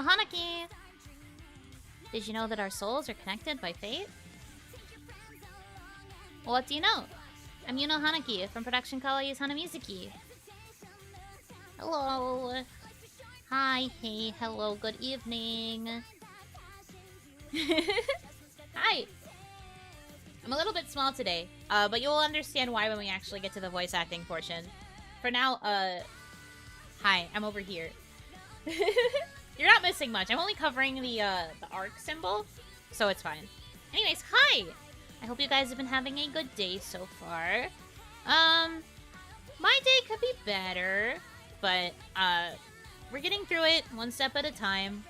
Hanaki! Did you know that our souls are connected by fate? Well, what do you know? I'm Yuno Hanaki from production kawaii's Hanamizuki. Hello. Hi, hey, hello, good evening. Hi. I'm a little bit small today, but you'll understand why when we actually get to the voice acting portion. For now, hi, I'm over here. You're not missing much. I'm only covering the arc symbol, so it's fine. Anyways, hi! I hope you guys have been having a good day so far. My day could be better, but, we're getting through it one step at a time.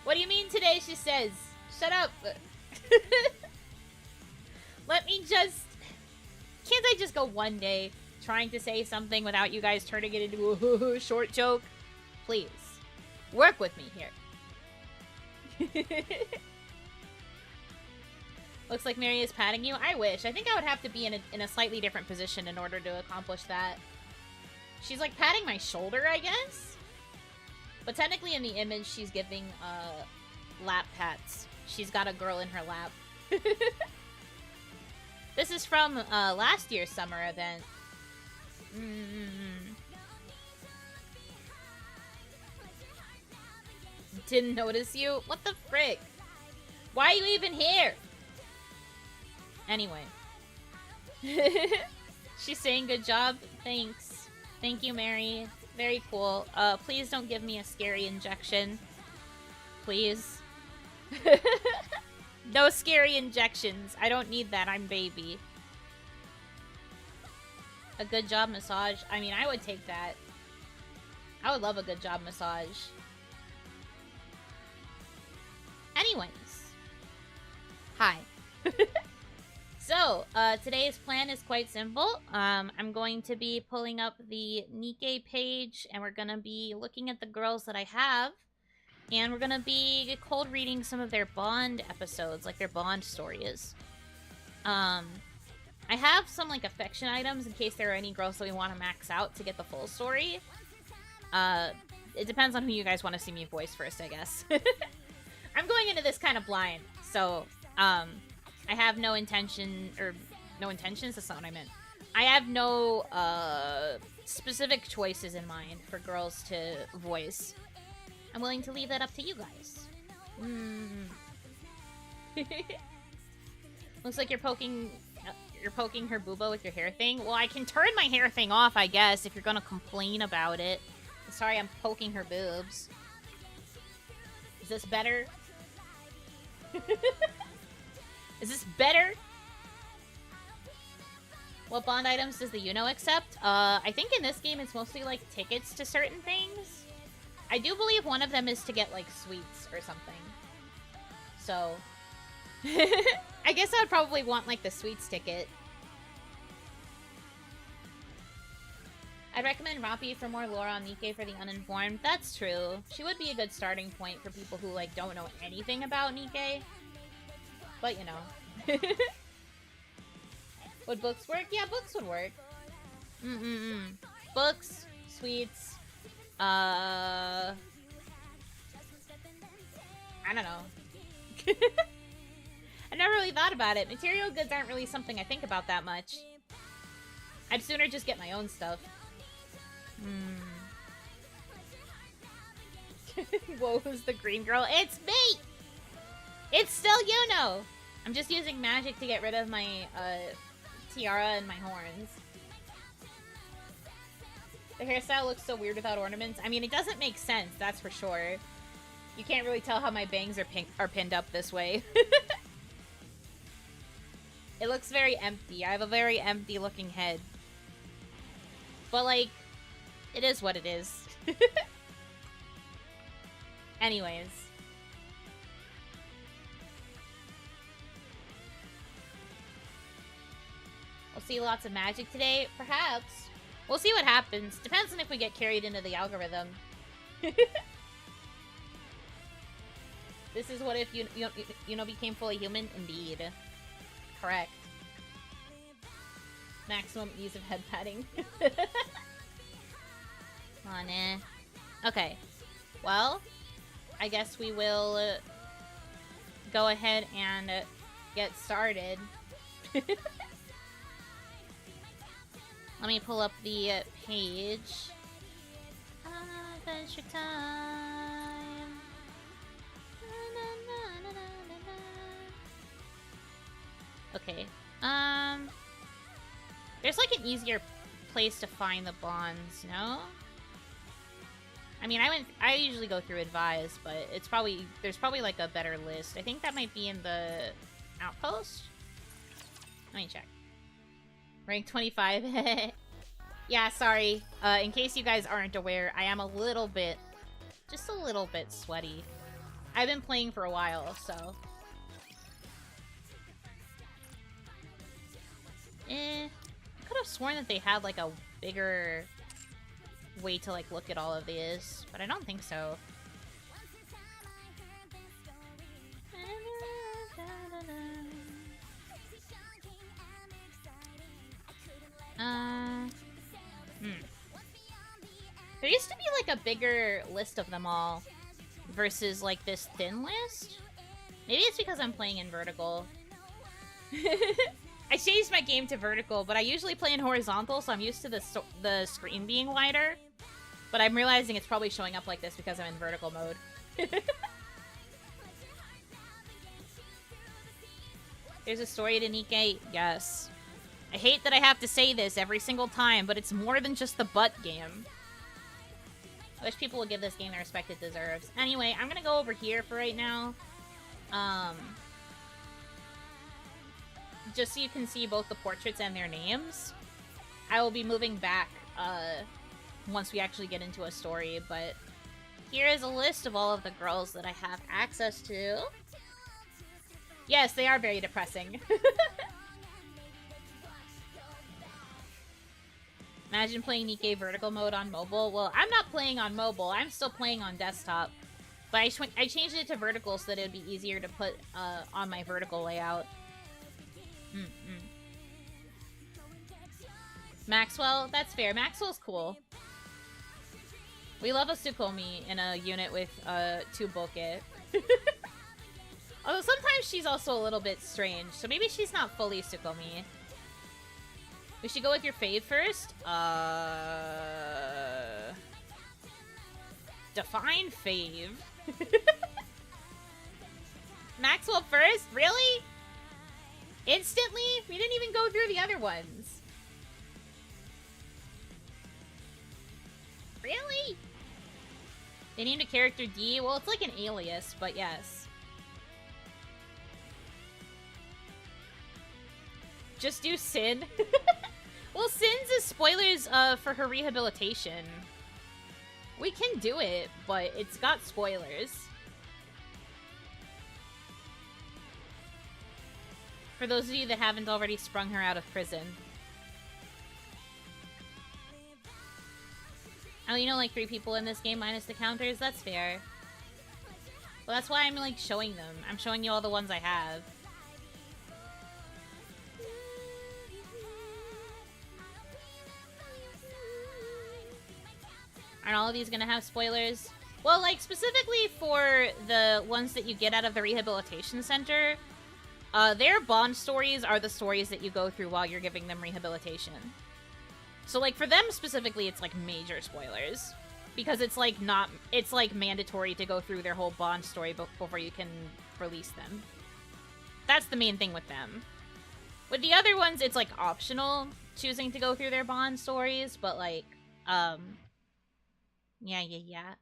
What do you mean today, she says? Shut up! Let me just... Can't I just go one day trying to say something without you guys turning it into a short joke? Please. Work with me here. Looks like Mary is patting you. I wish. I think I would have to be in a slightly different position in order to accomplish that. She's like patting my shoulder, I guess? But technically in the image, she's giving lap pats. She's got a girl in her lap. This is from last year's summer event. Didn't notice you? What the frick? Why are you even here? Anyway. She's saying good job. Thanks. Thank you, Mary. Very cool. Please don't give me a scary injection. Please. No scary injections. I don't need that. I'm baby. A good job massage. I mean, I would take that. I would love a good job massage. Anyways. Hi. So, today's plan is quite simple. I'm going to be pulling up the Nikke page, and we're going to be looking at the girls that I have. And we're going to be cold reading some of their Bond episodes, like their Bond stories. I have some, like, affection items in case there are any girls that we want to max out to get the full story. It depends on who you guys want to see me voice first, I guess. I'm going into this kind of blind, so, I have no intention, or no intentions, that's not what I meant. I have no, specific choices in mind for girls to voice. I'm willing to leave that up to you guys. Looks like you're poking her booba with your hair thing. Well, I can turn my hair thing off, I guess, if you're gonna complain about it. Sorry, I'm poking her boobs. Is this better? Is this better? What Bond items does the Yuno accept? I think in this game it's mostly, like, tickets to certain things. I do believe one of them is to get, like, sweets or something. So... I guess I would probably want, like, the sweets ticket. I'd recommend Rapi for more lore on Nikke for the uninformed. That's true. She would be a good starting point for people who, like, don't know anything about Nikke. But, you know. Would books work? Yeah, books would work. Books, sweets, I don't know. I never really thought about it. Material goods aren't really something I think about that much. I'd sooner just get my own stuff. Whoa, who's the green girl? It's me! It's still Yuno! I'm just using magic to get rid of my, tiara and my horns. The hairstyle looks so weird without ornaments. I mean, it doesn't make sense, that's for sure. You can't really tell how my bangs are pinned up this way. It looks very empty. I have a very empty looking head. But, like, it is what it is. Anyways. We'll see lots of magic today. Perhaps. We'll see what happens. Depends on if we get carried into the algorithm. This is what if Yuno became fully human? Indeed. Correct. Maximum ease of head patting. Come on, eh. Okay. Well, I guess we will go ahead and get started. Let me pull up the page. Adventure time. Okay. There's like an easier place to find the bonds, no? I mean, I usually go through Advise, but there's probably like a better list. I think that might be in the Outpost. Let me check. Rank 25. Yeah, sorry. In case you guys aren't aware, I am just a little bit sweaty. I've been playing for a while, so. I could have sworn that they had like a bigger way to like look at all of these, but I don't think so. There used to be like a bigger list of them all versus like this thin list. Maybe it's because I'm playing in vertical. I changed my game to vertical, but I usually play in horizontal, so I'm used to the screen being wider. But I'm realizing it's probably showing up like this because I'm in vertical mode. There's a story to Nikke? Yes. I hate that I have to say this every single time, but it's more than just the butt game. I wish people would give this game the respect it deserves. Anyway, I'm gonna go over here for right now. Just so you can see both the portraits and their names. I will be moving back, once we actually get into a story, but here is a list of all of the girls that I have access to. Yes, they are very depressing. Imagine playing Nikke vertical mode on mobile. Well, I'm not playing on mobile. I'm still playing on desktop. But I changed it to vertical so that it would be easier to put on my vertical layout. Maxwell? That's fair. Maxwell's cool. We love a Tsukomi in a unit with 2 Boke. Although sometimes she's also a little bit strange, so maybe she's not fully Tsukomi. We should go with your fave first. Define fave. Maxwell first? Really? Instantly? We didn't even go through the other ones. Really? They named a character D? Well, it's like an alias, but yes. Just do Sin? Well, Sin's is spoilers for her rehabilitation. We can do it, but it's got spoilers. For those of you that haven't already sprung her out of prison. I only know like 3 people in this game minus the counters. That's fair. Well, that's why I'm like showing them. I'm showing you all the ones I have. Aren't all of these gonna have spoilers? Well, like, specifically for the ones that you get out of the rehabilitation center, their bond stories are the stories that you go through while you're giving them rehabilitation. So, like, for them specifically, it's, like, major spoilers. Because it's, like, it's, like, mandatory to go through their whole bond story before you can release them. That's the main thing with them. With the other ones, it's, like, optional choosing to go through their bond stories, but, like, yeah.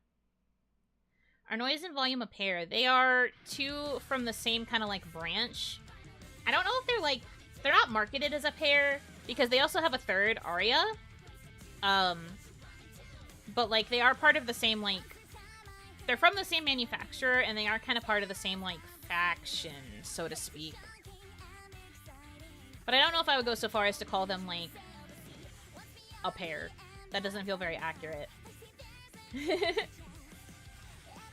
Are noise and volume a pair? They are 2 from the same kind of, like, branch. I don't know if they're, like... They're not marketed as a pair, because they also have a third, Aria. But, like, they are part of the same, like... They're from the same manufacturer, and they are kind of part of the same, like, faction, so to speak. But I don't know if I would go so far as to call them, like, a pair. That doesn't feel very accurate.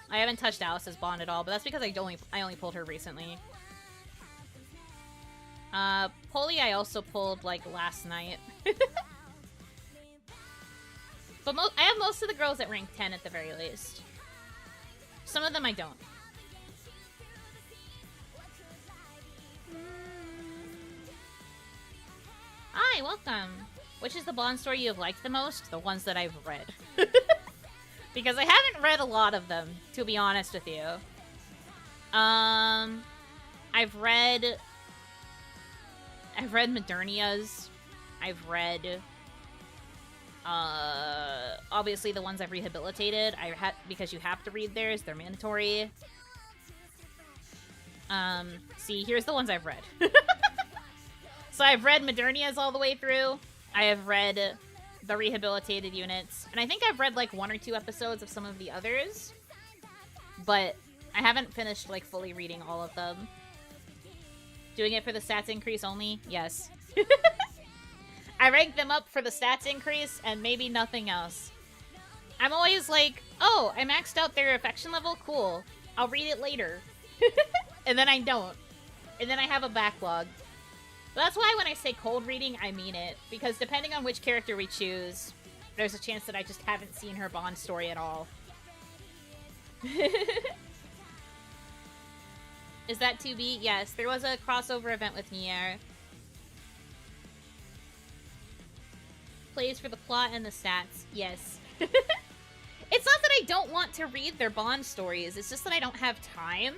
I haven't touched Alice's bond at all, but that's because I only pulled her recently. Polly I also pulled, like, last night. But I have most of the girls at rank 10 at the very least. Some of them I don't. Hi, welcome. Which is the Bond story you have liked the most? The ones that I've read. Because I haven't read a lot of them, to be honest with you. I've read Modernia's. I've read obviously the ones I've rehabilitated. Because you have to read theirs, they're mandatory. See, here's the ones I've read. So I've read Modernia's all the way through. I have read the rehabilitated units. And I think I've read like 1 or 2 episodes of some of the others. But I haven't finished like fully reading all of them. Doing it for the stats increase only? Yes. I rank them up for the stats increase and maybe nothing else. I'm always like, oh, I maxed out their affection level? Cool. I'll read it later. And then I don't. And then I have a backlog. But that's why when I say cold reading, I mean it. Because depending on which character we choose, there's a chance that I just haven't seen her Bond story at all. Is that 2B? Yes, there was a crossover event with Nier. Plays for the plot and the stats. Yes. It's not that I don't want to read their Bond stories. It's just that I don't have time.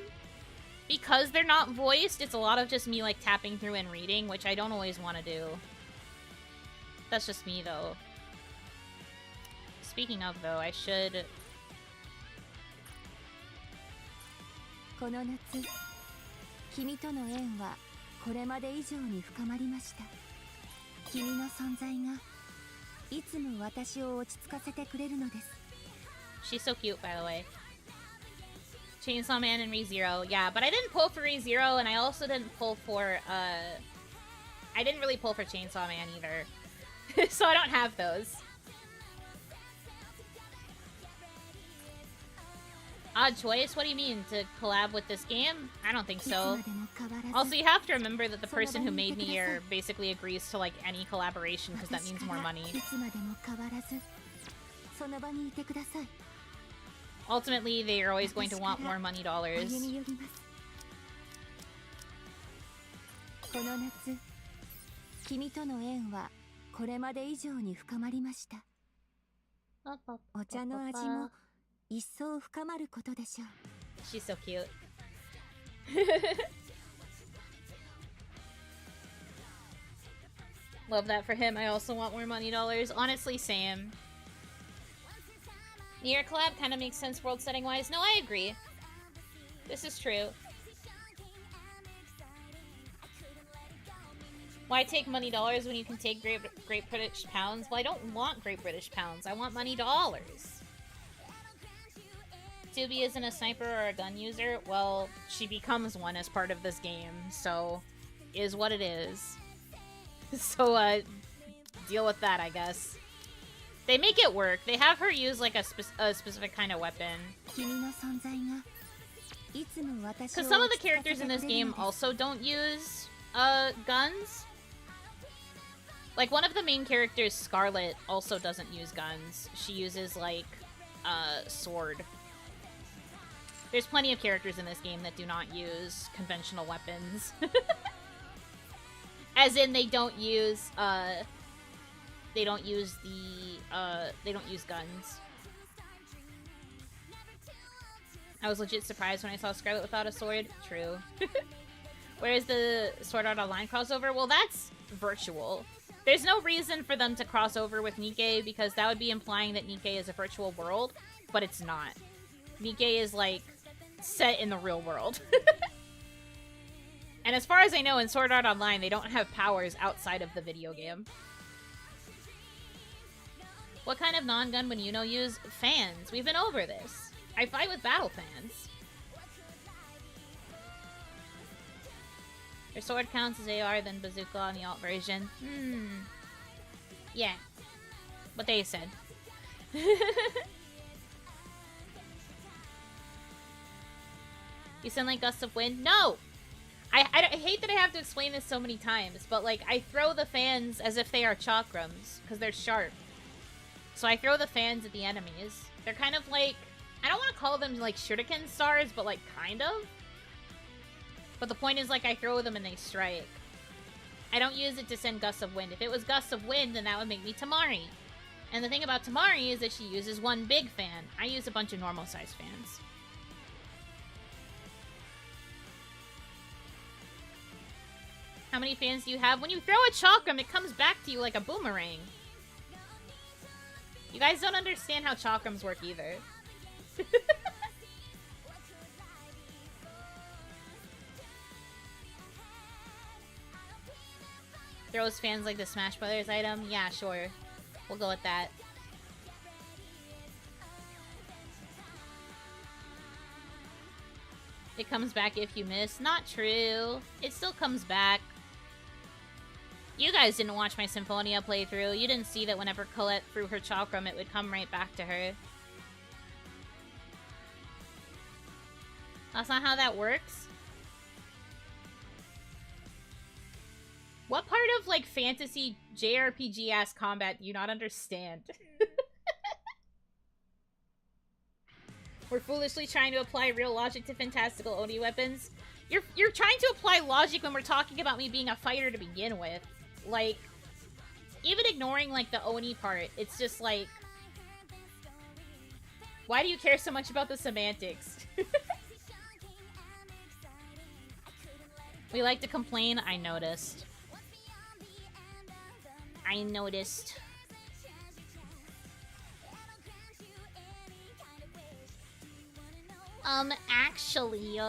Because they're not voiced, it's a lot of just me, like, tapping through and reading, which I don't always want to do. That's just me, though. Speaking of, though, I should... この夏、君との縁はこれまで以上に深まりました。君の存在がいつも私を落ち着かせてくれるのです。She's so cute, by the way. Chainsaw Man and ReZero. Yeah, but I didn't pull for ReZero, and I also didn't pull for, I didn't really pull for Chainsaw Man either. So I don't have those. Odd choice? What do you mean? To collab with this game? I don't think so. Also, you have to remember that the person who made Nier basically agrees to, like, any collaboration because that means more money. Ultimately, they are always going to want more money dollars. この夏、君との縁はこれまで以上に深まりました。お茶の味も一層深まることでしょう。She's so cute. Love that for him. I also want more money dollars. Honestly, same. Nier collab kind of makes sense world setting wise. No, I agree. This is true. Why take money dollars when you can take Great British pounds? Well, I don't want Great British pounds. I want money dollars. Tubi isn't a sniper or a gun user. Well, she becomes one as part of this game, so is what it is. So, deal with that, I guess. They make it work. They have her use, like, a specific kind of weapon. Because some of the characters in this game also don't use, guns. Like, one of the main characters, Scarlet, also doesn't use guns. She uses, like, sword. There's plenty of characters in this game that do not use conventional weapons. As in, they don't use guns. I was legit surprised when I saw Scarlet without a sword. True. Where's the Sword Art Online crossover? Well, that's virtual. There's no reason for them to cross over with Nikke, because that would be implying that Nikke is a virtual world, but it's not. Nikke is, like, set in the real world. And as far as I know, in Sword Art Online, they don't have powers outside of the video game. What kind of non-gun would Yuno use? Fans. We've been over this. I fight with battle fans. Their sword counts as AR, then bazooka on the alt version. Yeah. What they said. You sound like gusts of wind? No! I hate that I have to explain this so many times, but, like, I throw the fans as if they are chakrams, because they're sharp. So I throw the fans at the enemies. They're kind of like... I don't want to call them, like, shuriken stars, but, like, kind of. But the point is, like, I throw them and they strike. I don't use it to send gusts of wind. If it was gusts of wind, then that would make me Tamari. And the thing about Tamari is that she uses one big fan. I use a bunch of normal-sized fans. How many fans do you have? When you throw a chakram, it comes back to you like a boomerang. You guys don't understand how chakrams work either. Throws fans like the Smash Brothers item? Yeah, sure. We'll go with that. It comes back if you miss. Not true. It still comes back. You guys didn't watch my Symphonia playthrough. You didn't see that whenever Colette threw her chakram, it would come right back to her. That's not how that works. What part of, like, fantasy JRPG-ass combat do you not understand? We're foolishly trying to apply real logic to fantastical Oni weapons. You're trying to apply logic when we're talking about me being a fighter to begin with. Like, even ignoring, like, the Oni part, it's just like... Why do you care so much about the semantics? We like to complain. I noticed. I noticed. Actually,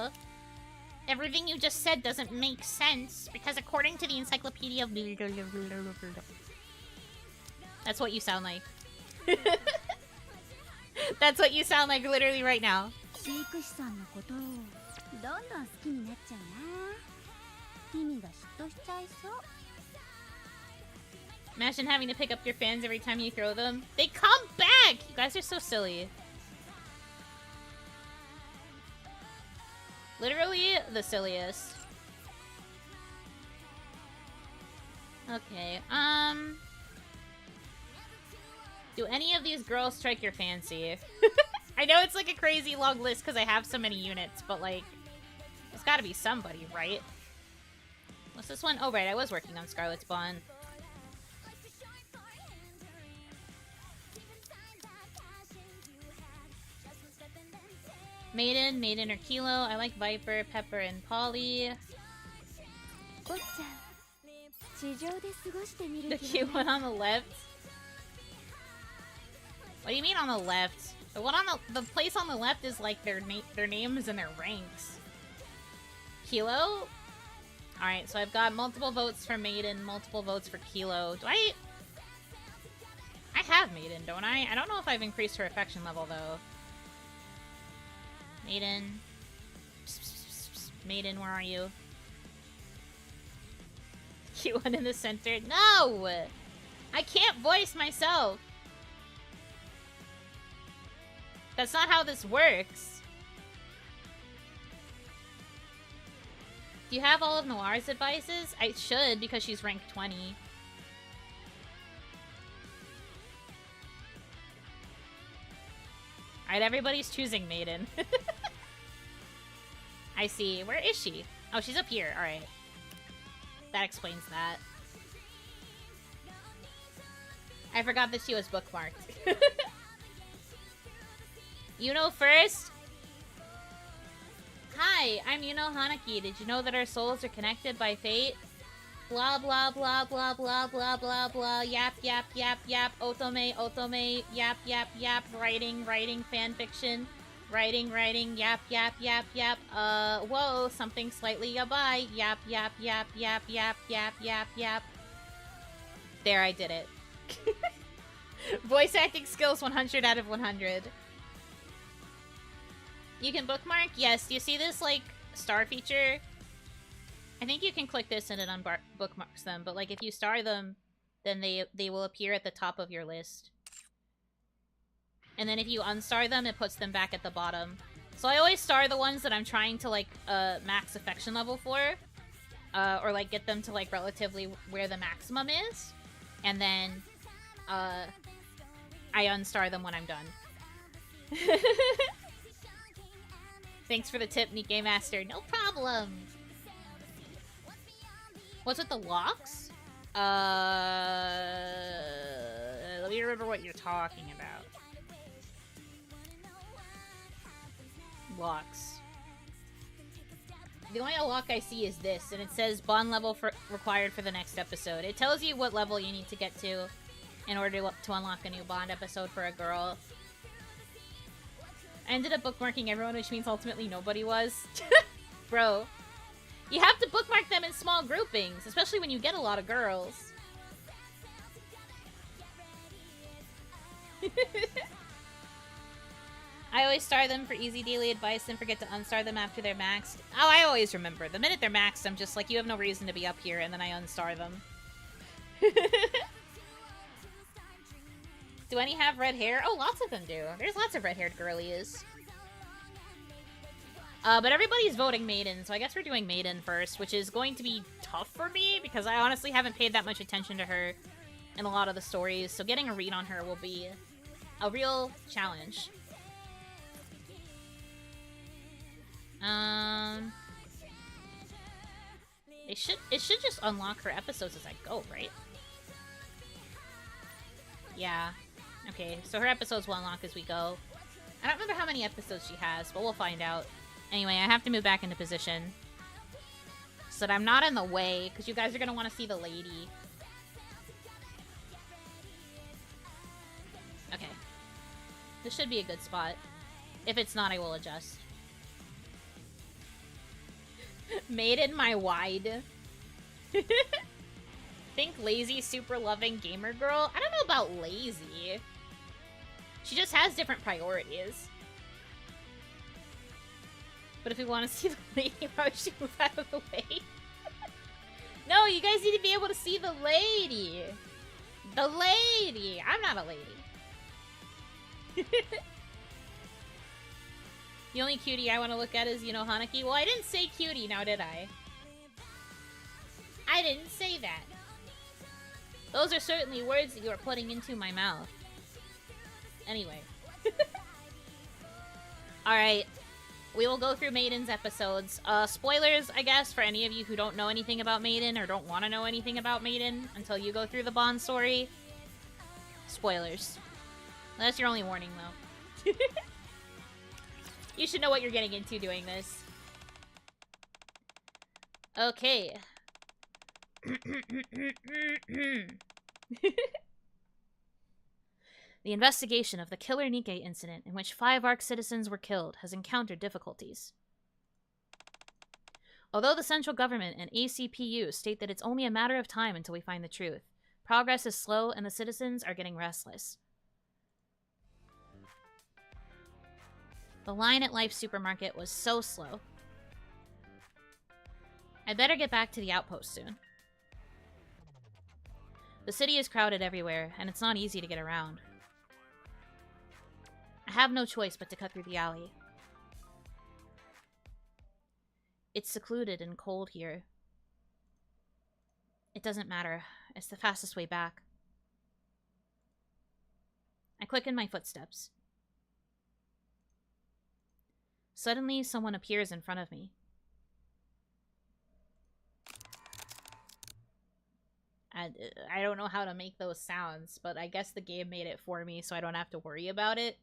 everything you just said doesn't make sense, because according to the encyclopedia of... That's what you sound like. That's what you sound like literally right now. Imagine having to pick up your fans every time you throw them. They come back! You guys are so silly. Literally the silliest. Okay, do any of these girls strike your fancy? I know it's like a crazy long list because I have so many units, but like, there's gotta be somebody, right? What's this one? Oh, right, I was working on Scarlet's Bond. Maiden or Kilo. I like Viper, Pepper, and Polly. The cute one on the left? What do you mean on the left? The one on the place on the left is like their names and their ranks. Kilo? Alright, so I've got multiple votes for Maiden, multiple votes for Kilo. Do I have Maiden, don't I? I don't know if I've increased her affection level, though. Maiden. Maiden, where are you? Cute one in the center. No! I can't voice myself! That's not how this works. Do you have all of Noir's advices? I should, because she's ranked 20. Alright, everybody's choosing Maiden. I see. Where is she? Oh, she's up here. Alright. That explains that. I forgot that she was bookmarked. Yuno first? Hi, I'm Yuno Hanaki. Did you know that our souls are connected by fate? Blah blah blah blah blah blah blah blah. Yap yap yap yap. Otome otome. Yap yap yap. Writing fanfiction. Writing yap yap yap yap. Whoa, something slightly yabai. Yap yap yap yap yap yap yap yap. There, I did it. Voice acting skills 100 out of 100. You can bookmark? Yes. Do you see this, like, star feature? I think you can click this and it bookmarks them, but, like, if you star them, then they will appear at the top of your list. And then if you unstar them, it puts them back at the bottom. So I always star the ones that I'm trying to, like, max affection level for. Or, like, get them to, like, relatively where the maximum is. And then, I I unstar them when I'm done. Thanks for the tip, Nikke Master. No problem. What's with the locks? Let me remember what you're talking about. Locks. The only lock I see is this, and it says bond level required for the next episode. It tells you what level you need to get to in order to unlock a new bond episode for a girl. I ended up bookmarking everyone, which means ultimately nobody was. Bro. You have to bookmark them in small groupings, especially when you get a lot of girls. I always star them for easy daily advice, then forget to unstar them after they're maxed. Oh, I always remember. The minute they're maxed, I'm just like, you have no reason to be up here, and then I unstar them. Do any have red hair? Oh, lots of them do. There's lots of red-haired girlies. But everybody's voting Maiden, so I guess we're doing Maiden first, which is going to be tough for me, because I honestly haven't paid that much attention to her in a lot of the stories, so getting a read on her will be a real challenge. It should just unlock her episodes as I go, right? Yeah. Okay, so her episodes will unlock as we go. I don't remember how many episodes she has, but we'll find out. Anyway, I have to move back into position so that I'm not in the way, because you guys are going to want to see the lady. Okay. This should be a good spot. If it's not, I will adjust. Maiden my wide. Think lazy, super loving gamer girl? I don't know about lazy. She just has different priorities. But if we want to see the lady, why would she move out of the way? No, you guys need to be able to see the lady. The lady. I'm not a lady. The only cutie I want to look at is Yuno Hanaki. Well, I didn't say cutie, now did I? I didn't say that. Those are certainly words that you are putting into my mouth. Anyway. Alright. We will go through Maiden's episodes. Spoilers, I guess, for any of you who don't know anything about Maiden or don't want to know anything about Maiden until you go through the Bond story. Spoilers. That's your only warning, though. You should know what you're getting into doing this. Okay. The investigation of the Killer Nikke incident, in which 5 ARC citizens were killed, has encountered difficulties. Although the central government and ACPU state that it's only a matter of time until we find the truth, progress is slow and the citizens are getting restless. The line at Life Supermarket was so slow. I'd better get back to the outpost soon. The city is crowded everywhere, and it's not easy to get around. I have no choice but to cut through the alley. It's secluded and cold here. It doesn't matter. It's the fastest way back. I quicken my footsteps. Suddenly, someone appears in front of me. I don't know how to make those sounds, but I guess the game made it for me so I don't have to worry about it.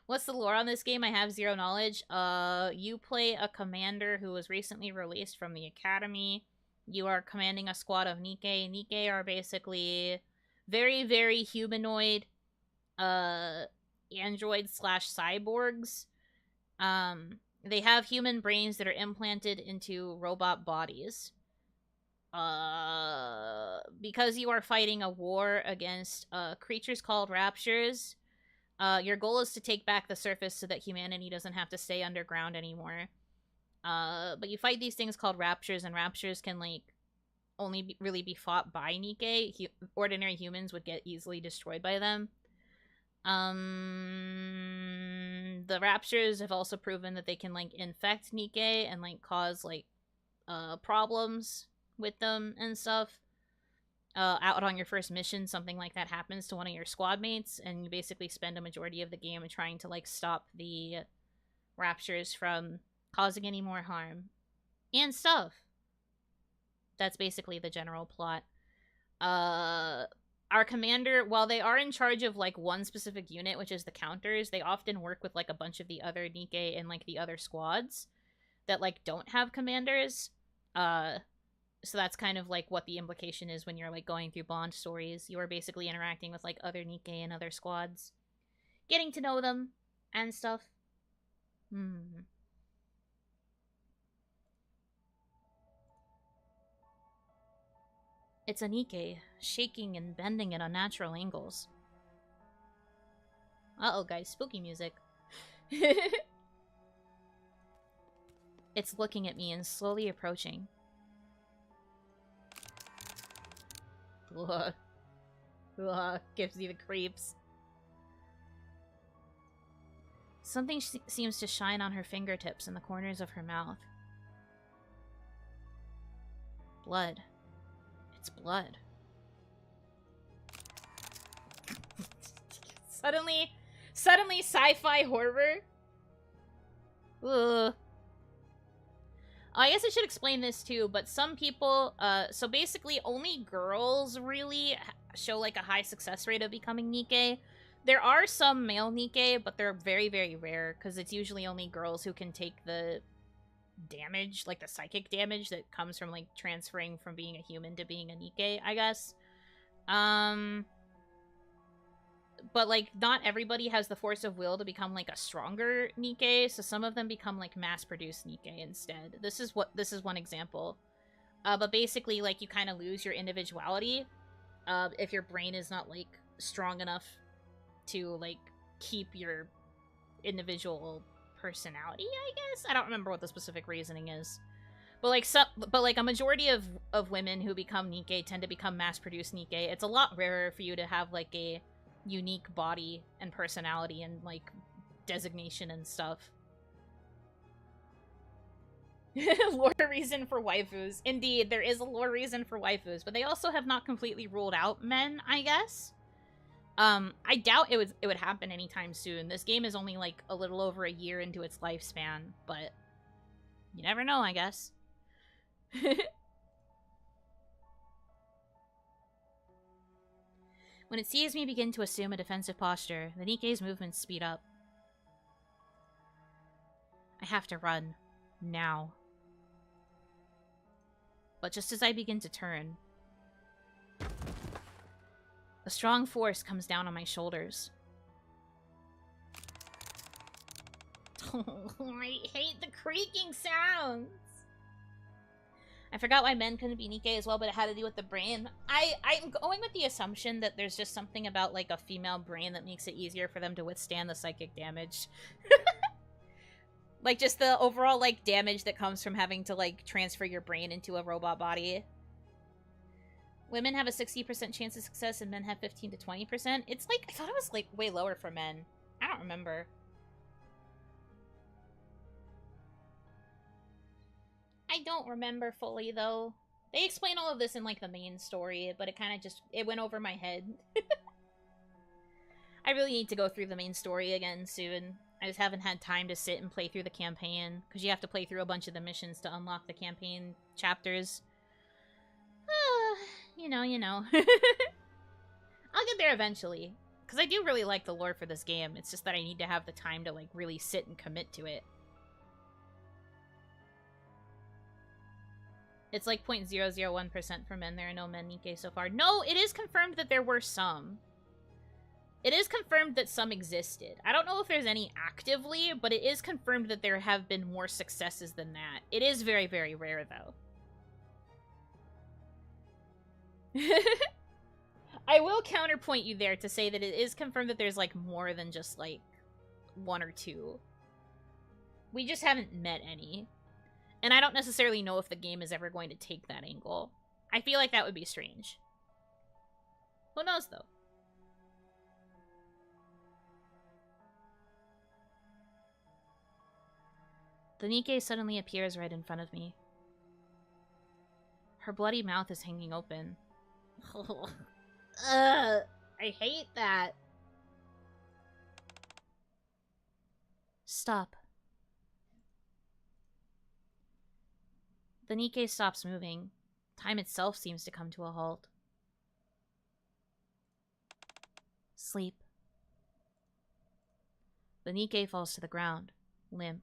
What's the lore on this game? I have zero knowledge. You play a commander who was recently released from the academy. You are commanding a squad of Nikke. Nikke are basically very, very humanoid android/cyborgs. They have human brains that are implanted into robot bodies. Because you are fighting a war against creatures called raptures, your goal is to take back the surface so that humanity doesn't have to stay underground anymore. But you fight these things called raptures, and raptures can only really be fought by Nikke. Ordinary humans would get easily destroyed by them. The raptures have also proven that they can infect Nikke and cause problems with them and stuff. out on your first mission, something like that happens to one of your squad mates, and you basically spend a majority of the game trying to like stop the raptures from causing any more harm and stuff. That's basically the general plot. Our commander, while they are in charge of like one specific unit, which is the counters, they often work with like a bunch of the other Nikke and like the other squads that like don't have commanders. So that's kind of like what the implication is when you're like going through Bond stories. You are basically interacting with like other Nikke and other squads, getting to know them and stuff. It's a Nikke, shaking and bending at unnatural angles. Uh-oh, guys, spooky music. It's looking at me and slowly approaching. Ugh. Ugh, gives you the creeps. Something seems to shine on her fingertips and the corners of her mouth. Blood. It's blood. Suddenly sci-fi horror. Ugh. I guess I should explain this too, but some people, so basically only girls really show like a high success rate of becoming Nikke. There are some male Nikke, but they're very, very rare, because it's usually only girls who can take the damage, like the psychic damage that comes from like transferring from being a human to being a Nikke, I guess. But like not everybody has the force of will to become like a stronger Nikke, so some of them become like mass-produced Nikke instead. This is one example. But basically like you kind of lose your individuality if your brain is not like strong enough to like keep your individual personality, I guess. I don't remember what the specific reasoning is. But like a majority of women who become Nikke tend to become mass-produced Nikke. It's a lot rarer for you to have like a unique body and personality and like designation and stuff. Lore reason for waifus. Indeed, there is a lore reason for waifus, but they also have not completely ruled out men, I guess. I doubt it would happen anytime soon. This game is only like a little over a year into its lifespan, but you never know, I guess. When it sees me begin to assume a defensive posture, the Nikke's movements speed up. I have to run. Now. But just as I begin to turn, a strong force comes down on my shoulders. I hate the creaking sounds! I forgot why men couldn't be Nikke as well, but it had to do with the brain. I'm going with the assumption that there's just something about, like, a female brain that makes it easier for them to withstand the psychic damage. Like, just the overall, like, damage that comes from having to, like, transfer your brain into a robot body. Women have a 60% chance of success and men have 15 to 20%. It's like, I thought it was, like, way lower for men. I don't remember. I don't remember fully, though. They explain all of this in, like, the main story, but it kind of just, it went over my head. I really need to go through the main story again soon. I just haven't had time to sit and play through the campaign, because you have to play through a bunch of the missions to unlock the campaign chapters. You know. I'll get there eventually, because I do really like the lore for this game. It's just that I need to have the time to, like, really sit and commit to it. It's like 0.001% for men. There are no men Nikke so far. No, it is confirmed that there were some. It is confirmed that some existed. I don't know if there's any actively, but it is confirmed that there have been more successes than that. It is very, very rare, though. I will counterpoint you there to say that it is confirmed that there's, like, more than just, like, one or two. We just haven't met any. And I don't necessarily know if the game is ever going to take that angle. I feel like that would be strange. Who knows, though? The Nikke suddenly appears right in front of me. Her bloody mouth is hanging open, Ugh, I hate that. Stop. The Nikke stops moving. Time itself seems to come to a halt. Sleep. The Nikke falls to the ground, limp.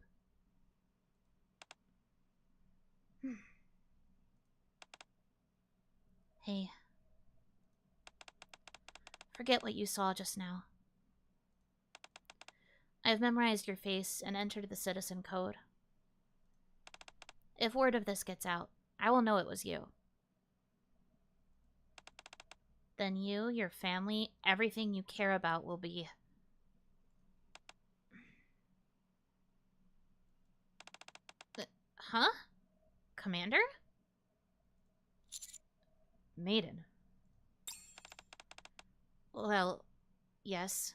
Hey. Forget what you saw just now. I've memorized your face and entered the citizen code. If word of this gets out, I will know it was you. Then you, your family, everything you care about will be... Huh? Commander? Maiden. Well, yes.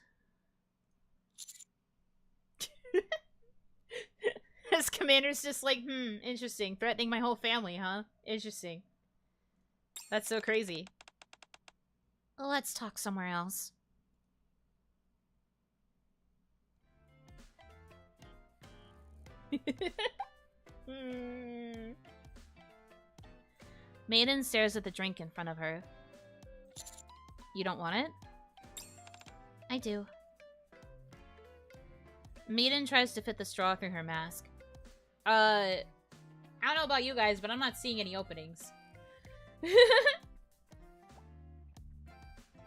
This commander's just like, interesting. Threatening my whole family, huh? Interesting. That's so crazy. Let's talk somewhere else. Maiden stares at the drink in front of her. You don't want it? I do. Maiden tries to fit the straw through her mask. I don't know about you guys, but I'm not seeing any openings.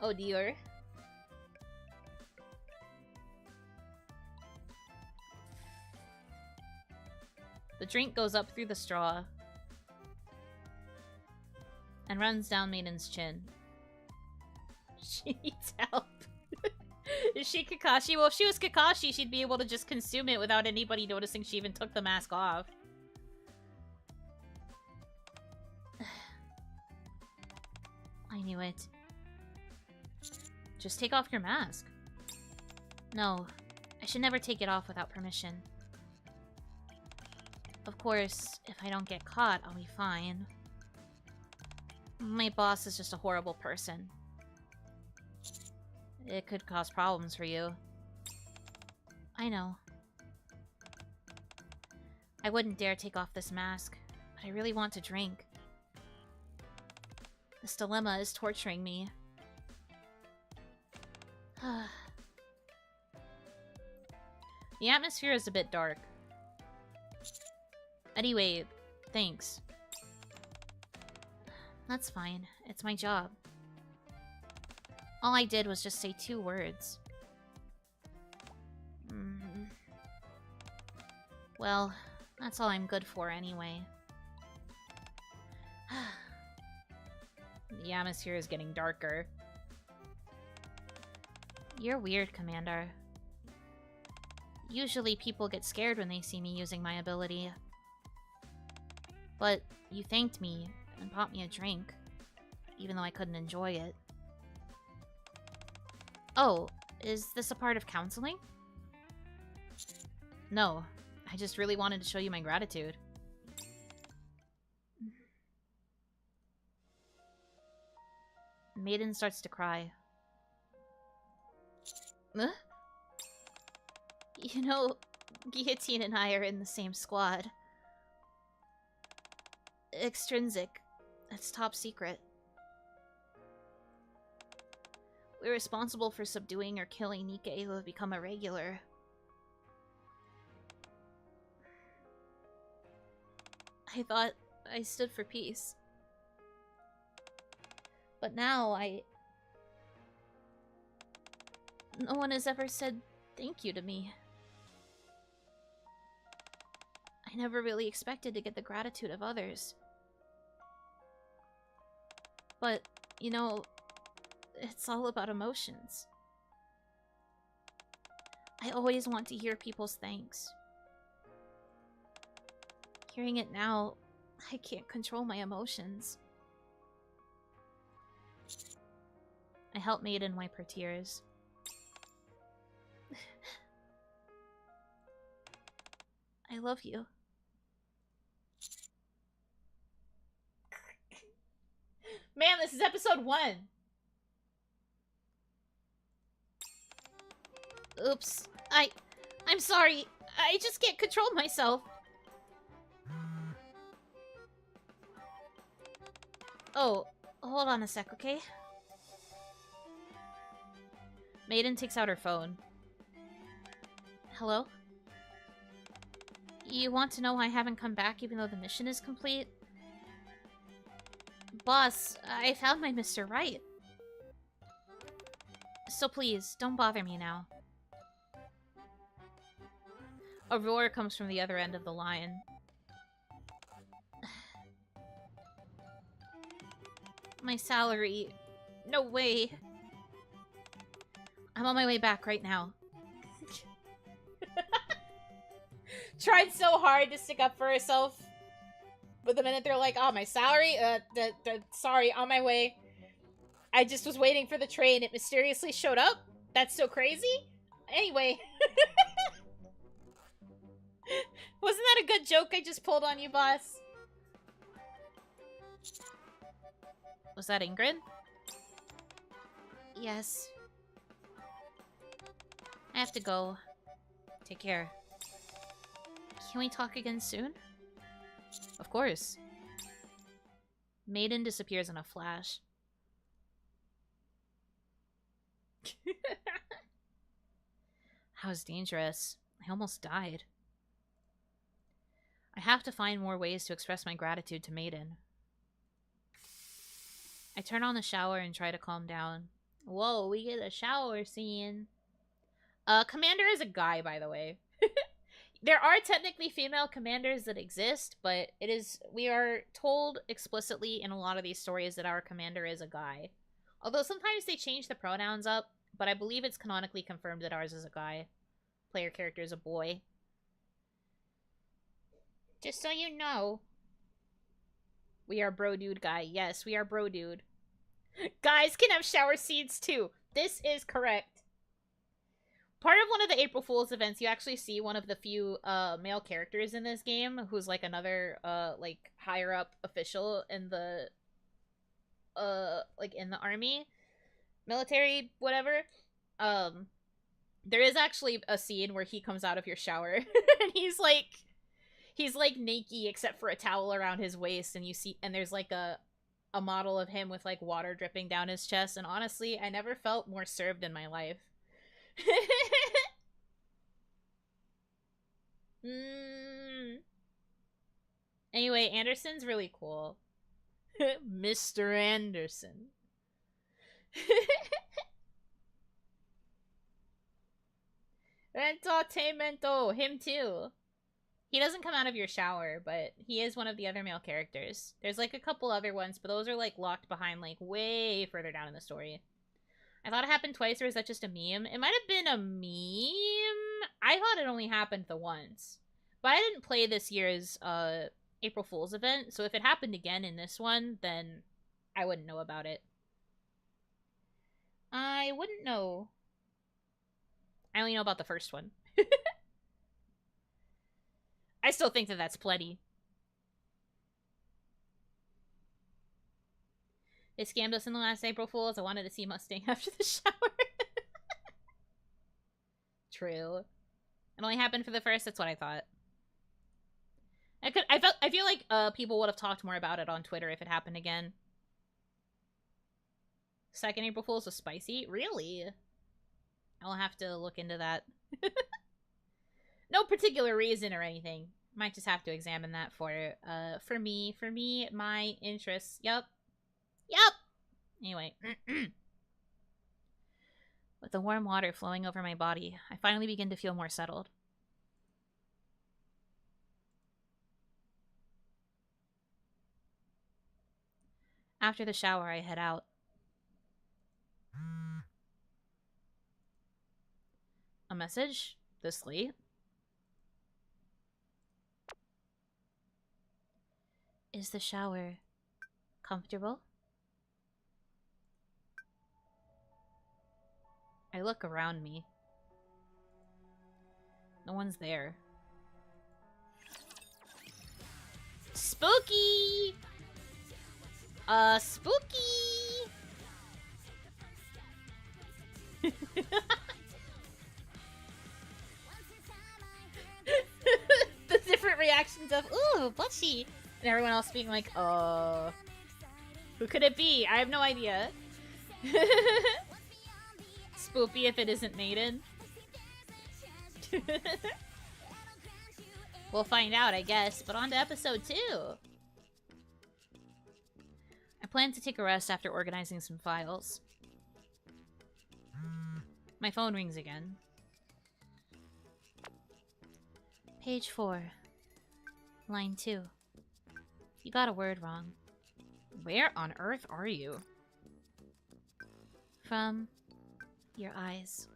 Oh dear. The drink goes up through the straw and runs down Maiden's chin. She needs help. Is she Kakashi? Well, if she was Kakashi, she'd be able to just consume it without anybody noticing she even took the mask off. I knew it. Just take off your mask. No, I should never take it off without permission. Of course, if I don't get caught, I'll be fine. My boss is just a horrible person. It could cause problems for you. I know. I wouldn't dare take off this mask, but I really want to drink. This dilemma is torturing me. The atmosphere is a bit dark. Anyway, thanks. That's fine. It's my job. All I did was just say 2 words. Well, that's all I'm good for anyway. The atmosphere is getting darker. You're weird, Commander. Usually people get scared when they see me using my ability. But you thanked me and bought me a drink, even though I couldn't enjoy it. Oh, is this a part of counseling? No, I just really wanted to show you my gratitude. Maiden starts to cry. Huh? You know, Guillotine and I are in the same squad. Extrinsic. That's top secret. We're responsible for subduing or killing Nikke who have become a regular. I thought I stood for peace. But now no one has ever said thank you to me. I never really expected to get the gratitude of others. But, you know, it's all about emotions. I always want to hear people's thanks. Hearing it now, I can't control my emotions. I help Maiden wipe her tears. I love you. Man, this is episode 1. Oops. I'm sorry. I just can't control myself. Oh, hold on a sec, okay? Maiden takes out her phone. Hello? You want to know why I haven't come back even though the mission is complete? Boss, I found my Mr. Right. So please, don't bother me now. A roar comes from the other end of the line. My salary. No way. I'm on my way back right now. Tried so hard to stick up for herself. But the minute they're like, oh, my salary? Sorry, on my way. I just was waiting for the train. It mysteriously showed up? That's so crazy? Anyway. Wasn't that a good joke I just pulled on you, boss? Was that Ingrid? Yes. I have to go. Take care. Can we talk again soon? Of course. Maiden disappears in a flash. That was dangerous. I almost died. I have to find more ways to express my gratitude to Maiden. I turn on the shower and try to calm down. Whoa, we get a shower scene. Commander is a guy, by the way. There are technically female commanders that exist, but we are told explicitly in a lot of these stories that our commander is a guy. Although sometimes they change the pronouns up, but I believe it's canonically confirmed that ours is a guy. Player character is a boy. Just so you know. We are bro dude guy. Yes, we are bro dude. Guys can have shower scenes too. This is correct. Part of one of the April Fool's events, you actually see one of the few male characters in this game who's like another like higher up official in the like in the army, military, whatever. There is actually a scene where he comes out of your shower and he's like naked except for a towel around his waist, and you see, and there's like a model of him with like water dripping down his chest, and honestly, I never felt more served in my life. Anyway, Anderson's really cool. Mr. Anderson. Entertainmento, him too. He doesn't come out of your shower, but he is one of the other male characters. There's like a couple other ones, but those are like locked behind like way further down in the story. I thought it happened twice, or is that just a meme? It might have been a meme. I thought it only happened the once. But I didn't play this year's April Fool's event, so if it happened again in this one, then I wouldn't know about it. I wouldn't know. I only know about the first one. I still think that that's plenty. They scammed us in the last April Fools. I wanted to see Mustang after the shower. True. It only happened for the first. That's what I thought. I feel like people would have talked more about it on Twitter if it happened again. Second April Fools was spicy? Really? I'll have to look into that. No particular reason or anything. Might just have to examine that for me, my interests. Yup. Anyway. With the warm water flowing over my body, I finally begin to feel more settled. After the shower, I head out. A message? This late? Is the shower comfortable? I look around me. No one's there. Spooky! Spooky! The different reactions of, ooh, blushy. And everyone else being like, who could it be? I have no idea. Spoopy if it isn't Maiden. We'll find out, I guess. But on to episode 2. I plan to take a rest after organizing some files. My phone rings again. Page 4. Line 2. You got a word wrong. Where on earth are you? From your eyes.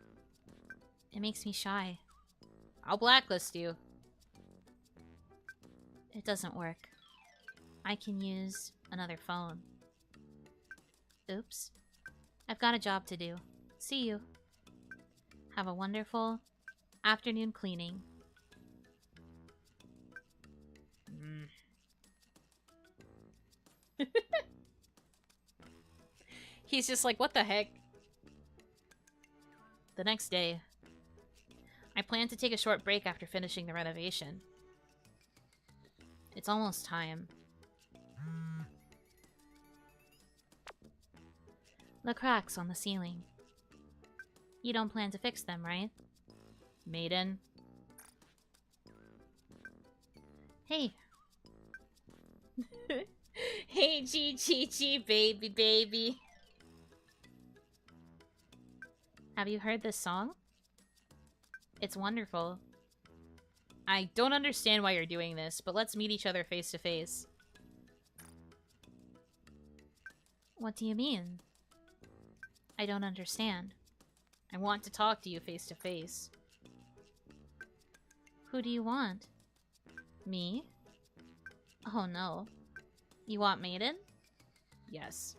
It makes me shy. I'll blacklist you. It doesn't work. I can use another phone. Oops. I've got a job to do. See you. Have a wonderful afternoon cleaning. He's just like, what the heck? The next day, I plan to take a short break after finishing the renovation. It's almost time. The cracks on the ceiling. You don't plan to fix them, right? Maiden. Hey. Hey, G, baby, baby. Have you heard this song? It's wonderful. I don't understand why you're doing this, but let's meet each other face to face. What do you mean? I don't understand. I want to talk to you face to face. Who do you want? Me? Oh no. You want Maiden? Yes.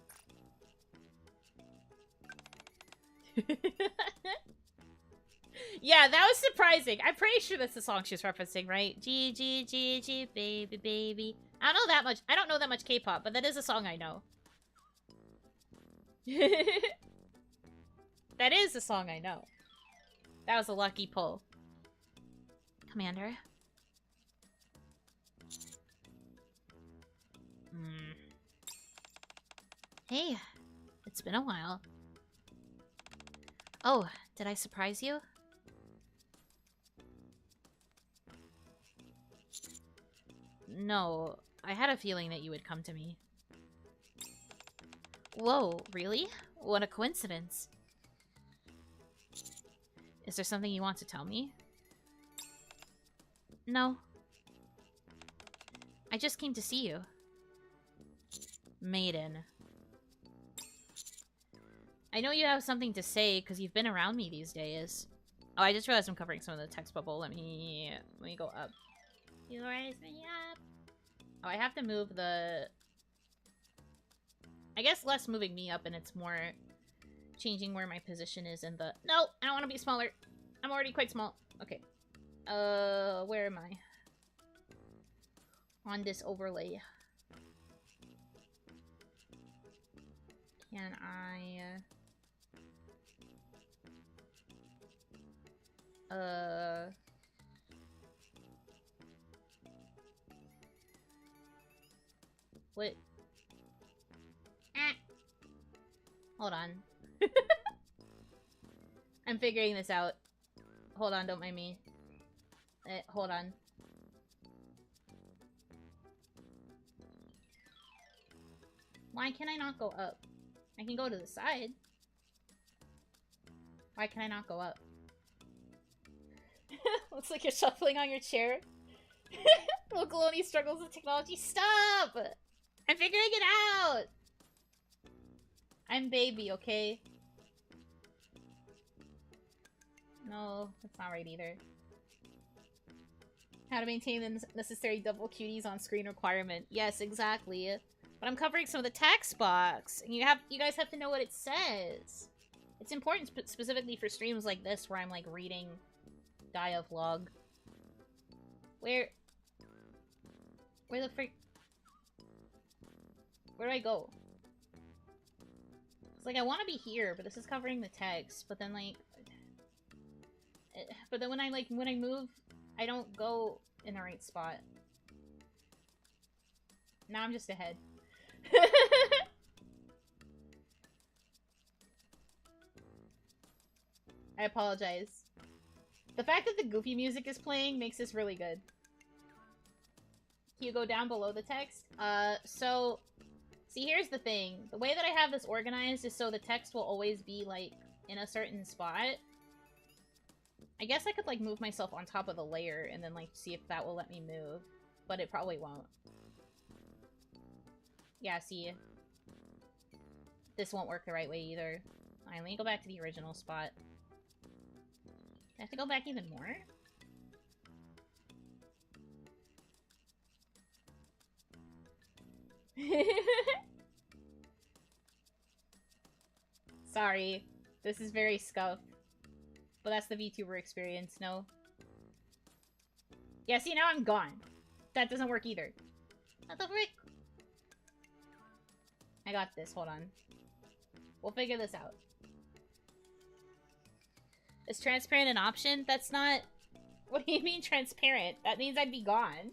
Yeah, that was surprising. I'm pretty sure that's the song she's referencing, right? G, baby, baby. I don't know that much. I don't know that much K-pop, but that is a song I know. That is a song I know. That was a lucky pull. Commander. Hey, it's been a while. Oh, did I surprise you? No, I had a feeling that you would come to me. Whoa, really? What a coincidence. Is there something you want to tell me? No. I just came to see you. Maiden. I know you have something to say because you've been around me these days. Oh, I just realized I'm covering some of the text bubble. Let me go up. You raise me up. Oh, I have to move the... I guess less moving me up and it's more changing where my position is in the... No, I don't want to be smaller. I'm already quite small. Okay. Where am I? On this overlay. Can I... What? Hold on. I'm figuring this out. Hold on, don't mind me. Hold on. Why can I not go up? I can go to the side. Why can I not go up? Looks like you're shuffling on your chair. Lokaloni struggles with technology. Stop! I'm figuring it out! I'm baby, okay? No, that's not right either. How to maintain the necessary double cuties on screen requirement. Yes, exactly. But I'm covering some of the text box. And you guys have to know what it says. It's important specifically for streams like this where I'm like reading dialogue. Where the frick? Where do I go? It's like I want to be here, but this is covering the text. But then like, But then when I move, I don't go in the right spot. Now I'm just ahead. I apologize. The fact that the goofy music is playing makes this really good. Can you go down below the text? So... See, here's the thing. The way that I have this organized is so the text will always be, like, in a certain spot. I guess I could, like, move myself on top of the layer and then, like, see if that will let me move. But it probably won't. Yeah, see. This won't work the right way either. Alright, let me go back to the original spot. I have to go back even more? Sorry. This is very scuffed. But that's the VTuber experience, no? Yeah, see, now I'm gone. That doesn't work either. What the frick? I got this, hold on. We'll figure this out. Is transparent an option? That's not... What do you mean transparent? That means I'd be gone.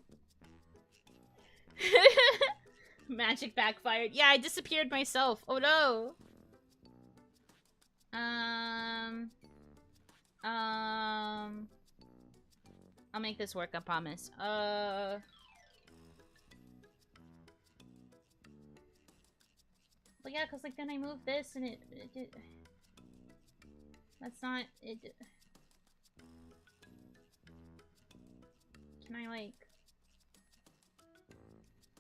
Magic backfired. Yeah, I disappeared myself. Oh no. I'll make this work, I promise. But yeah, cause like then I move this and it that's not it. Can I like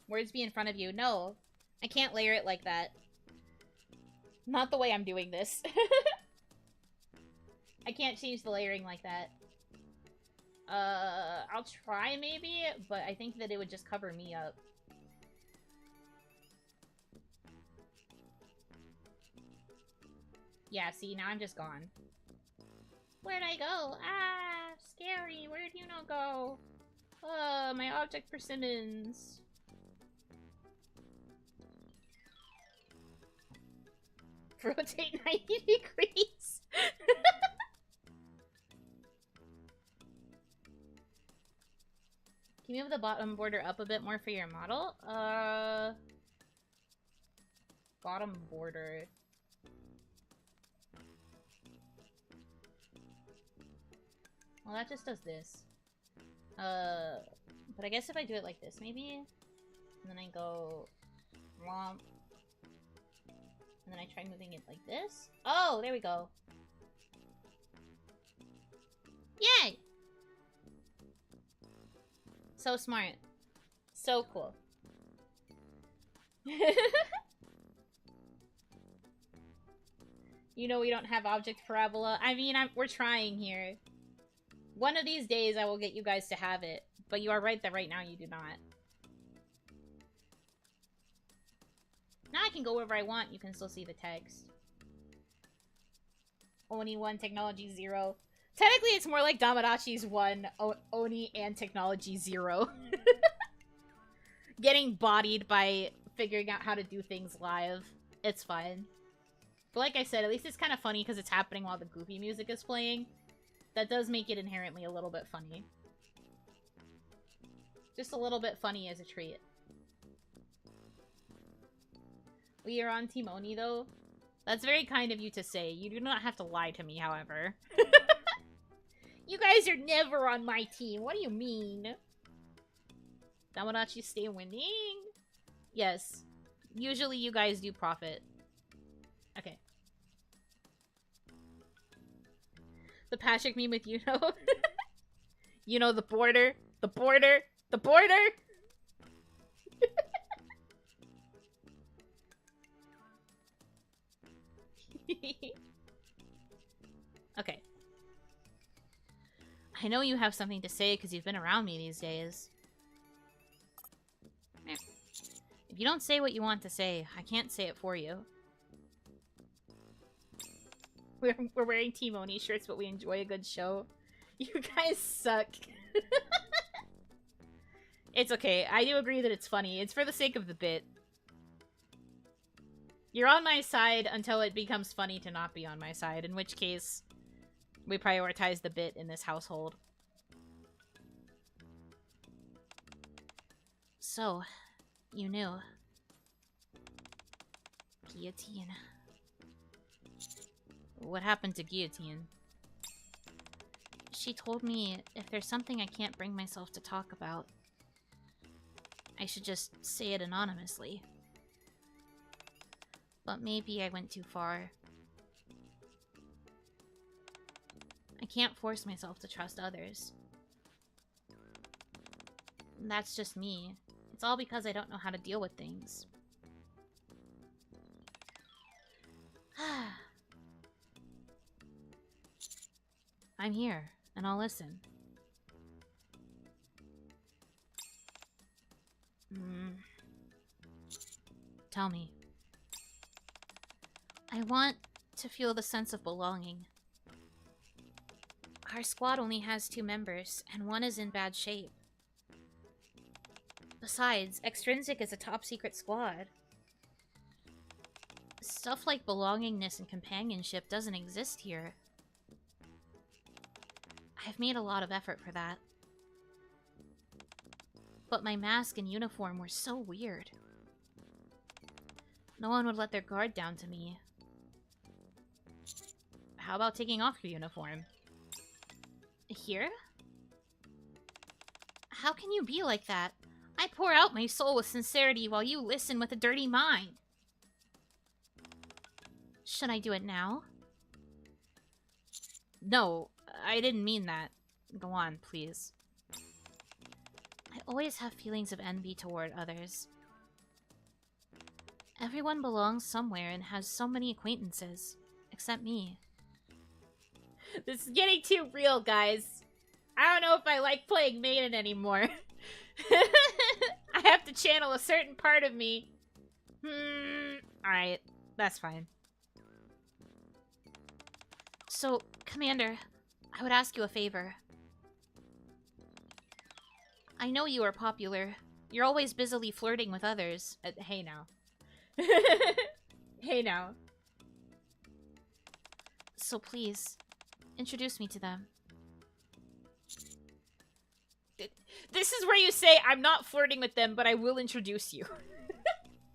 words be in front of you? No, I can't layer it like that. Not the way I'm doing this. I can't change the layering like that. I'll try maybe, but I think that it would just cover me up. Yeah, see, now I'm just gone. Where'd I go? Ah, scary. Where'd Yuno go? My object persimmons. Rotate 90 degrees. Can you move the bottom border up a bit more for your model? Bottom border. Well, that just does this. But I guess if I do it like this, maybe? And then I go... Womp. And then I try moving it like this. Oh, there we go. Yay! So smart. So cool. You know we don't have object parabola. I mean, we're trying here. One of these days I will get you guys to have it. But you are right that right now you do not. Now I can go wherever I want. You can still see the text. Oni 1, Technology 0. Technically, it's more like Damadachi's 1, Oni and Technology 0. Getting bodied by figuring out how to do things live. It's fine. But like I said, at least it's kind of funny because it's happening while the goofy music is playing. That does make it inherently a little bit funny. Just a little bit funny as a treat. We are on Team Oni, though. That's very kind of you to say. You do not have to lie to me, however. You guys are never on my team. What do you mean? Damadachi stay winning? Yes. Usually you guys do profit. Okay. The Patrick meme with Yuno. You know, the border. The border. The border! Okay. I know you have something to say because you've been around me these days. If you don't say what you want to say, I can't say it for you. We're wearing Team Oni shirts, but we enjoy a good show. You guys suck. It's okay. I do agree that it's funny. It's for the sake of the bit. You're on my side until it becomes funny to not be on my side, in which case, We prioritize the bit in this household. So, you knew. Guillotine. What happened to Guillotine? She told me if there's something I can't bring myself to talk about, I should just say it anonymously. But maybe I went too far. I can't force myself to trust others. That's just me. It's all because I don't know how to deal with things. I'm here, and I'll listen. Tell me. I want to feel the sense of belonging. Our squad only has 2 members, and one is in bad shape. Besides, Extrinsic is a top-secret squad. Stuff like belongingness and companionship doesn't exist here. I've made a lot of effort for that. But my mask and uniform were so weird. No one would let their guard down to me. How about taking off your uniform? Here? How can you be like that? I pour out my soul with sincerity while you listen with a dirty mind. Should I do it now? No, I didn't mean that. Go on, please. I always have feelings of envy toward others. Everyone belongs somewhere and has so many acquaintances, except me. This is getting too real, guys. I don't know if I like playing Maiden anymore. I have to channel a certain part of me. Alright, that's fine. So, Commander, I would ask you a favor. I know you are popular. You're always busily flirting with others. Hey now. Hey now. So please, introduce me to them. This is where you say, I'm not flirting with them, but I will introduce you.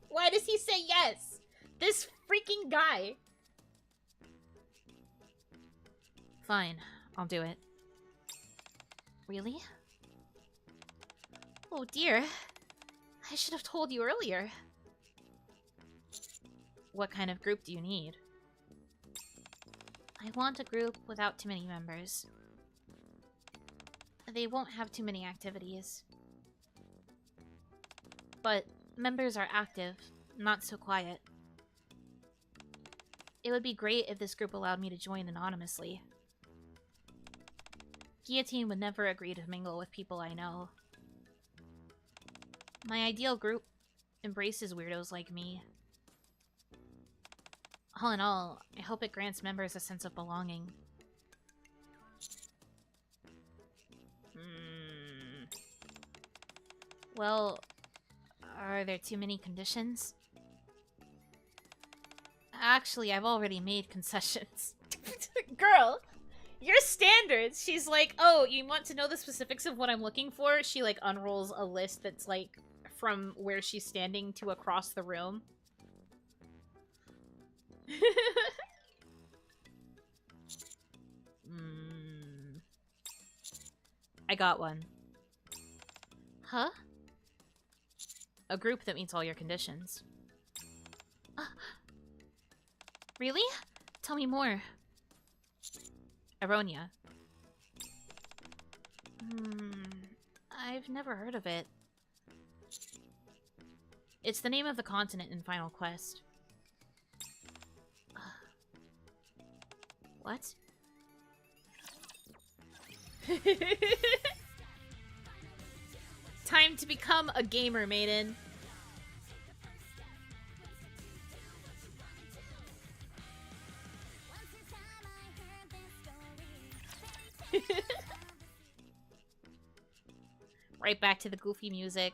Why does he say yes? This freaking guy. Fine, I'll do it. Really? Oh dear. I should have told you earlier. What kind of group do you need? I want a group without too many members. They won't have too many activities. But members are active, not so quiet. It would be great if this group allowed me to join anonymously. Guillotine would never agree to mingle with people I know. My ideal group embraces weirdos like me. All in all, I hope it grants members a sense of belonging. Well, are there too many conditions? Actually, I've already made concessions. Girl, your standards! She's like, oh, you want to know the specifics of what I'm looking for? She, like, unrolls a list that's, like, from where she's standing to across the room. I got one. Huh? A group that meets all your conditions. Really? Tell me more. Aronia. I've never heard of it. It's the name of the continent in Final Quest. What? Time to become a gamer, Maiden. Right back to the goofy music.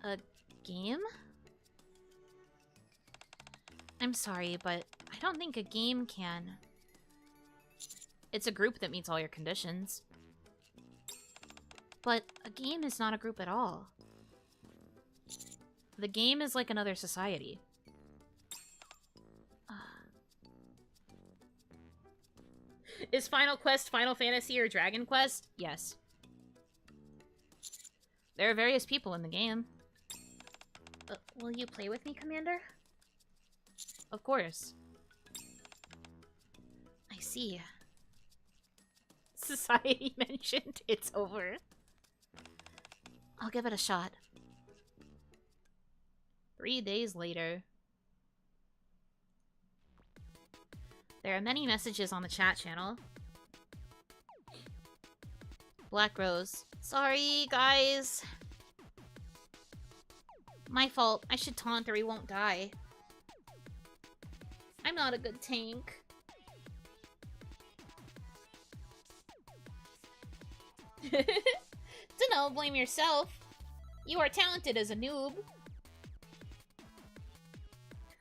A game? I'm sorry, but I don't think a game can. It's a group that meets all your conditions. But a game is not a group at all. The game is like another society. Is Final Quest Final Fantasy or Dragon Quest? Yes. There are various people in the game. Will you play with me, Commander? Of course. I see. Society mentioned. It's over. I'll give it a shot. 3 days later. There are many messages on the chat channel. Black Rose. Sorry, guys. My fault. I should taunt or he won't die. I'm not a good tank. Dunno, blame yourself. You are talented as a noob.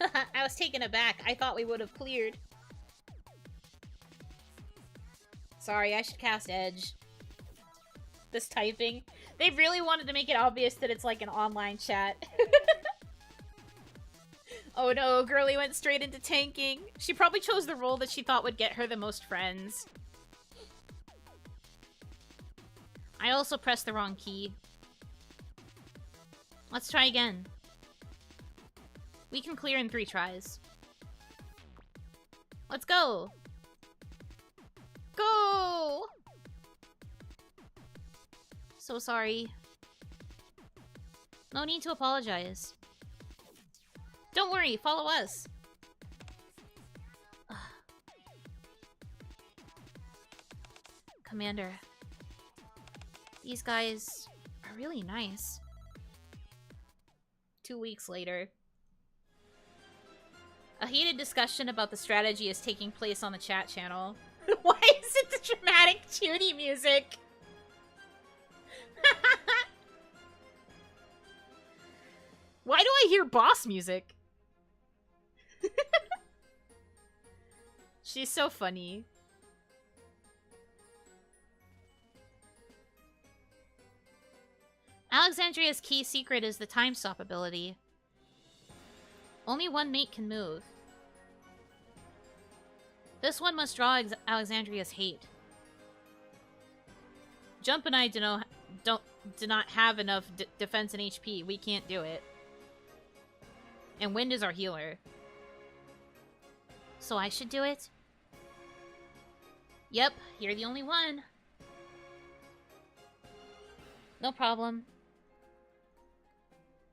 I was taken aback. I thought we would have cleared. Sorry, I should cast Edge. This typing. They really wanted to make it obvious that it's like an online chat. Oh no, Girly went straight into tanking. She probably chose the role that she thought would get her the most friends. I also pressed the wrong key. Let's try again. We can clear in 3 tries. Let's go! Go! So sorry. No need to apologize. Don't worry, follow us. Commander. These guys are really nice. 2 weeks later. A heated discussion about the strategy is taking place on the chat channel. Why is it the dramatic Judy music? Why do I hear boss music? She's so funny. Alexandria's key secret is the time stop ability. Only one mate can move. This one must draw Alexandria's hate. Jump and I do not have enough defense and HP. We can't do it. And Wind is our healer. So I should do it? Yep, you're the only one. No problem.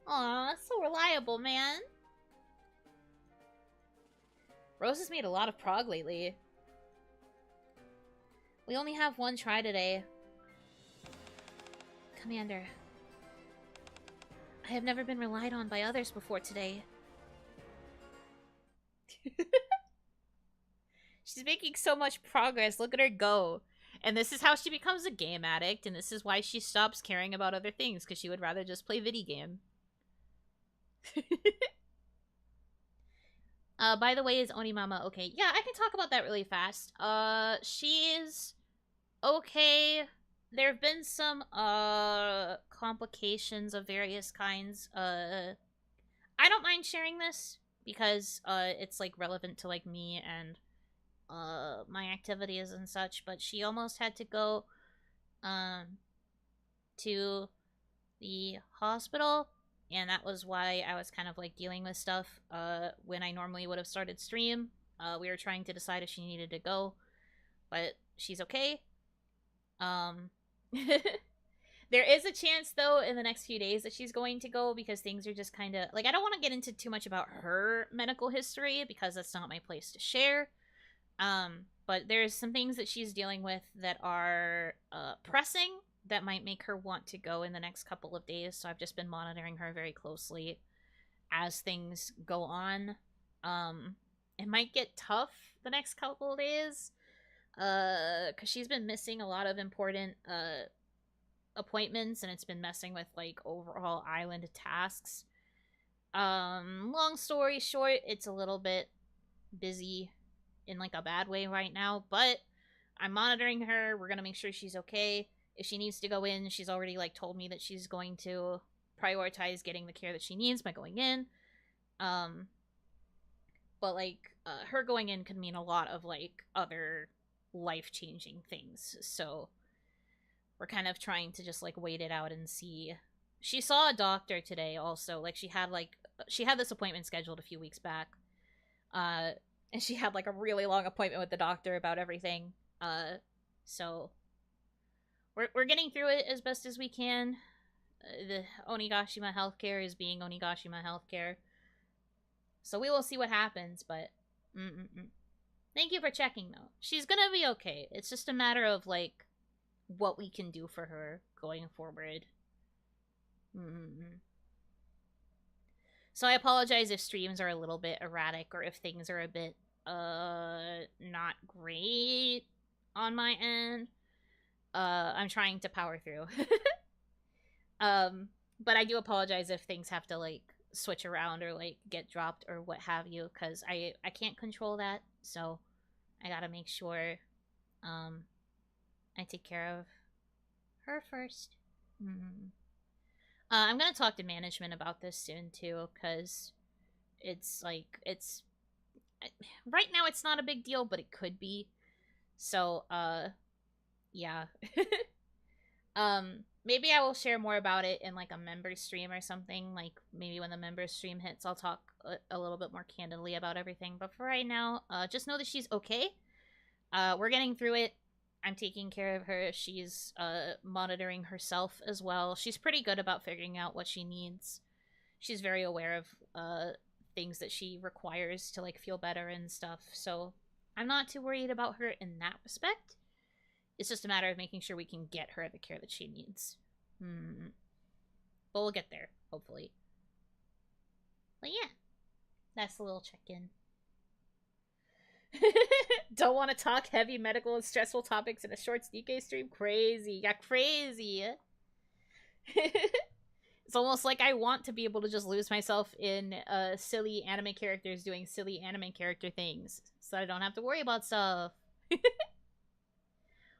Aw, so reliable, man. Rose has made a lot of prog lately. We only have 1 try today. Commander. I have never been relied on by others before today. She's making so much progress. Look at her go. And this is how she becomes a game addict, and this is why she stops caring about other things, because she would rather just play video game. By the way, is Onimama okay? Yeah, I can talk about that really fast. She's okay. There have been some, complications of various kinds. I don't mind sharing this, because, it's, like, relevant to, like, me and, my activities and such, but she almost had to go, to the hospital, and that was why I was kind of, like, dealing with stuff, when I normally would have started stream. We were trying to decide if she needed to go, but she's okay. There is a chance, though, in the next few days that she's going to go, because things are just kind of... Like, I don't want to get into too much about her medical history, because that's not my place to share. But there's some things that she's dealing with that are, pressing, that might make her want to go in the next couple of days, so I've just been monitoring her very closely as things go on. It might get tough the next couple of days, because she's been missing a lot of important, appointments, and it's been messing with, like, overall island tasks. Long story short, it's a little bit busy in, like, a bad way right now, but I'm monitoring her. We're gonna make sure she's okay. If she needs to go in, she's already like told me that she's going to prioritize getting the care that she needs by going in. But like her going in could mean a lot of like other life-changing things. So we're kind of trying to just like wait it out and see. She saw a doctor today also. Like she had this appointment scheduled a few weeks back. And she had like a really long appointment with the doctor about everything. So we're getting through it as best as we can. The Onigashima healthcare is being Onigashima healthcare. So we will see what happens, but thank you for checking though. She's gonna be okay. It's just a matter of like what we can do for her going forward. So I apologize if streams are a little bit erratic or if things are a bit not great on my end. I'm trying to power through. But I do apologize if things have to like switch around or like get dropped or what have you, because I can't control that. So I gotta make sure I take care of her first. I'm gonna talk to management about this soon too, because it's like right now it's not a big deal, but it could be. So yeah. Maybe I will share more about it in like a member stream or something. Like maybe when the member stream hits, I'll talk a little bit more candidly about everything. But for right now, just know that she's okay. We're getting through it. I'm taking care of her. She's monitoring herself as well. She's pretty good about figuring out what she needs. She's very aware of things that she requires to like feel better and stuff. So I'm not too worried about her in that respect. It's just a matter of making sure we can get her the care that she needs. But we'll get there, hopefully. But yeah, that's a little check-in. Don't want to talk heavy medical and stressful topics in a short Nikke stream? Crazy. Yeah, crazy. It's almost like I want to be able to just lose myself in silly anime characters doing silly anime character things, so I don't have to worry about stuff.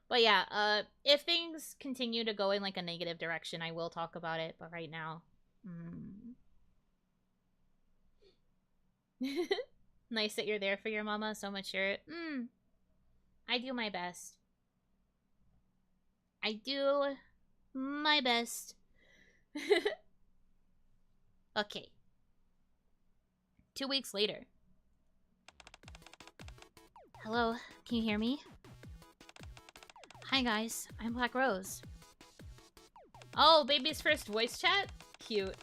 But yeah, if things continue to go in like a negative direction, I will talk about it. But right now, nice that you're there for your mama. So mature. I do my best. I do my best. Okay. 2 weeks later. Hello, can you hear me? Hi guys, I'm Black Rose. Oh, baby's first voice chat? Cute.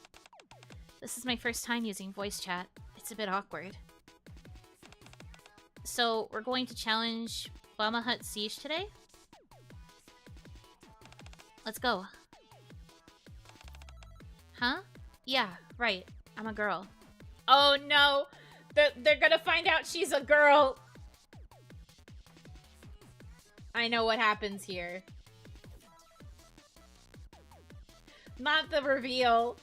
This is my first time using voice chat. It's a bit awkward. So, we're going to challenge Bama Hut Siege today? Let's go. Huh? Yeah, right. I'm a girl. Oh no! They're gonna find out she's a girl! I know what happens here. Not the reveal.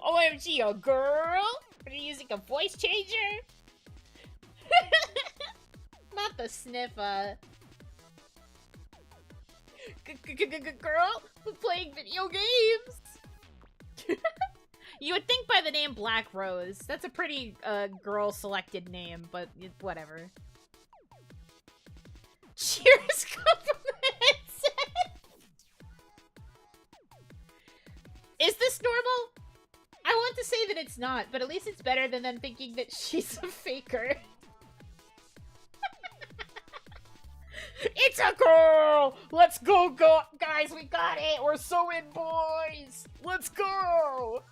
OMG, a girl? Are you using a voice changer? Not the sniffer. Girl playing video games. You would think by the name Black Rose. That's a pretty girl-selected name, but whatever. Cheers come from the headset! Is this normal? I want to say that it's not, but at least it's better than them thinking that she's a faker. It's a girl! Let's go, guys, we got it! We're so in, boys! Let's go!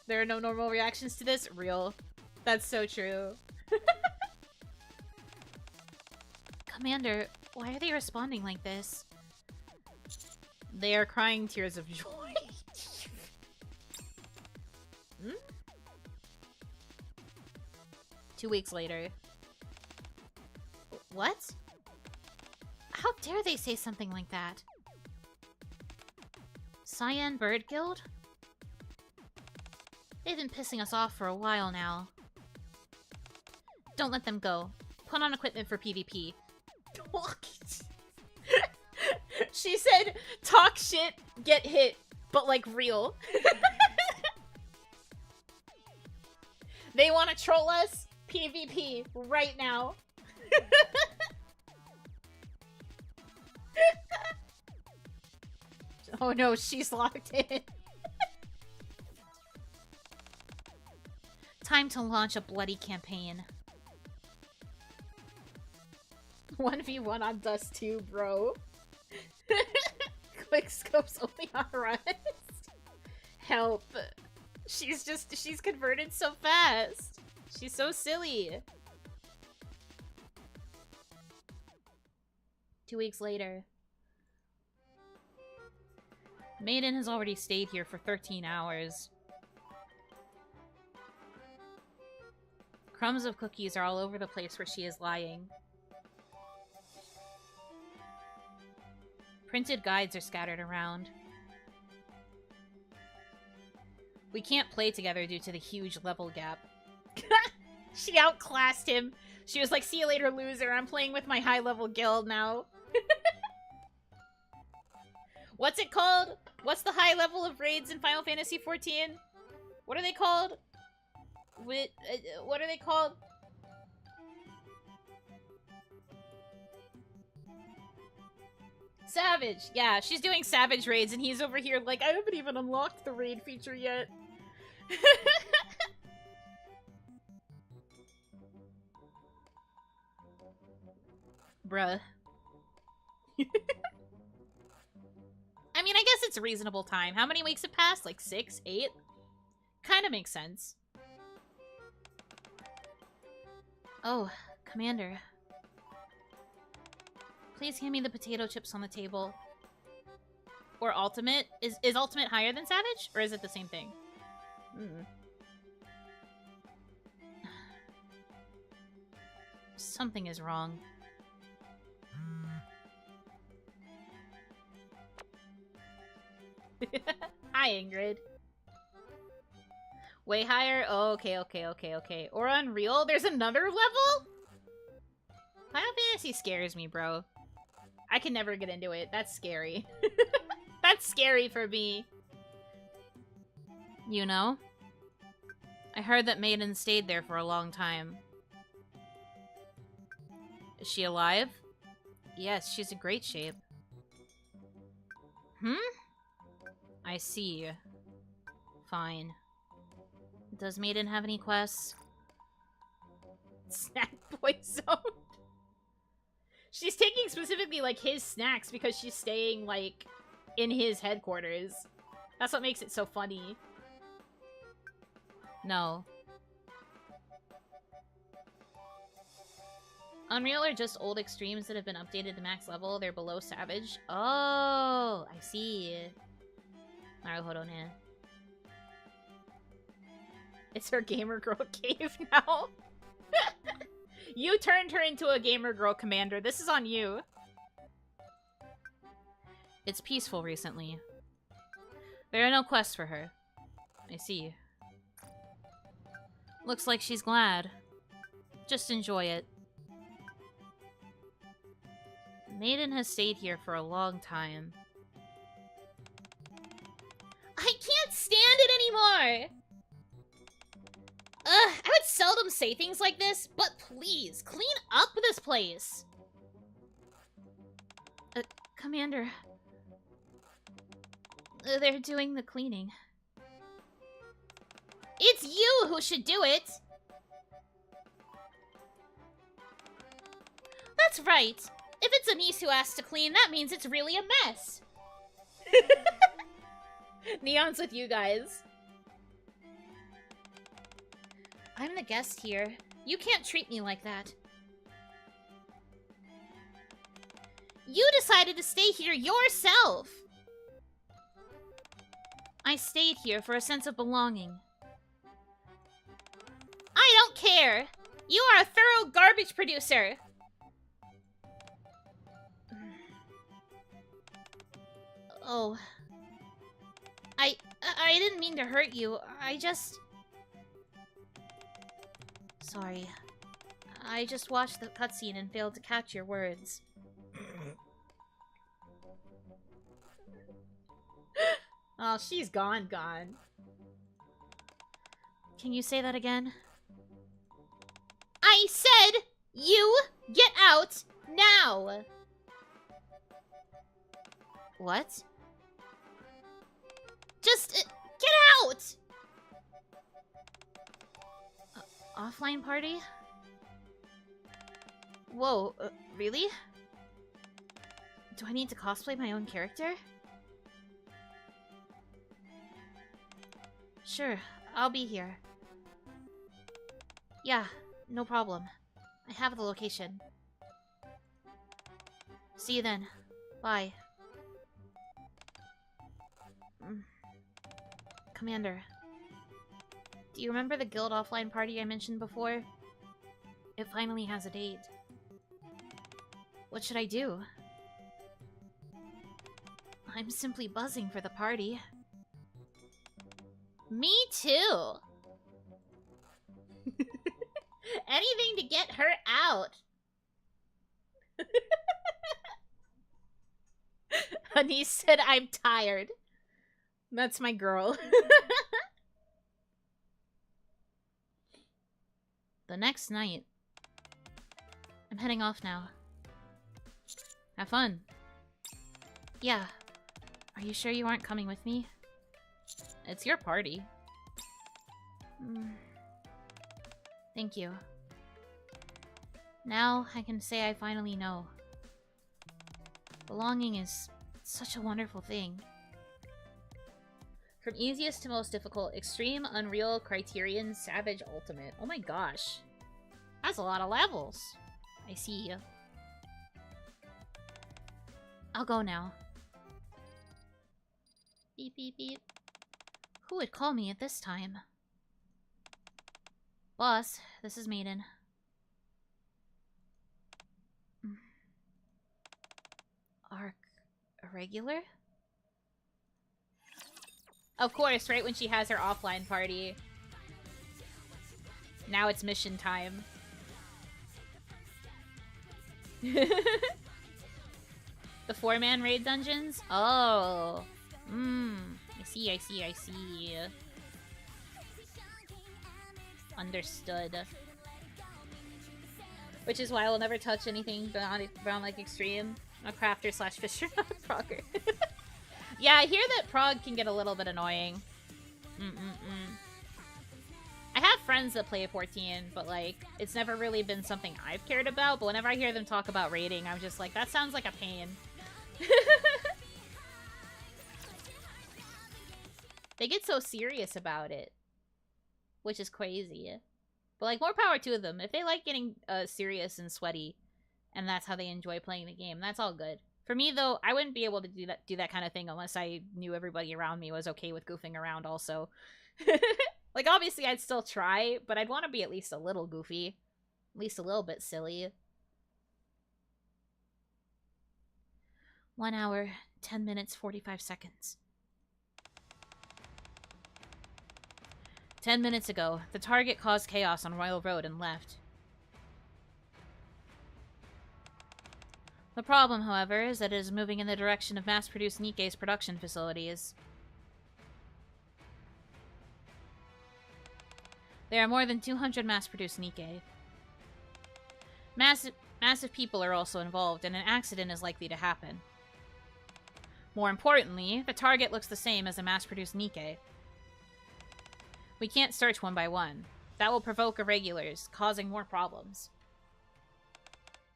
There are no normal reactions to this? Real. That's so true. Commander, why are they responding like this? They are crying tears of joy. 2 weeks later. What? How dare they say something like that? Cyan Bird Guild? They've been pissing us off for a while now. Don't let them go. Put on equipment for PvP. She said, talk shit, get hit, but like real. They want to troll us? PvP right now. Oh no, she's locked in. Time to launch a bloody campaign. 1v1 on Dust 2, bro. Quick scopes only on Rust. Help. She's converted so fast. She's so silly. 2 weeks later. Maiden has already stayed here for 13 hours. Crumbs of cookies are all over the place where she is lying. Printed guides are scattered around. We can't play together due to the huge level gap. She outclassed him. She was like, see you later, loser. I'm playing with my high-level guild now. What's it called? What's the high level of raids in Final Fantasy XIV? What are they called? What are they called? Savage! Yeah, she's doing Savage raids and he's over here like, I haven't even unlocked the raid feature yet. Bruh. I mean, I guess it's a reasonable time. How many weeks have passed? Like 6? 8? Kinda makes sense. Oh, Commander. Please hand me the potato chips on the table. Or Ultimate? Is Ultimate higher than Savage? Or is it the same thing? Something is wrong. Hi, Ingrid. Way higher? Oh, okay. Or Unreal? There's another level? Final Fantasy scares me, bro. I can never get into it. That's scary. That's scary for me. You know? I heard that Maiden stayed there for a long time. Is she alive? Yes, she's in great shape. I see. Fine. Does Maiden have any quests? Snack boy zone. She's taking specifically, like, his snacks because she's staying, like, in his headquarters. That's what makes it so funny. No. Unreal are just old extremes that have been updated to max level. They're below Savage. Oh, I see. Alright, hold on here. It's her gamer girl cave now. You turned her into a gamer girl, Commander. This is on you. It's peaceful recently. There are no quests for her. I see. Looks like she's glad. Just enjoy it. Maiden has stayed here for a long time. I can't stand it anymore! Ugh, I would seldom say things like this, but please, clean up this place! Commander. They're doing the cleaning. It's you who should do it! That's right. If it's a niece who asks to clean, that means it's really a mess. Neon's with you guys. I'm the guest here. You can't treat me like that. You decided to stay here yourself! I stayed here for a sense of belonging. I don't care! You are a thorough garbage producer! Oh. I didn't mean to hurt you. I just... Sorry. I just watched the cutscene and failed to catch your words. Oh, she's gone. Can you say that again? I said, you get out now! What? Just get out! Offline party? Whoa, really? Do I need to cosplay my own character? Sure, I'll be here. Yeah, no problem. I have the location. See you then. Bye. Commander, do you remember the guild offline party I mentioned before? It finally has a date. What should I do? I'm simply buzzing for the party. Me too! Anything to get her out! Honey said I'm tired. That's my girl. The next night. I'm heading off now. Have fun. Yeah. Are you sure you aren't coming with me? It's your party. Thank you. Now I can say I finally know. Belonging is such a wonderful thing. From easiest to most difficult, extreme, unreal, criterion, savage, ultimate. Oh my gosh. That's a lot of levels. I see you. I'll go now. Beep, beep, beep. Who would call me at this time? Boss, this is Maiden. Arc irregular? Of course, right when she has her offline party. Now it's mission time. The 4-man raid dungeons? Oh. I see. Understood. Which is why I will never touch anything beyond like extreme. A crafter / fisher, not a progger. Yeah, I hear that prog can get a little bit annoying. I have friends that play 14, but like, it's never really been something I've cared about, but whenever I hear them talk about raiding, I'm just like, that sounds like a pain. They get so serious about it, which is crazy. But like, more power to them. If they like getting serious and sweaty, and that's how they enjoy playing the game, that's all good. For me, though, I wouldn't be able to do that kind of thing unless I knew everybody around me was okay with goofing around also. Like, obviously, I'd still try, but I'd want to be at least a little goofy. At least a little bit silly. 1 hour, 10 minutes, 45 seconds. 10 minutes ago, the target caused chaos on Royal Road and left. The problem, however, is that it is moving in the direction of mass-produced Nikke's production facilities. There are more than 200 mass-produced Nikke. Massive people are also involved, and an accident is likely to happen. More importantly, the target looks the same as a mass-produced Nikke. We can't search one by one. That will provoke irregulars, causing more problems.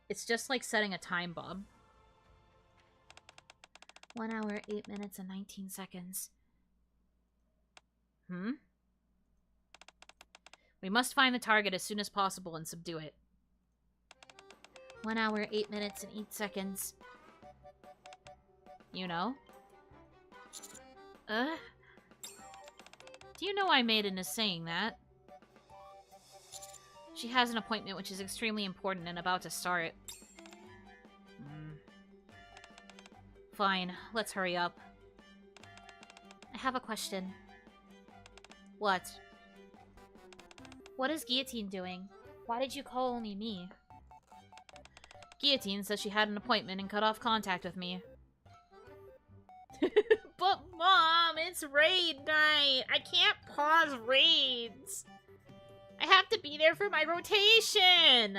It's just like setting a time bomb. 1 hour, 8 minutes, and 19 seconds. We must find the target as soon as possible and subdue it. 1 hour, 8 minutes, and 8 seconds. You know? Do you know why Maiden is saying that? She has an appointment which is extremely important and about to start. Fine, let's hurry up. I have a question. What? What is Guillotine doing? Why did you call only me? Guillotine said she had an appointment and cut off contact with me. But Mom, it's raid night! I can't pause raids! I have to be there for my rotation!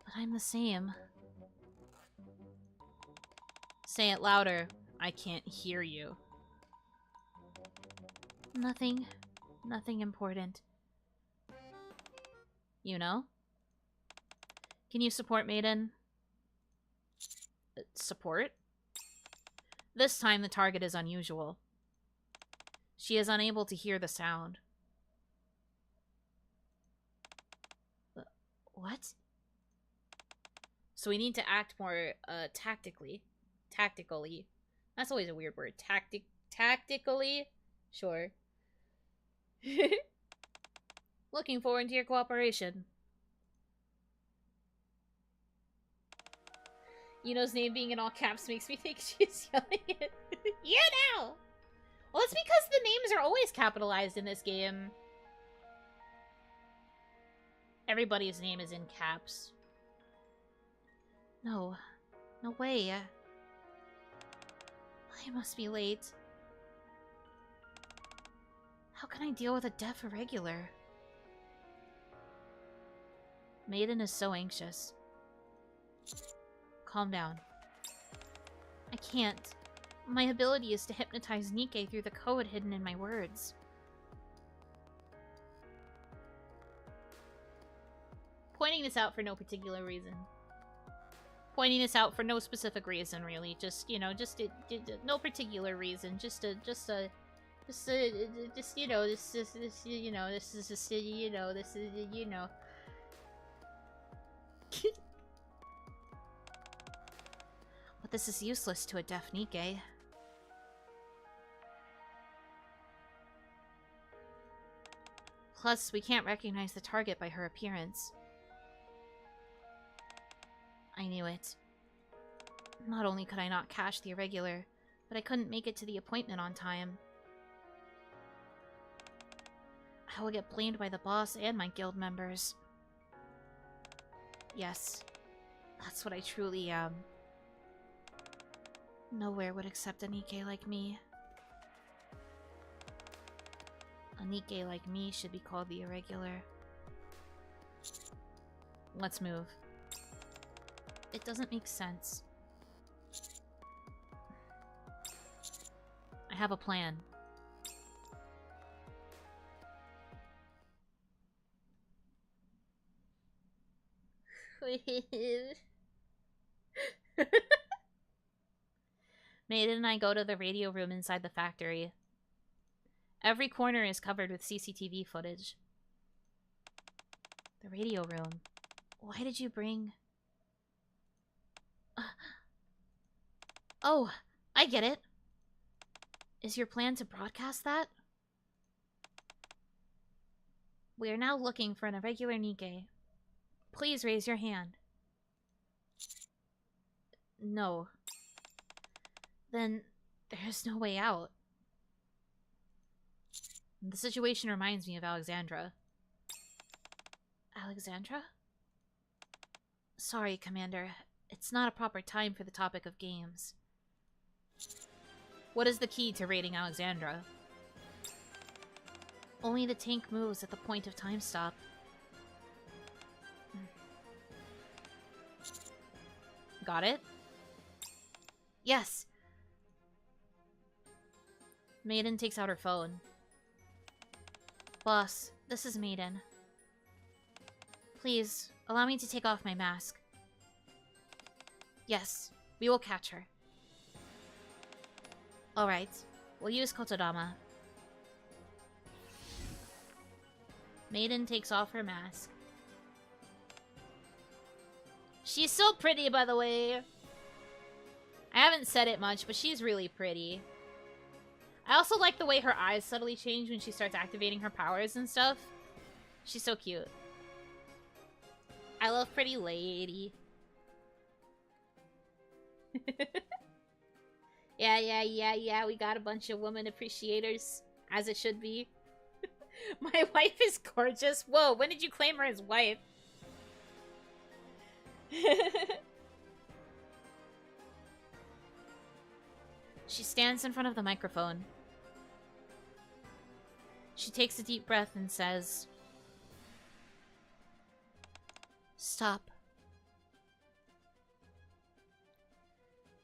But I'm the same. Say it louder. I can't hear you. Nothing. Nothing important. Yuno? Can you support Maiden? Support? This time the target is unusual. She is unable to hear the sound. What? So we need to act more, tactically. Tactically. That's always a weird word. Tactically? Sure. Looking forward to your cooperation. Yuno's name being in all caps makes me think she's yelling it. Yuno! Well, it's because the names are always capitalized in this game. Everybody's name is in caps. No. No way. I must be late. How can I deal with a deaf irregular? Maiden is so anxious. Calm down. I can't. My ability is to hypnotize Nikke through the code hidden in my words. Pointing this out for no particular reason. Pointing this out for no specific reason, really. Just, you know, just no particular reason. This is just, you know. But this is useless to a deaf Nikke. Plus, we can't recognize the target by her appearance. I knew it. Not only could I not catch the irregular, but I couldn't make it to the appointment on time. I will get blamed by the boss and my guild members. Yes, that's what I truly am. Nowhere would accept a Nikke like me. A Nikke like me should be called the irregular. Let's move. It doesn't make sense. I have a plan. Maiden and I go to the radio room inside the factory. Every corner is covered with CCTV footage. The radio room. Why did you bring... Oh, I get it. Is your plan to broadcast that? We are now looking for an irregular Nikke. Please raise your hand. No. Then there's no way out. The situation reminds me of Alexandra. Alexandra? Sorry, Commander. It's not a proper time for the topic of games. What is the key to raiding Alexandra? Only the tank moves at the point of time stop. Got it? Yes! Maiden takes out her phone. Boss, this is Maiden. Please, allow me to take off my mask. Yes, we will catch her. Alright, we'll use Kotodama. Maiden takes off her mask. She's so pretty, by the way. I haven't said it much, but she's really pretty. I also like the way her eyes subtly change when she starts activating her powers and stuff. She's so cute. I love pretty lady. Yeah. We got a bunch of woman appreciators, as it should be. My wife is gorgeous. Whoa, when did you claim her as wife? She stands in front of the microphone. She takes a deep breath and says, "Stop."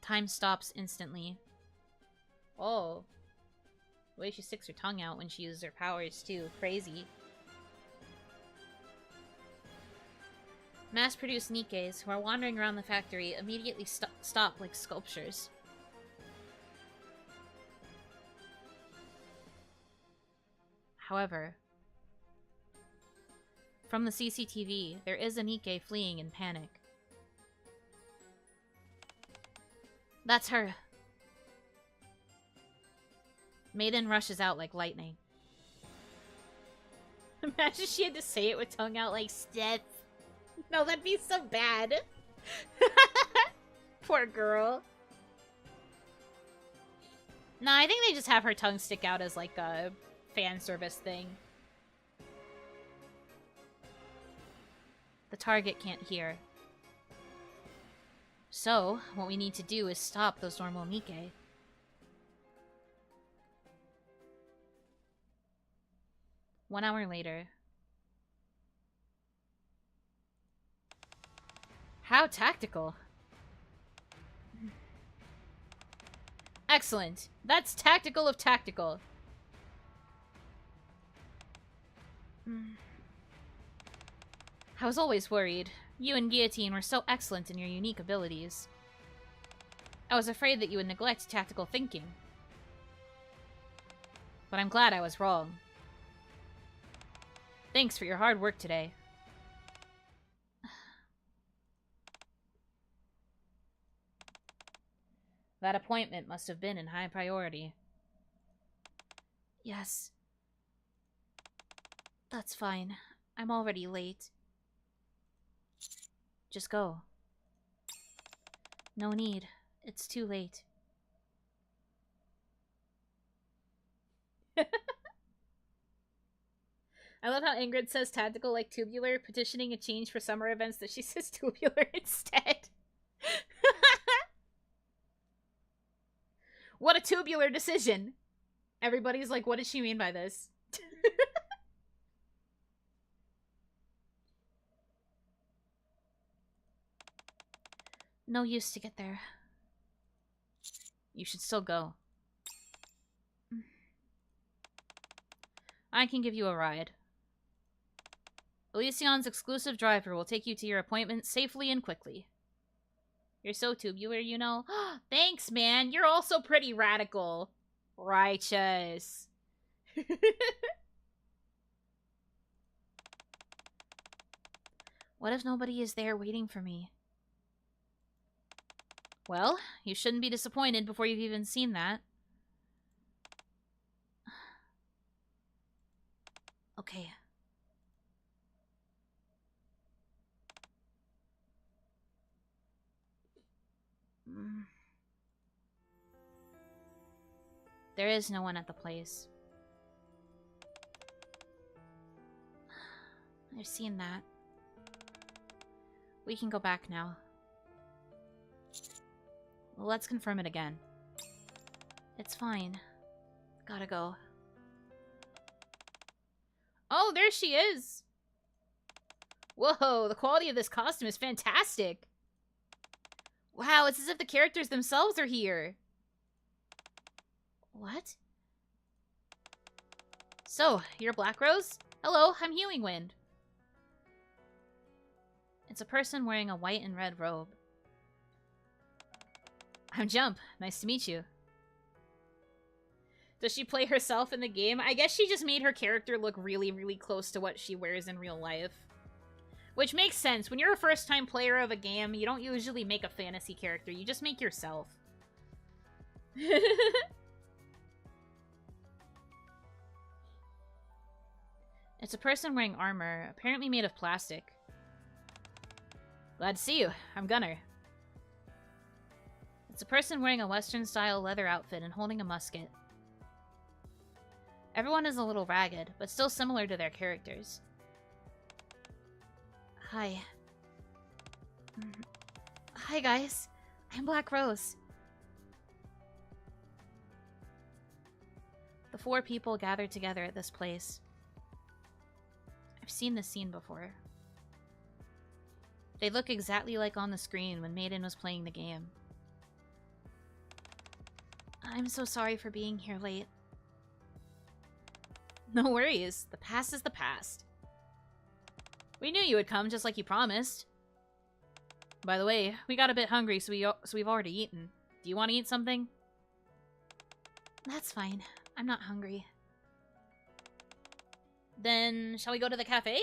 Time stops instantly. Oh. The way she sticks her tongue out when she uses her powers, too. Crazy. Mass-produced Nikkes, who are wandering around the factory, immediately stop like sculptures. However, from the CCTV, there is a Nikke fleeing in panic. That's her. Maiden rushes out like lightning. Imagine she had to say it with tongue out like Steph. No, that'd be so bad. Poor girl. Nah, I think they just have her tongue stick out as like a fan service thing. The target can't hear. So, what we need to do is stop those normal Nikke. One hour later. How tactical. Excellent. That's tactical of tactical. I was always worried. You and Guillotine were so excellent in your unique abilities. I was afraid that you would neglect tactical thinking. But I'm glad I was wrong. Thanks for your hard work today. That appointment must have been in high priority. Yes. That's fine. I'm already late. Just go. No need. It's too late. I love how Ingrid says tactical like tubular, petitioning a change for summer events that she says tubular instead. What a tubular decision! Everybody's like, what does she mean by this? No use to get there. You should still go. I can give you a ride. Elysion's exclusive driver will take you to your appointment safely and quickly. You're so tubular, you know. Thanks, man. You're also pretty radical. Righteous. What if nobody is there waiting for me? Well, you shouldn't be disappointed before you've even seen that. Okay. There is no one at the place. I've seen that. We can go back now. Well, let's confirm it again. It's fine. Gotta go. Oh, there she is! Whoa, the quality of this costume is fantastic! Wow, it's as if the characters themselves are here! What? So, you're Black Rose? Hello, I'm Hewing Wind. It's a person wearing a white and red robe. I'm Jump. Nice to meet you. Does she play herself in the game? I guess she just made her character look really, really close to what she wears in real life. Which makes sense. When you're a first-time player of a game, you don't usually make a fantasy character. You just make yourself. It's a person wearing armor, apparently made of plastic. Glad to see you. I'm Gunner. It's a person wearing a Western-style leather outfit and holding a musket. Everyone is a little ragged, but still similar to their characters. Hi. Hi, guys. I'm Black Rose. The 4 people gathered together at this place. I've seen this scene before. They look exactly like on the screen when Maiden was playing the game. I'm so sorry for being here late. No worries. The past is the past. We knew you would come, just like you promised. By the way, we got a bit hungry, so we've already eaten. Do you want to eat something? That's fine. I'm not hungry. Then, shall we go to the cafe?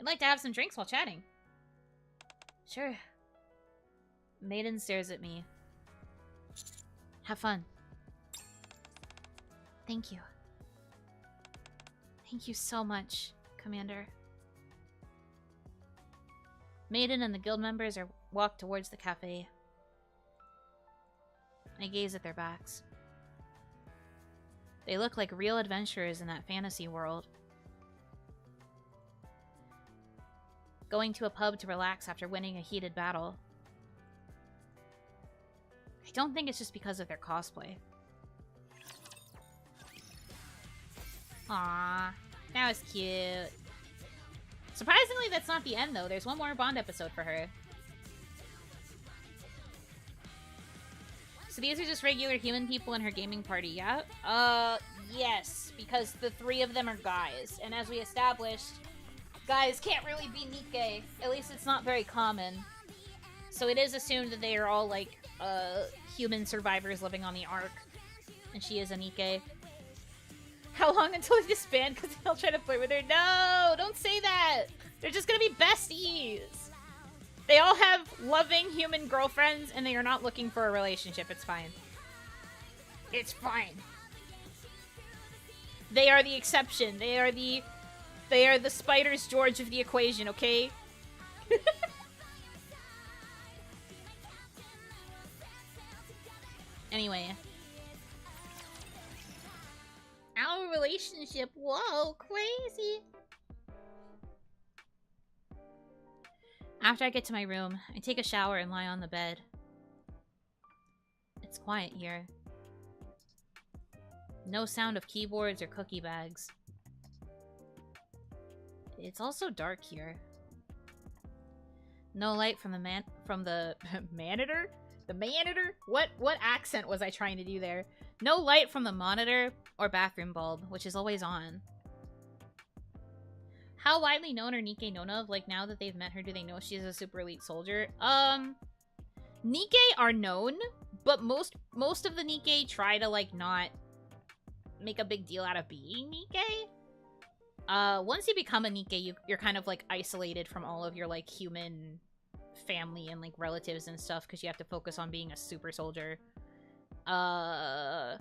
I'd like to have some drinks while chatting. Sure. Maiden stares at me. Have fun. Thank you. Thank you so much, Commander. Maiden and the guild members walk towards the cafe. I gaze at their backs. They look like real adventurers in that fantasy world. Going to a pub to relax after winning a heated battle. I don't think it's just because of their cosplay. Aww, that was cute. Surprisingly, that's not the end, though. There's one more Bond episode for her. So these are just regular human people in her gaming party, yeah? Yes, because the 3 of them are guys. And as we established, guys can't really be Nikke. At least it's not very common. So it is assumed that they are all, like, human survivors living on the Ark. And she is a Nikke. How long until they disband? Because they'll try to flirt with her. No! Don't say that! They're just gonna be besties! They all have loving human girlfriends, and they are not looking for a relationship. It's fine. It's fine. They are the exception. They are the Spider's George of the equation, okay? Anyway. Our relationship, whoa, crazy. After I get to my room, I take a shower and lie on the bed. It's quiet here. No sound of keyboards or cookie bags. It's also dark here. No light from the monitor? The monitor? What accent was I trying to do there? No light from the monitor or bathroom bulb, which is always on. How widely known are Nikke known of? Like, now that they've met her, do they know she's a super elite soldier? Nikke are known, but most of the Nikke try to, like, not make a big deal out of being Nikke. Once you become a Nikke, you're kind of, like, isolated from all of your, like, human family and, like, relatives and stuff, because you have to focus on being a super soldier. I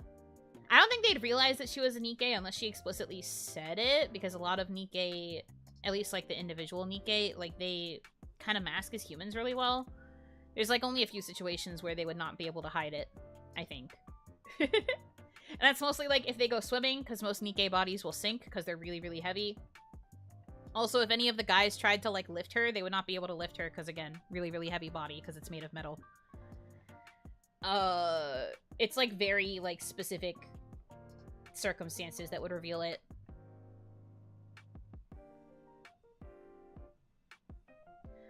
don't think they'd realize that she was a Nikke unless she explicitly said it, because a lot of Nikke, at least like the individual Nikke, like they kind of mask as humans really well. There's like only a few situations where they would not be able to hide it, I think. And that's mostly like if they go swimming, because most Nikke bodies will sink because they're really, really heavy. Also, if any of the guys tried to like lift her, they would not be able to lift her because again, really, really heavy body because it's made of metal. It's like very like specific circumstances that would reveal it.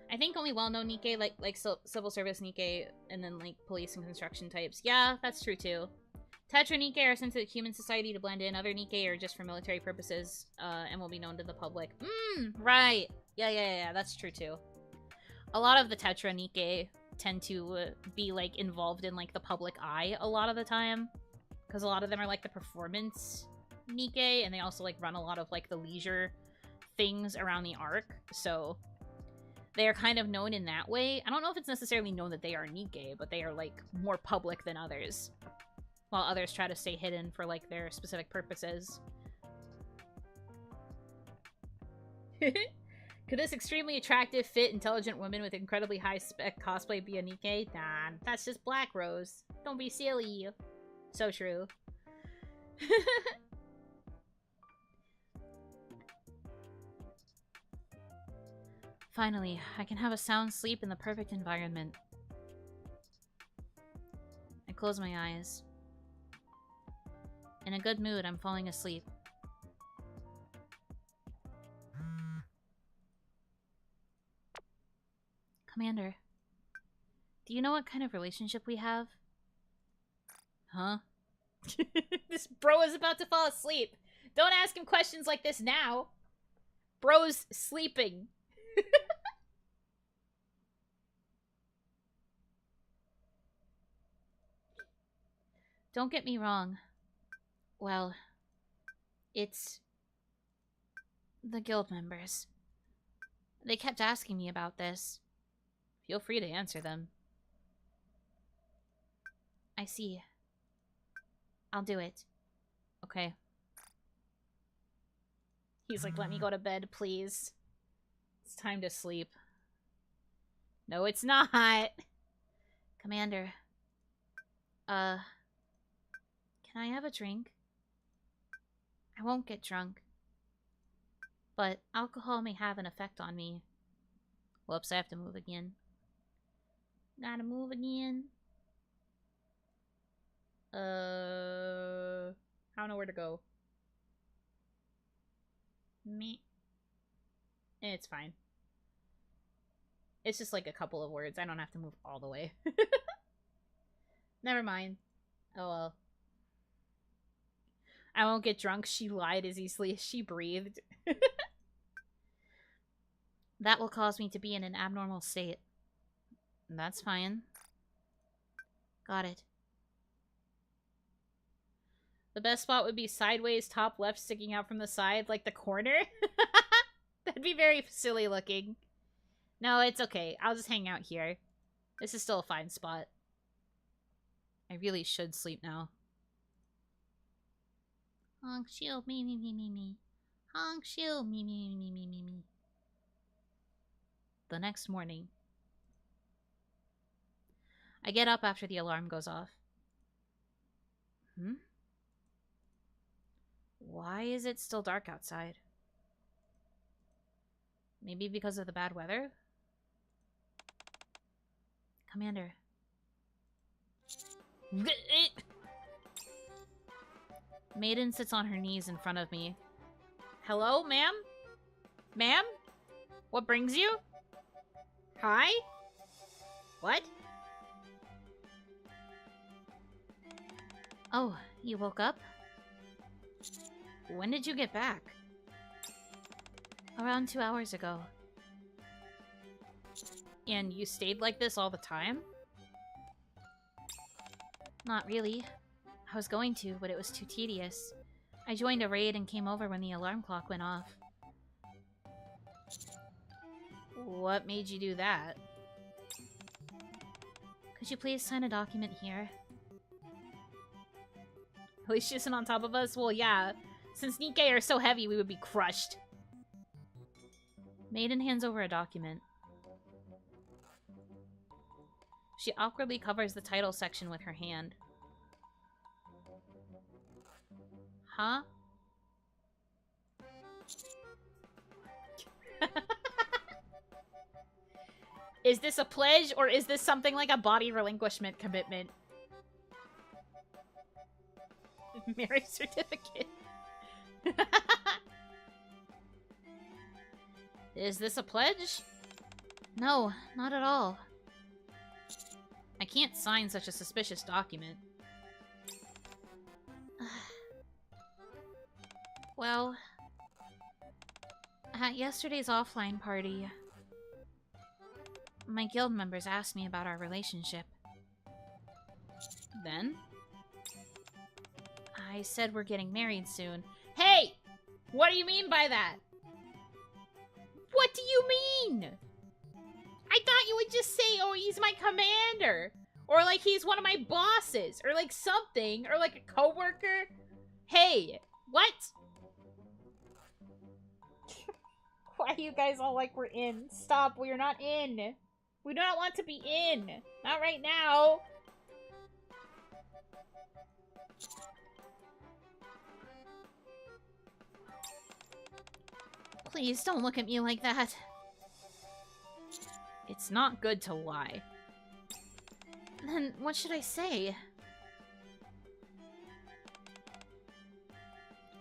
I think only well-known Nikke, like civil service Nikke, and then like police and construction types. Yeah, that's true too. Tetra Nikke are sent to human society to blend in. Other Nikke are just for military purposes, and will be known to the public. Right. Yeah, that's true too. A lot of the Tetra Nikke tend to be like involved in like the public eye a lot of the time, because a lot of them are like the performance Nikke, and they also like run a lot of like the leisure things around the Ark, so they are kind of known in that way. I don't know if it's necessarily known that they are Nikke, but they are like more public than others, while others try to stay hidden for like their specific purposes. Could this extremely attractive, fit, intelligent woman with incredibly high spec cosplay be a Nikke? Nah, that's just Black Rose. Don't be silly. So true. Finally, I can have a sound sleep in the perfect environment. I close my eyes. In a good mood, I'm falling asleep. Commander, do you know what kind of relationship we have? Huh? This bro is about to fall asleep. Don't ask him questions like this now. Bro's sleeping. Don't get me wrong. Well, it's the guild members. They kept asking me about this. Feel free to answer them. I see. I'll do it. Okay. He's like, let me go to bed, please. It's time to sleep. No, it's not. Commander. Can I have a drink? I won't get drunk. But alcohol may have an effect on me. Whoops, I have to move again. Gotta move again. I don't know where to go. Me. It's fine. It's just like a couple of words. I don't have to move all the way. Never mind. Oh well. I won't get drunk. She lied as easily as she breathed. That will cause me to be in an abnormal state. That's fine. Got it. The best spot would be sideways, top left, sticking out from the side, like the corner. That'd be very silly looking. No, it's okay. I'll just hang out here. This is still a fine spot. I really should sleep now. Honk shield, me, me, me, me, me. Honk shield, me, me, me, me, me, me. The next morning. I get up after the alarm goes off. Why is it still dark outside? Maybe because of the bad weather? Commander. Maiden sits on her knees in front of me. Hello, ma'am? Ma'am? What brings you? Hi? What? Oh, you woke up? When did you get back? Around 2 hours ago. And you stayed like this all the time? Not really. I was going to, but it was too tedious. I joined a raid and came over when the alarm clock went off. What made you do that? Could you please sign a document here? At least she isn't on top of us? Well, yeah. Since Nikke are so heavy, we would be crushed. Maiden hands over a document. She awkwardly covers the title section with her hand. Huh? Is this a pledge, or is this something like a body relinquishment commitment? Marriage certificate. Is this a pledge? No, not at all. I can't sign such a suspicious document. Well, at yesterday's offline party, my guild members asked me about our relationship. Then? I said we're getting married soon. Hey! What do you mean by that? What do you mean? I thought you would just say, oh, he's my commander. Or like he's one of my bosses. Or like something. Or like a coworker. Hey, what? Why are you guys all like we're in? Stop, we are not in. We do not want to be in. Not right now. Please don't look at me like that. It's not good to lie. Then what should I say?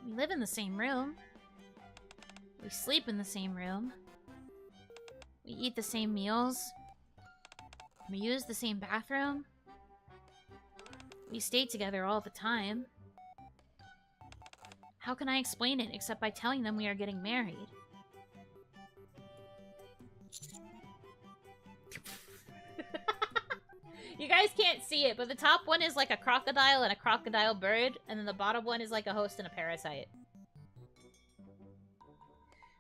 We live in the same room. We sleep in the same room. We eat the same meals. We use the same bathroom. We stay together all the time. How can I explain it except by telling them we are getting married? You guys can't see it, but the top one is like a crocodile and a crocodile bird, and then the bottom one is like a host and a parasite.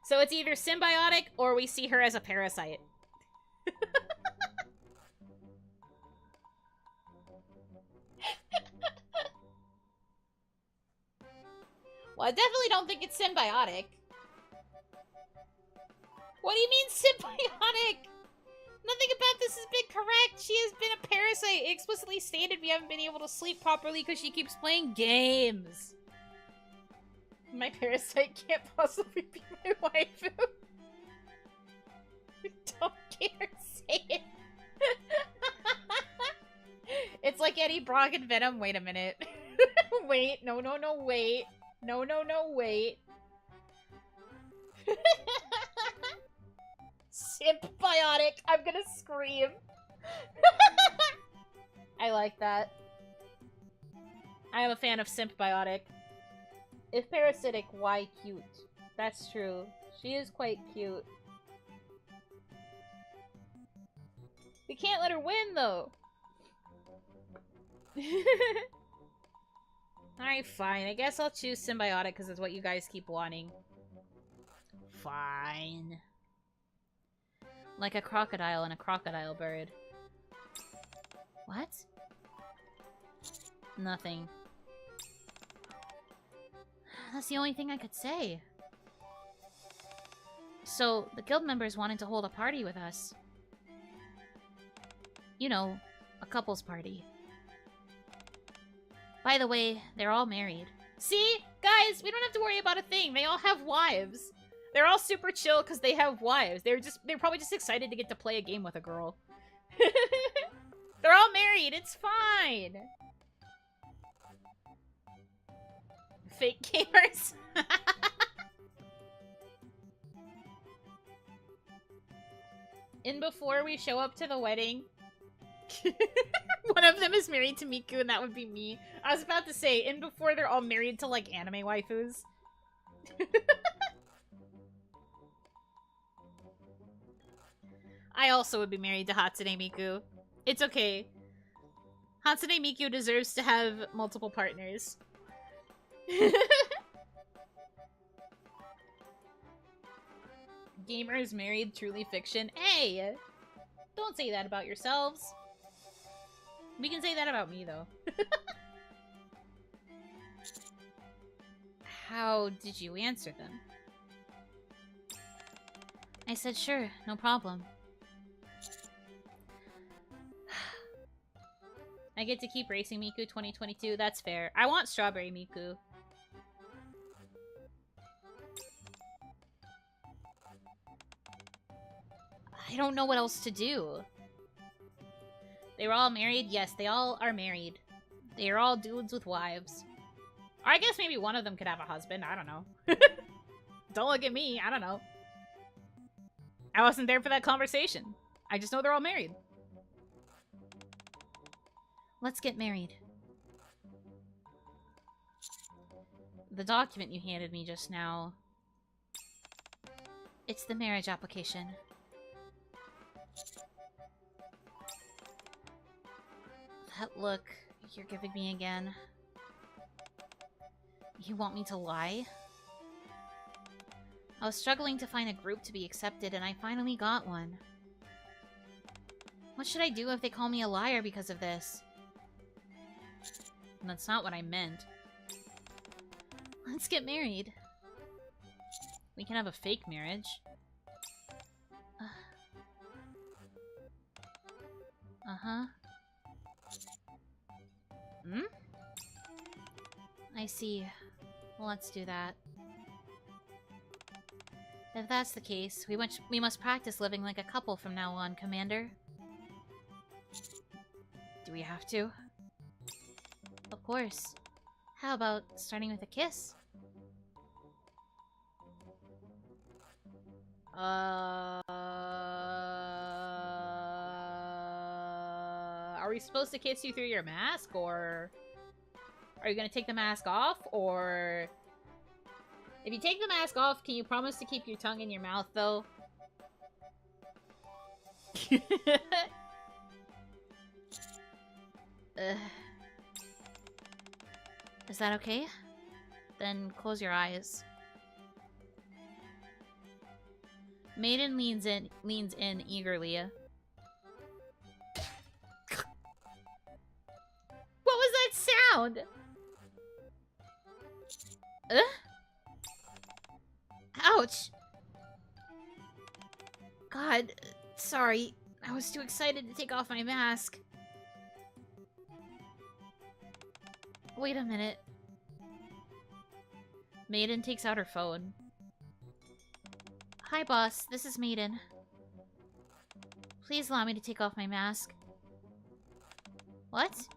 So it's either symbiotic or we see her as a parasite. Well, I definitely don't think it's symbiotic. What do you mean symbiotic? Nothing about this has been correct. She has been a parasite. It explicitly stated we haven't been able to sleep properly because she keeps playing games. My parasite can't possibly be my waifu. Don't care. Say it. It's like Eddie Brock and Venom. Wait a minute. Wait. No, wait. No, wait. Symbiotic. I'm gonna scream. I like that. I am a fan of symbiotic. If parasitic, why cute? That's true. She is quite cute. We can't let her win, though. Alright, fine. I guess I'll choose symbiotic because it's what you guys keep wanting. Fine. Like a crocodile and a crocodile bird. What? Nothing. That's the only thing I could say. So, the guild members wanted to hold a party with us. You know, a couple's party. By the way, they're all married. See? Guys, we don't have to worry about a thing. They all have wives. They're all super chill because they have wives. They're probably just excited to get to play a game with a girl. They're all married. It's fine. Fake gamers. In before we show up to the wedding. One of them is married to Miku, and that would be me. I was about to say, in before they're all married to, like, anime waifus. I also would be married to Hatsune Miku. It's okay. Hatsune Miku deserves to have multiple partners. Gamers married, truly fiction. Hey! Don't say that about yourselves. We can say that about me, though. How did you answer them? I said sure, no problem. I get to keep racing Miku 2022. That's fair. I want Strawberry Miku. I don't know what else to do. They were all married? Yes, they all are married. They are all dudes with wives. Or I guess maybe one of them could have a husband. I don't know. Don't look at me. I don't know. I wasn't there for that conversation. I just know they're all married. Let's get married. The document you handed me just now. It's the marriage application. That look you're giving me again. You want me to lie? I was struggling to find a group to be accepted, and I finally got one. What should I do if they call me a liar because of this? That's not what I meant. Let's get married. We can have a fake marriage. Uh-huh. Hmm? I see. Well, let's do that. If that's the case, we must practice living like a couple from now on, Commander. Do we have to? Of course. How about starting with a kiss? Are we supposed to kiss you through your mask, or are you gonna take the mask off, or... If you take the mask off, can you promise to keep your tongue in your mouth, though? Is that okay? Then close your eyes. Maiden leans in eagerly. What was that sound? Ouch! God, sorry. I was too excited to take off my mask. Wait a minute. Maiden takes out her phone. Hi, boss. This is Maiden. Please allow me to take off my mask. What?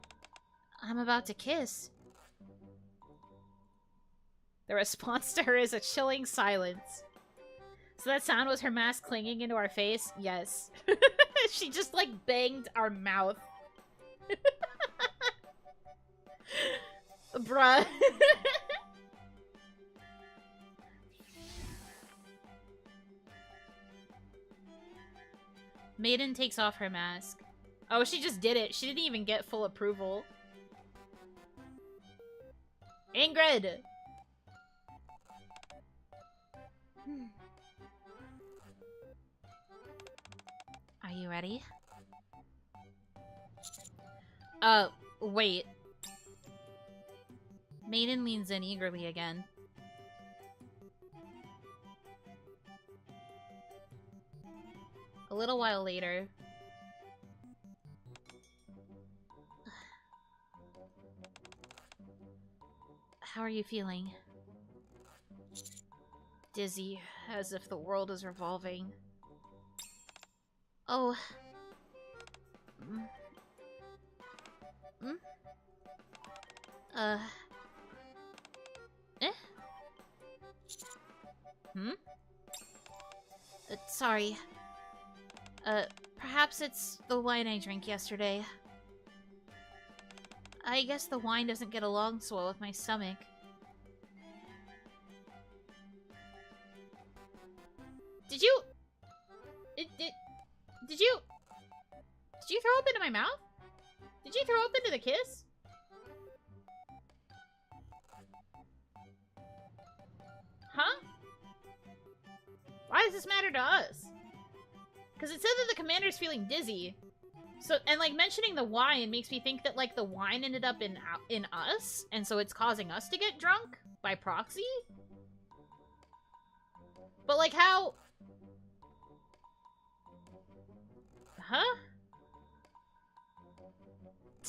I'm about to kiss. The response to her is a chilling silence. So that sound was her mask clinging into our face? Yes. She just, like, banged our mouth. Bruh. Maiden takes off her mask. Oh, she just did it. She didn't even get full approval. Ingrid! Are you ready? Wait. Maiden leans in eagerly again. A little while later... How are you feeling? Dizzy, as if the world is revolving. Oh. Sorry. Perhaps it's the wine I drank yesterday. I guess the wine doesn't get along so well with my stomach. Did you... Did you throw up into my mouth? Did you throw up into the kiss? Huh? Why does this matter to us? Because it said that the commander's feeling dizzy. So, and like mentioning the wine makes me think that like the wine ended up in us, and so it's causing us to get drunk by proxy? But like how... Huh?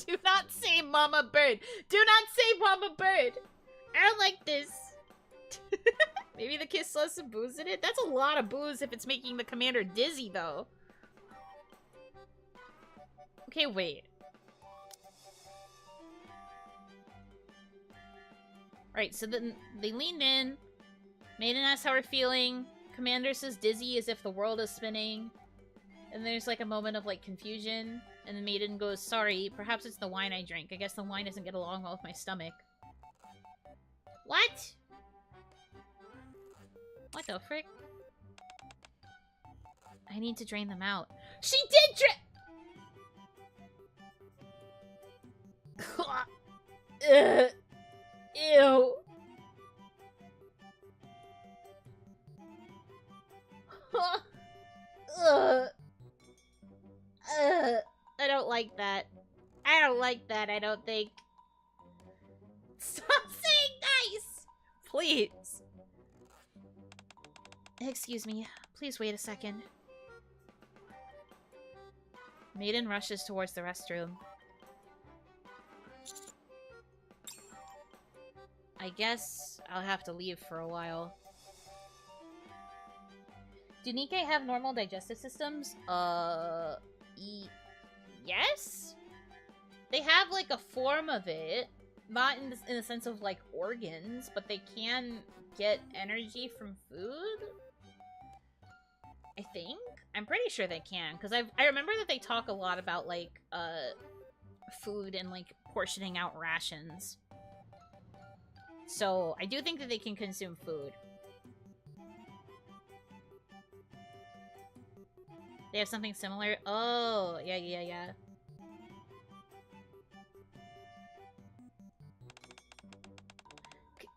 Do not say Mama Bird. Do not say Mama Bird. I don't like this. Maybe the kiss has some booze in it? That's a lot of booze if it's making the commander dizzy, though. Okay, wait. Right, so then they leaned in. Maiden asks how we're feeling. Commander says dizzy as if the world is spinning. And there's like a moment of like confusion. And then Maiden goes, sorry, perhaps it's the wine I drank. I guess the wine doesn't get along well with my stomach. What? What the frick? I need to drain them out. She did Ew. I don't like that. I don't like that, I don't think. Stop saying nice! Please. Excuse me. Please wait a second. Maiden rushes towards the restroom. I guess I'll have to leave for a while. Do Nikke have normal digestive systems? Yes? They have, like, a form of it. Not in the sense of, like, organs, but they can get energy from food? I think? I'm pretty sure they can, because I remember that they talk a lot about, like, food and, like, portioning out rations. So, I do think that they can consume food. They have something similar? Oh, yeah.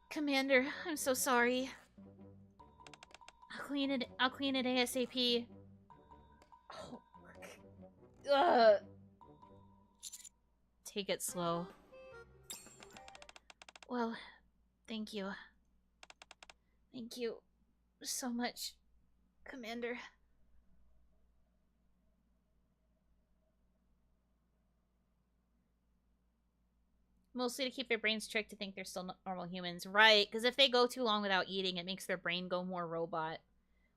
Commander, I'm so sorry. I'll clean it ASAP. Oh. Ugh. Take it slow. Well, thank you. Thank you so much, Commander. Mostly to keep their brains tricked to think they're still normal humans. Right, because if they go too long without eating, it makes their brain go more robot.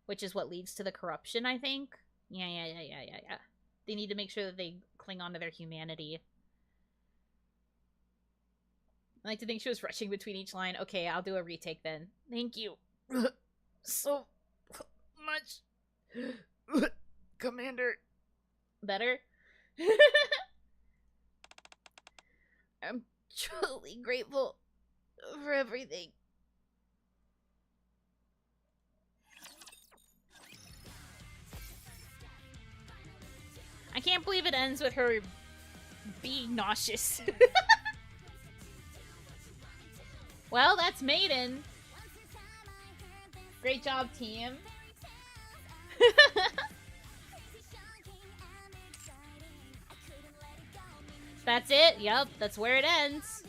Which is what leads to the corruption, I think. Yeah. They need to make sure that they cling on to their humanity. I like to think she was rushing between each line. Okay, I'll do a retake then. Thank you. So much. Commander. Better? I'm truly grateful for everything. I can't believe it ends with her being nauseous. Well, that's Maiden. Great job, team. That's it. Yep, that's where it ends.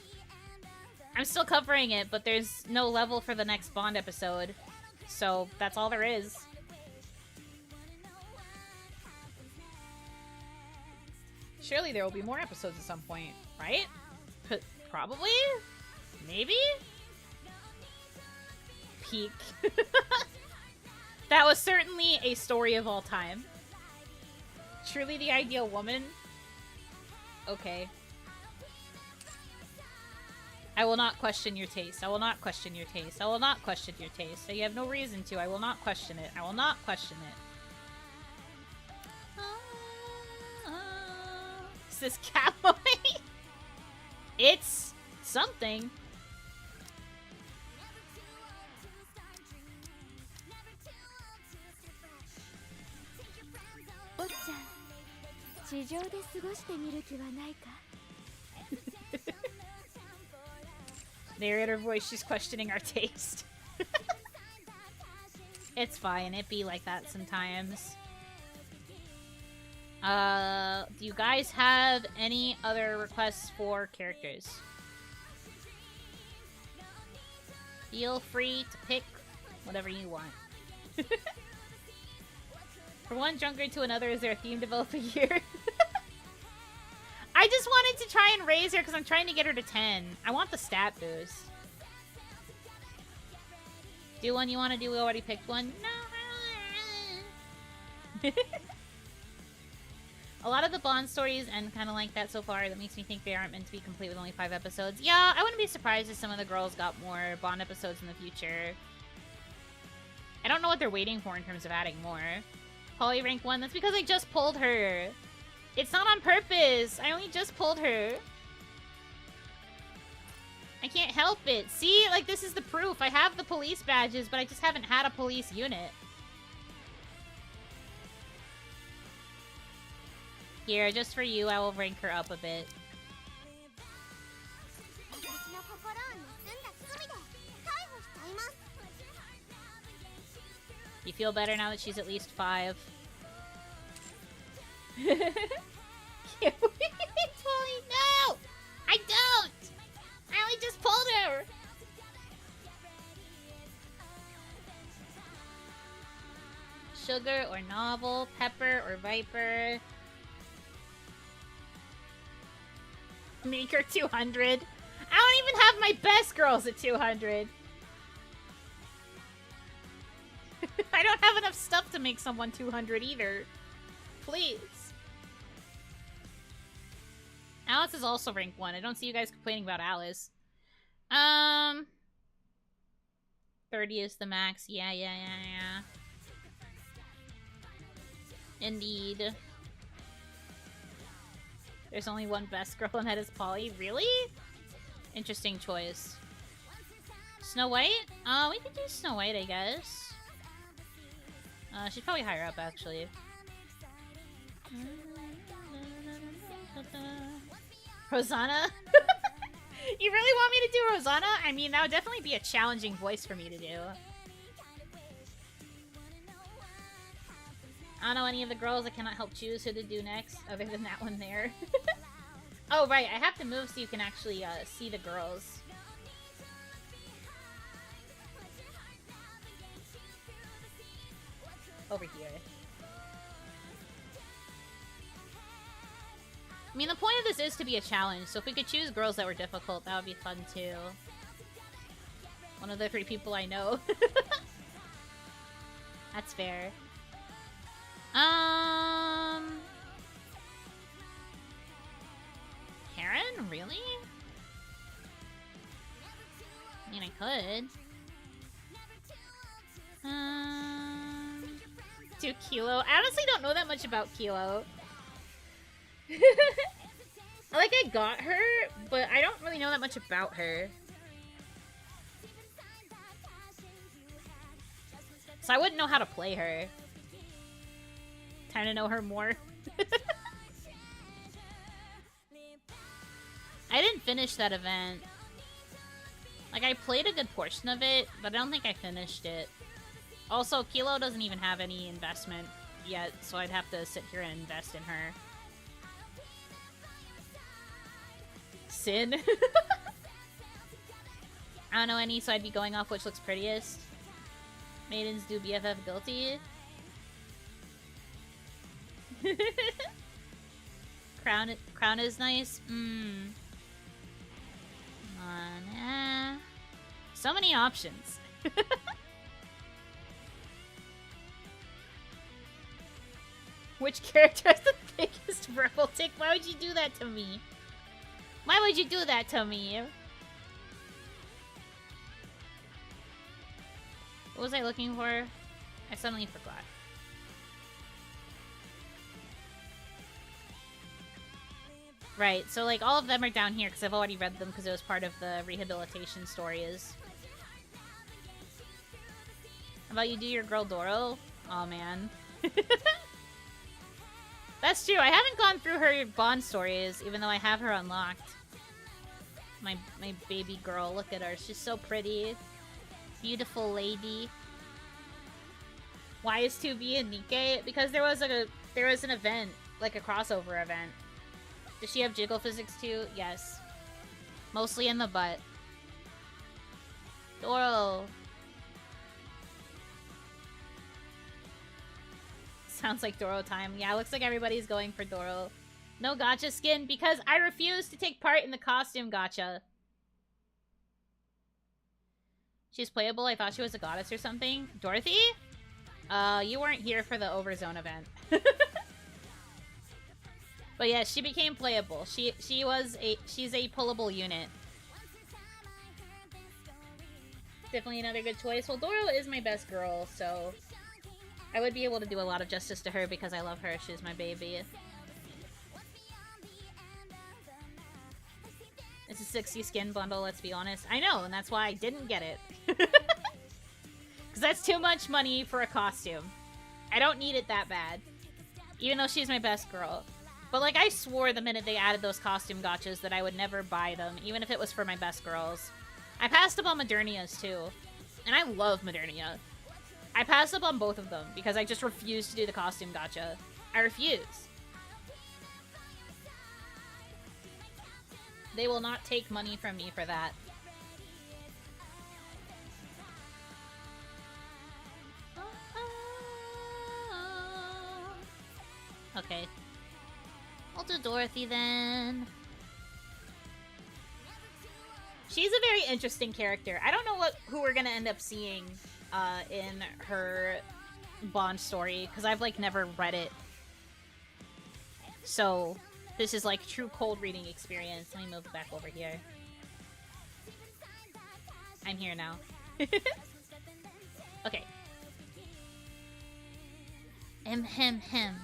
I'm still covering it, but there's no level for the next Bond episode. So, that's all there is. Surely there will be more episodes at some point, right? Probably? Maybe? Peak. That was certainly a story of all time. Truly the ideal woman? Okay. I will not question your taste. I will not question your taste. I will not question your taste. So you have no reason to. I will not question it. I will not question it. Is this cowboy? It's something. Narrator voice, she's questioning our taste. It's fine, it be like that sometimes. Do you guys have any other requests for characters? Feel free to pick whatever you want. From one drunkard to another, is there a theme developing here? I just wanted to try and raise her because I'm trying to get her to 10. I want the stat boost. Do one you want to do? We already picked one. No. A lot of the Bond stories end kind of like that so far. That makes me think they aren't meant to be complete with only 5 episodes. Yeah, I wouldn't be surprised if some of the girls got more Bond episodes in the future. I don't know what they're waiting for in terms of adding more. Polly rank 1. That's because I just pulled her. It's not on purpose. I only just pulled her. I can't help it. See? Like, this is the proof. I have the police badges, but I just haven't had a police unit. Here, just for you, I will rank her up a bit. You feel better now that she's at least 5? Can't wait, Polly. No! I don't! I only just pulled her! Sugar or Novel, Pepper or Viper. Make her 200. I don't even have my best girls at 200. I don't have enough stuff to make someone 200 either. Please. Alice is also rank 1. I don't see you guys complaining about Alice. 30 is the max. Yeah. Indeed. There's only one best girl, and that is Polly. Really? Interesting choice. Snow White? We could do Snow White, I guess. She's probably higher up, actually. Rosanna? You really want me to do Rosanna? I mean, that would definitely be a challenging voice for me to do. I don't know any of the girls. I cannot help choose who to do next, other than that one there. Oh, right. I have to move so you can actually see the girls. Over here. I mean, the point of this is to be a challenge, so if we could choose girls that were difficult, that would be fun too. One of the 3 people I know. That's fair. Karen? Really? I mean, I could. Do Kilo. I honestly don't know that much about Kilo. Like, I got her, but I don't really know that much about her. So I wouldn't know how to play her. Time to know her more. I didn't finish that event. Like, I played a good portion of it, but I don't think I finished it. Also, Kilo doesn't even have any investment yet, so I'd have to sit here and invest in her. Sin. I don't know any, so I'd be going off which looks prettiest. Maidens do BFF guilty. Crown is nice. So many options. Which character has the biggest verbal tick? Why would you do that to me? Why would you do that to me? What was I looking for? I suddenly forgot. Right, so like all of them are down here because I've already read them because it was part of the rehabilitation stories. How about you do your girl Doro? Aw, man. That's true, I haven't gone through her Bond stories, even though I have her unlocked. My baby girl, look at her, she's so pretty. Beautiful lady. Why is 2B in Nikke? Because there was an event, like a crossover event. Does she have jiggle physics too? Yes. Mostly in the butt. Doro. Sounds like Doro time. Yeah, looks like everybody's going for Doro. No gacha skin because I refuse to take part in the costume gacha. She's playable. I thought she was a goddess or something. Dorothy? You weren't here for the Overzone event. But yeah, she became playable. She's a pullable unit. Definitely another good choice. Well, Doro is my best girl, so I would be able to do a lot of justice to her because I love her. She's my baby. It's a 60 skin bundle, let's be honest. I know, and that's why I didn't get it. Because that's too much money for a costume. I don't need it that bad. Even though she's my best girl. But, like, I swore the minute they added those costume gachas that I would never buy them, even if it was for my best girls. I passed up on Modernia's, too. And I love Modernia. I passed up on both of them because I just refused to do the costume gacha. I refuse. They will not take money from me for that. Okay. I'll do Dorothy then. She's a very interesting character. I don't know who we're gonna end up seeing in her Bond story, because I've, like, never read it. So, this is, like, true cold reading experience. Let me move back over here. I'm here now. Okay. Him.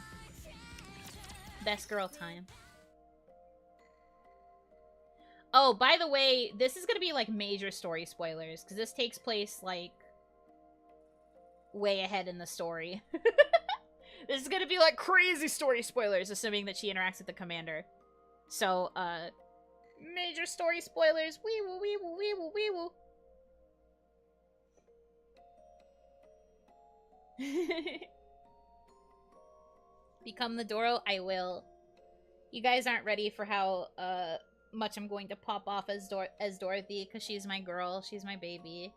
Best girl time. Oh, by the way, this is gonna be, like, major story spoilers, because this takes place, like, way ahead in the story. This is gonna be, like, crazy story spoilers, assuming that she interacts with the commander. So, major story spoilers. Wee-woo, wee-woo, wee-woo, wee-woo. Become the Doro? I will. You guys aren't ready for how, much I'm going to pop off as Dorothy, because she's my girl. She's my baby.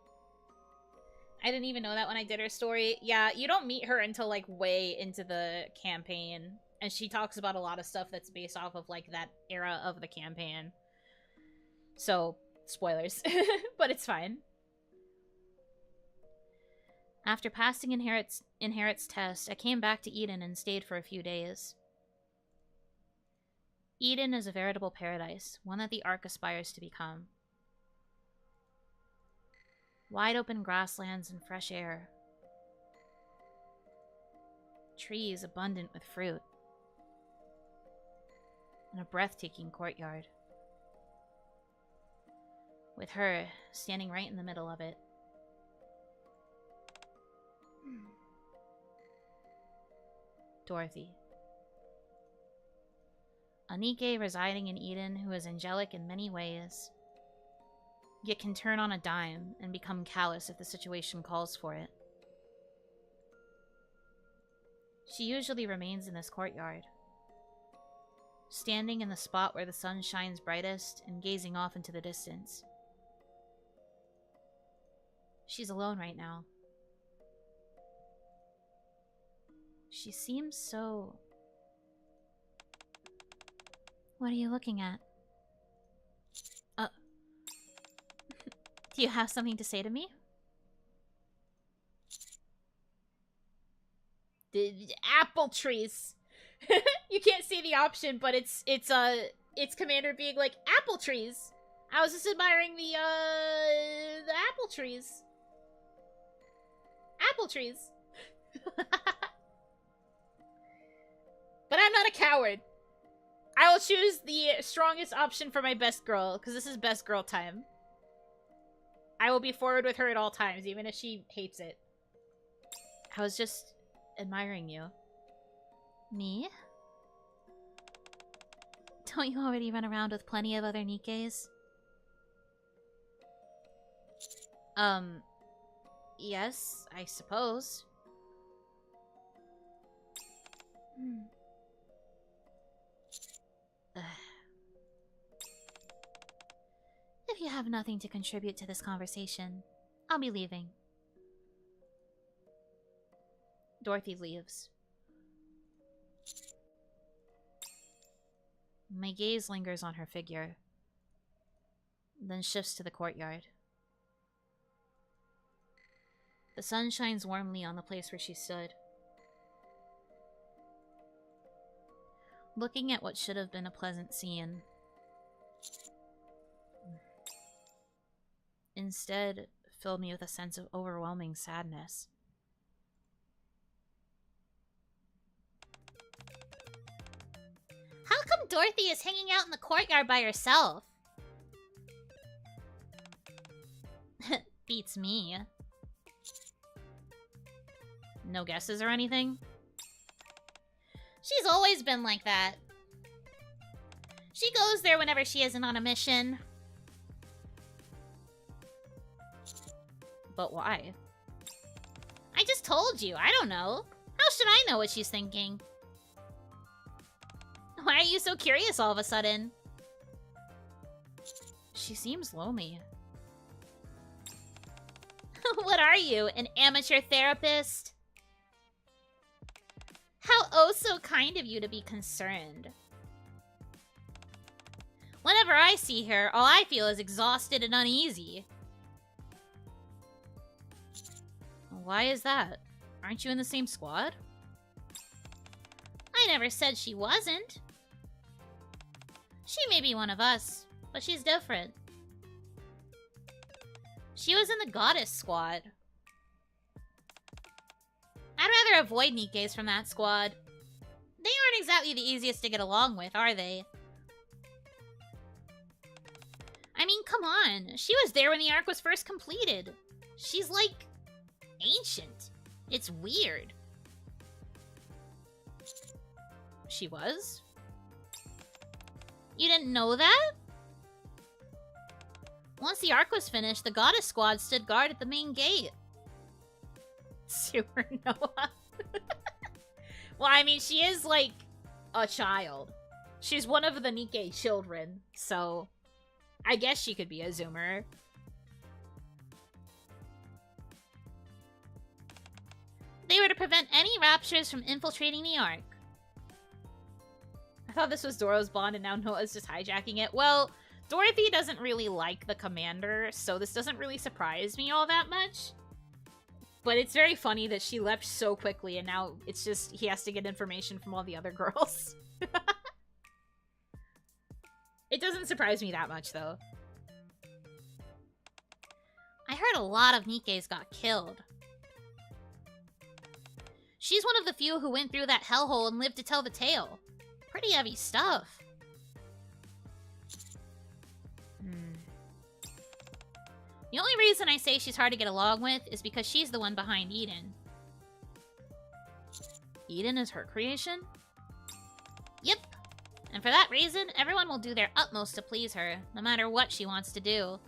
I didn't even know that when I did her story. Yeah, you don't meet her until, like, way into the campaign. And she talks about a lot of stuff that's based off of, like, that era of the campaign. So, spoilers. But it's fine. After passing Inherit's test, I came back to Eden and stayed for a few days. Eden is a veritable paradise, one that the Ark aspires to become. Wide open grasslands and fresh air. Trees abundant with fruit. And a breathtaking courtyard. With her standing right in the middle of it. Dorothy. A Nikke residing in Eden who is angelic in many ways, yet can turn on a dime and become callous if the situation calls for it. She usually remains in this courtyard, standing in the spot where the sun shines brightest and gazing off into the distance. She's alone right now. She seems so... What are you looking at? Do you have something to say to me? The apple trees. You can't see the option, but it's Commander being like, apple trees. I was just admiring the apple trees. Apple trees. But I'm not a coward. I will choose the strongest option for my best girl, because this is best girl time. I will be forward with her at all times, even if she hates it. I was just admiring you. Me? Don't you already run around with plenty of other Nikkes? Yes, I suppose. If you have nothing to contribute to this conversation, I'll be leaving. Dorothy leaves. My gaze lingers on her figure, then shifts to the courtyard. The sun shines warmly on the place where she stood. Looking at what should have been a pleasant scene, instead filled me with a sense of overwhelming sadness. How come Dorothy is hanging out in the courtyard by herself? Beats me. No guesses or anything? She's always been like that. She goes there whenever she isn't on a mission. But why? I just told you. I don't know. How should I know what she's thinking? Why are you so curious all of a sudden? She seems lonely. What are you, an amateur therapist? How oh so kind of you to be concerned. Whenever I see her, all I feel is exhausted and uneasy. Why is that? Aren't you in the same squad? I never said she wasn't. She may be one of us, but she's different. She was in the goddess squad. I'd rather avoid Nikkes from that squad. They aren't exactly the easiest to get along with, are they? I mean, come on. She was there when the arc was first completed. She's, like, ancient. It's weird. She was? You didn't know that? Once the arc was finished, the goddess squad stood guard at the main gate. Supernova. Well, I mean, she is, like, a child. She's one of the Nikke children, so I guess she could be a Zoomer. They were to prevent any raptures from infiltrating the Ark. I thought this was Zoro's bond, and now Noah's just hijacking it. Well, Dorothy doesn't really like the commander, so this doesn't really surprise me all that much. But it's very funny that she left so quickly, and now it's just he has to get information from all the other girls. It doesn't surprise me that much, though. I heard a lot of Nikkes got killed. She's one of the few who went through that hellhole and lived to tell the tale. Pretty heavy stuff. The only reason I say she's hard to get along with is because she's the one behind Eden. Eden is her creation? Yep. And for that reason, everyone will do their utmost to please her, no matter what she wants to do.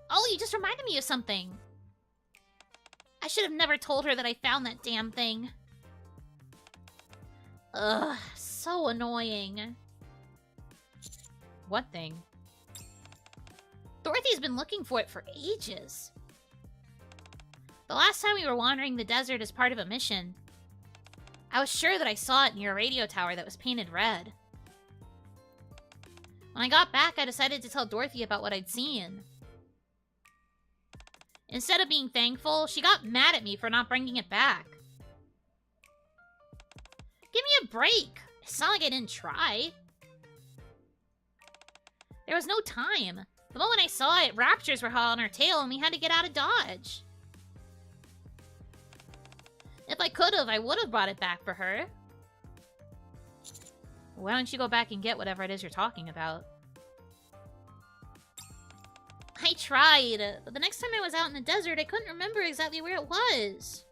Oh, you just reminded me of something. I should have never told her that I found that damn thing. Ugh, so annoying. What thing? Dorothy's been looking for it for ages. The last time we were wandering the desert as part of a mission, I was sure that I saw it near a radio tower that was painted red. When I got back, I decided to tell Dorothy about what I'd seen. Instead of being thankful, she got mad at me for not bringing it back. Give me a break. It's not like I didn't try. There was no time. The moment I saw it, raptors were hot on her tail and we had to get out of Dodge. If I could have, I would have brought it back for her. Why don't you go back and get whatever it is you're talking about? I tried, but the next time I was out in the desert, I couldn't remember exactly where it was.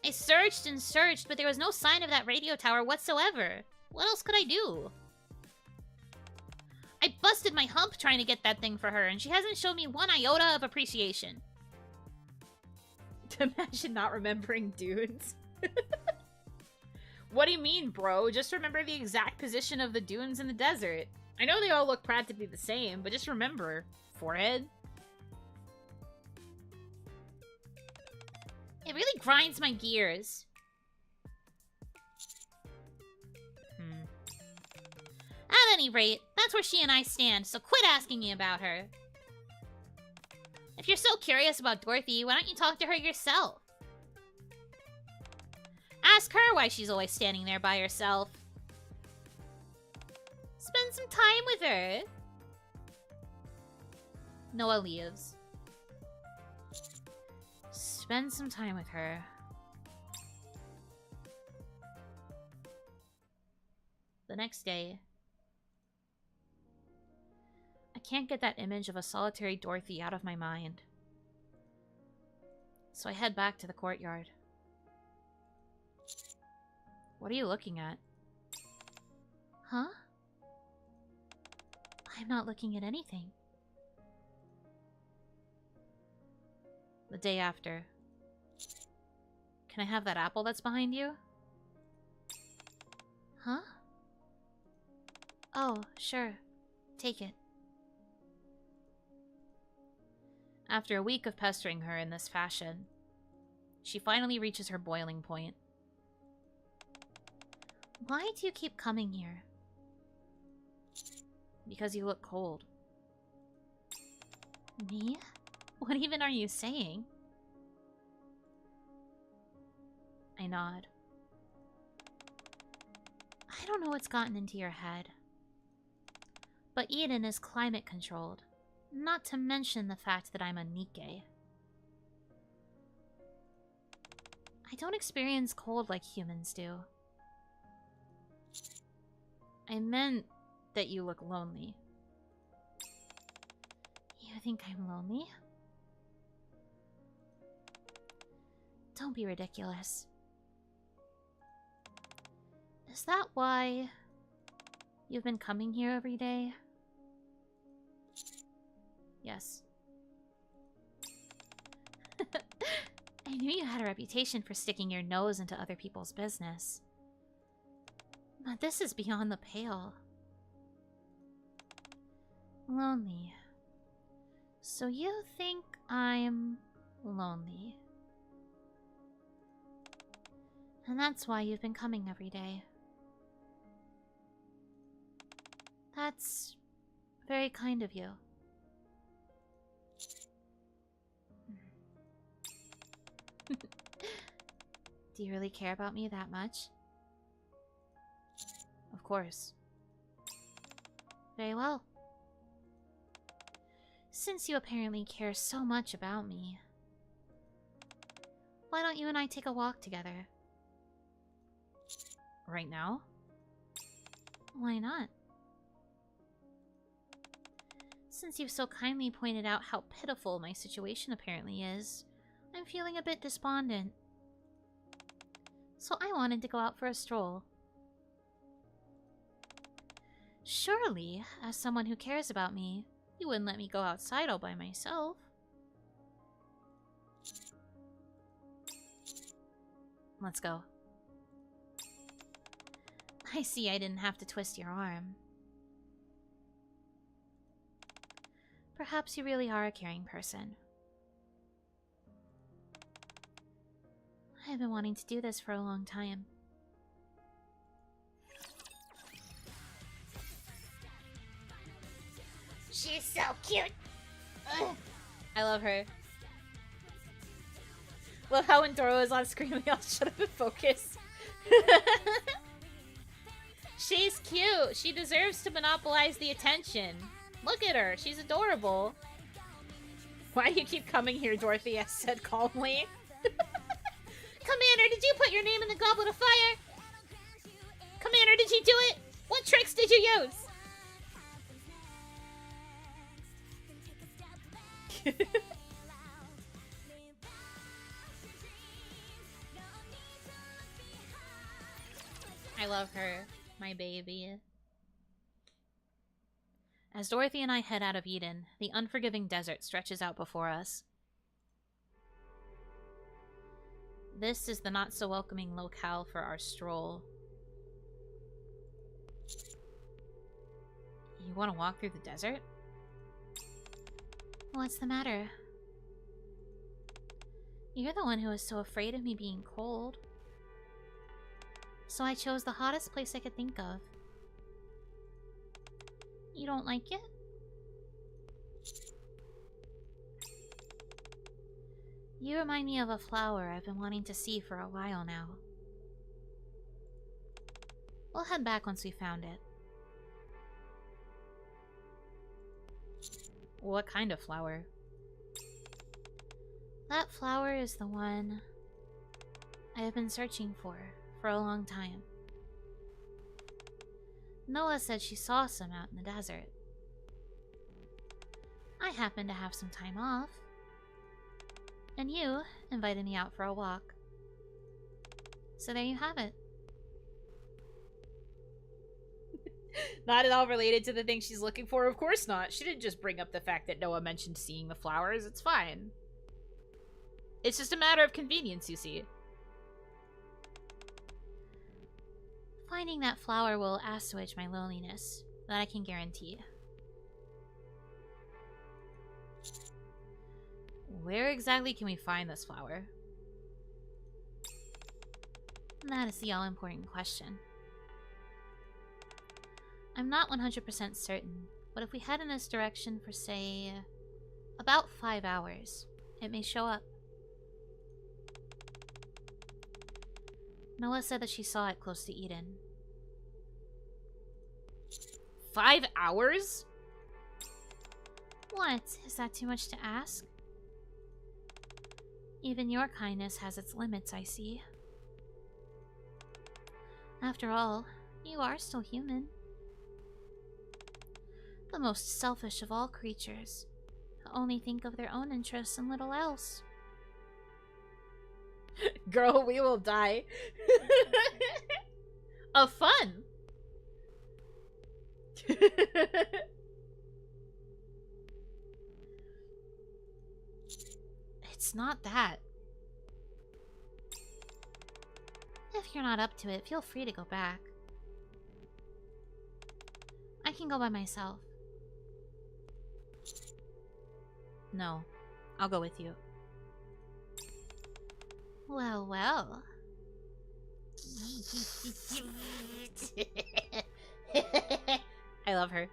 I searched and searched, but there was no sign of that radio tower whatsoever. What else could I do? I busted my hump trying to get that thing for her, and she hasn't shown me one iota of appreciation. Imagine not remembering dunes. What do you mean, bro? Just remember the exact position of the dunes in the desert. I know they all look practically the same, but just remember. Forehead. It really grinds my gears. At any rate, that's where she and I stand, so quit asking me about her. If you're so curious about Dorothy, why don't you talk to her yourself? Ask her why she's always standing there by herself. Spend some time with her. Noah leaves. Spend some time with her. The next day, I can't get that image of a solitary Dorothy out of my mind. So I head back to the courtyard. What are you looking at? Huh? I'm not looking at anything. The day after. Can I have that apple that's behind you? Huh? Oh, sure. Take it. After a week of pestering her in this fashion, she finally reaches her boiling point. Why do you keep coming here? Because you look cold. Me? What even are you saying? I nod. I don't know what's gotten into your head. But Eden is climate controlled. Not to mention the fact that I'm a Nikke. I don't experience cold like humans do. I meant that you look lonely. You think I'm lonely? Don't be ridiculous. Is that why you've been coming here every day? Yes. I knew you had a reputation for sticking your nose into other people's business. But this is beyond the pale. Lonely. So you think I'm lonely. And that's why you've been coming every day. That's very kind of you. Do you really care about me that much? Of course. Very well. Since you apparently care so much about me, why don't you and I take a walk together? Right now? Why not? Since you've so kindly pointed out how pitiful my situation apparently is, I'm feeling a bit despondent. So I wanted to go out for a stroll. Surely, as someone who cares about me, you wouldn't let me go outside all by myself. Let's go. I see I didn't have to twist your arm. Perhaps you really are a caring person. I've been wanting to do this for a long time. She's so cute! Ugh. I love her. Love how when Doro is on screen, we all shut up and focus. She's cute. She deserves to monopolize the attention. Look at her. She's adorable. Why do you keep coming here, Dorothy? I said calmly. Commander, did you put your name in the goblet of fire? Commander, did you do it? What tricks did you use? I love her, my baby. As Dorothy and I head out of Eden, the unforgiving desert stretches out before us. This is the not-so-welcoming locale for our stroll. You want to walk through the desert? What's the matter? You're the one who was so afraid of me being cold. So I chose the hottest place I could think of. You don't like it? You remind me of a flower I've been wanting to see for a while now. We'll head back once we found it. What kind of flower? That flower is the one I have been searching for a long time. Noah said she saw some out in the desert. I happened to have some time off, and you invited me out for a walk. So there you have it. Not at all related to the thing she's looking for, of course not. She didn't just bring up the fact that Noah mentioned seeing the flowers. It's fine. It's just a matter of convenience, you see. Finding that flower will assuage my loneliness, that I can guarantee. Where exactly can we find this flower? That is the all-important question. I'm not 100% certain, but if we head in this direction for, say, about 5 hours, it may show up. Noah said that she saw it close to Eden. 5 hours? What? Is that too much to ask? Even your kindness has its limits, I see. After all, you are still human. The most selfish of all creatures, who only think of their own interests and little else. Girl, we will die. Of fun! It's not that. If you're not up to it, feel free to go back. I can go by myself. No, I'll go with you. Well, well. I love her.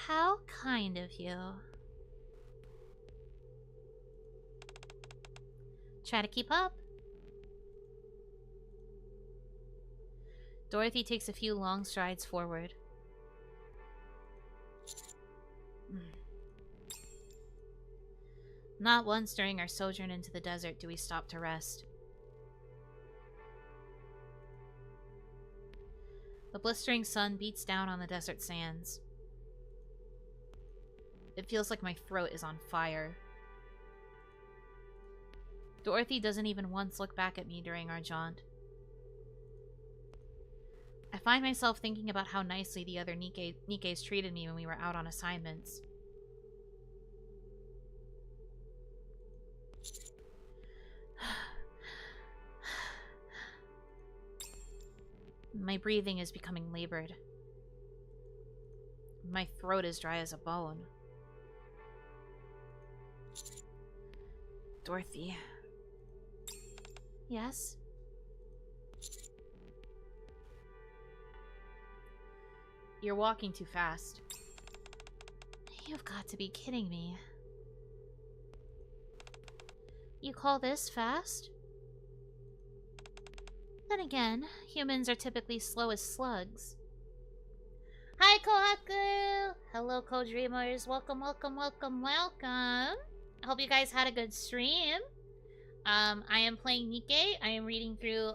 How kind of you. Try to keep up. Dorothy takes a few long strides forward. Not once during our sojourn into the desert do we stop to rest. The blistering sun beats down on the desert sands. It feels like my throat is on fire. Dorothy doesn't even once look back at me during our jaunt. I find myself thinking about how nicely the other Nikkes treated me when we were out on assignments. My breathing is becoming labored. My throat is dry as a bone. Dorothy. Yes? You're walking too fast. You've got to be kidding me. You call this fast? Then again, humans are typically slow as slugs. Hi, Kohaku! Hello, co-dreamers. Welcome, welcome, welcome, welcome. I hope you guys had a good stream. I am playing Nikke. I am reading through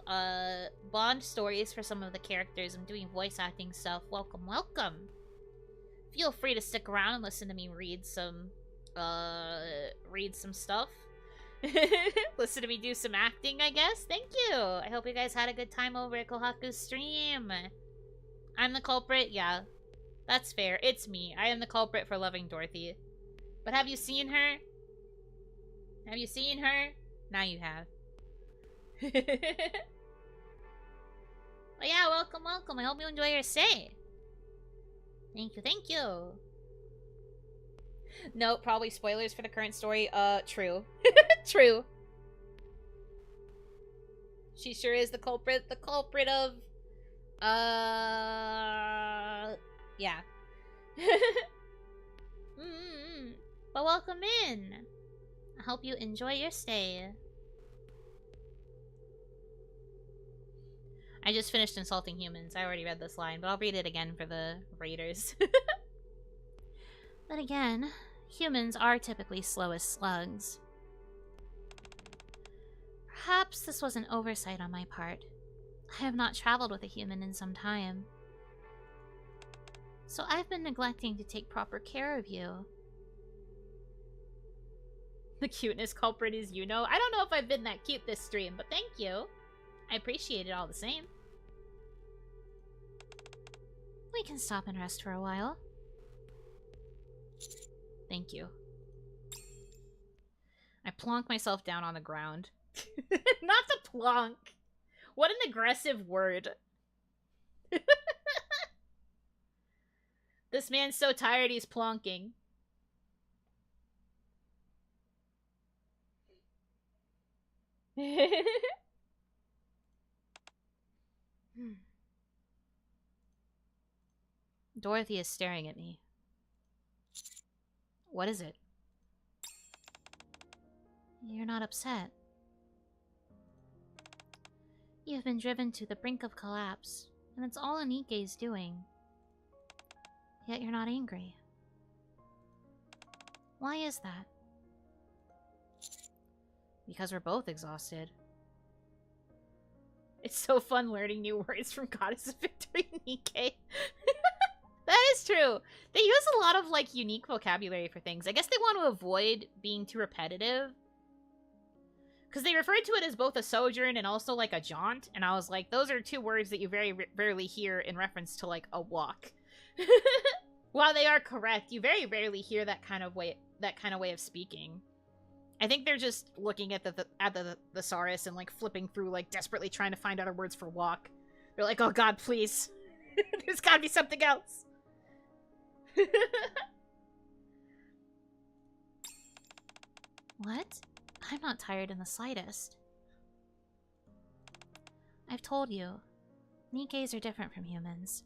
Bond stories for some of the characters. I'm doing voice acting stuff. Welcome, welcome. Feel free to stick around and listen to me read some stuff. Listen to me do some acting, I guess. Thank you. I hope you guys had a good time over at Kohaku's stream. I'm the culprit? Yeah. That's fair. It's me. I am the culprit for loving Dorothy. But have you seen her? Have you seen her? Now you have. But yeah, welcome, welcome. I hope you enjoy your stay. Thank you, thank you. No, probably spoilers for the current story. True. True. She sure is the culprit. The culprit of... yeah. But welcome in. I hope you enjoy your stay. I just finished insulting humans. I already read this line, but I'll read it again for the raiders. Then again, humans are typically slow as slugs. Perhaps this was an oversight on my part. I have not traveled with a human in some time. So I've been neglecting to take proper care of you. The cuteness culprit is Yuno. I don't know if I've been that cute this stream, but thank you. I appreciate it all the same. We can stop and rest for a while. Thank you. I plonk myself down on the ground. Not to plonk. What an aggressive word. This man's so tired he's plonking. Dorothy is staring at me. What is it? You're not upset. You've been driven to the brink of collapse, and it's all Nikke's doing. Yet you're not angry. Why is that? Because we're both exhausted. It's so fun learning new words from Goddess of Victory Nikke. That is true. They use a lot of, like, unique vocabulary for things. I guess they want to avoid being too repetitive. Because they referred to it as both a sojourn and also, like, a jaunt. And I was like, those are two words that you very rarely hear in reference to, like, a walk. While they are correct, you very rarely hear that kind of way of speaking. I think they're just looking at the thesaurus and, like, flipping through, like, desperately trying to find other words for walk. They're like, oh god, please. There's gotta be something else. What? I'm not tired in the slightest. I've told you, Nikkes are different from humans.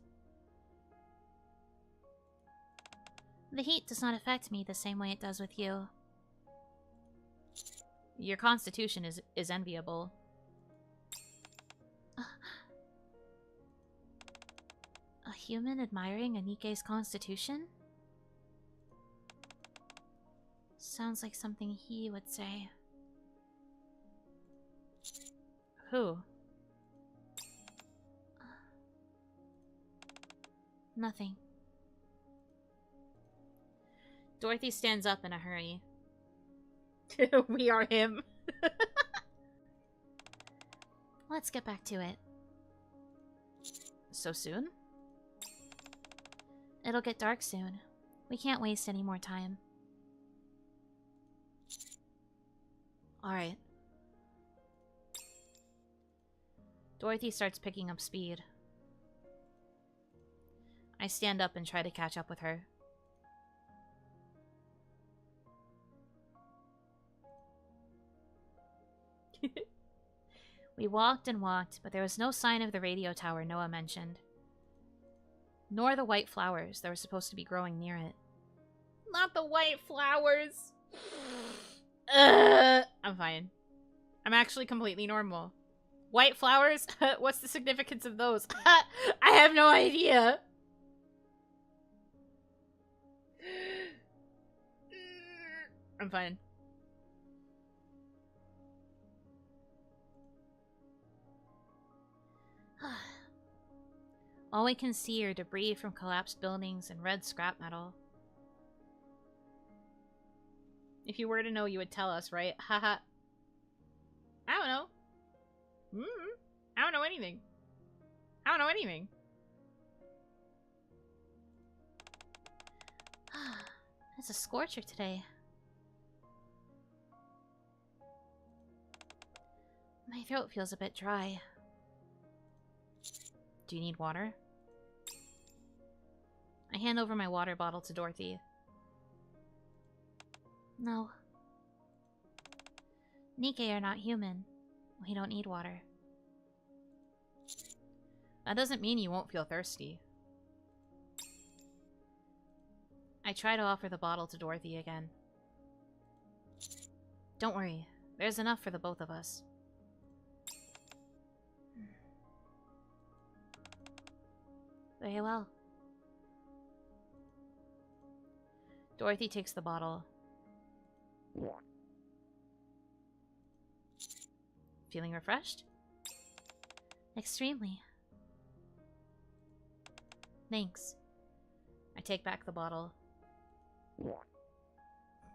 The heat does not affect me the same way it does with you. Your constitution is enviable. A human admiring a Nikke's constitution? Sounds like something he would say. Who? Nothing. Dorothy stands up in a hurry. We are him. Let's get back to it. So soon? It'll get dark soon. We can't waste any more time. Alright. Dorothy starts picking up speed. I stand up and try to catch up with her. We walked and walked, but there was no sign of the radio tower Noah mentioned. Nor the white flowers that were supposed to be growing near it. Not the white flowers! I'm fine. I'm actually completely normal. White flowers? What's the significance of those? I have no idea! I'm fine. All we can see are debris from collapsed buildings and red scrap metal. If you were to know, you would tell us, right? Haha. I don't know. I don't know anything. I don't know anything. It's a scorcher today. My throat feels a bit dry. Do you need water? I hand over my water bottle to Dorothy. No. Nikke are not human. We don't need water. That doesn't mean you won't feel thirsty. I try to offer the bottle to Dorothy again. Don't worry. There's enough for the both of us. Very well. Dorothy takes the bottle. Feeling refreshed? Extremely. Thanks. I take back the bottle.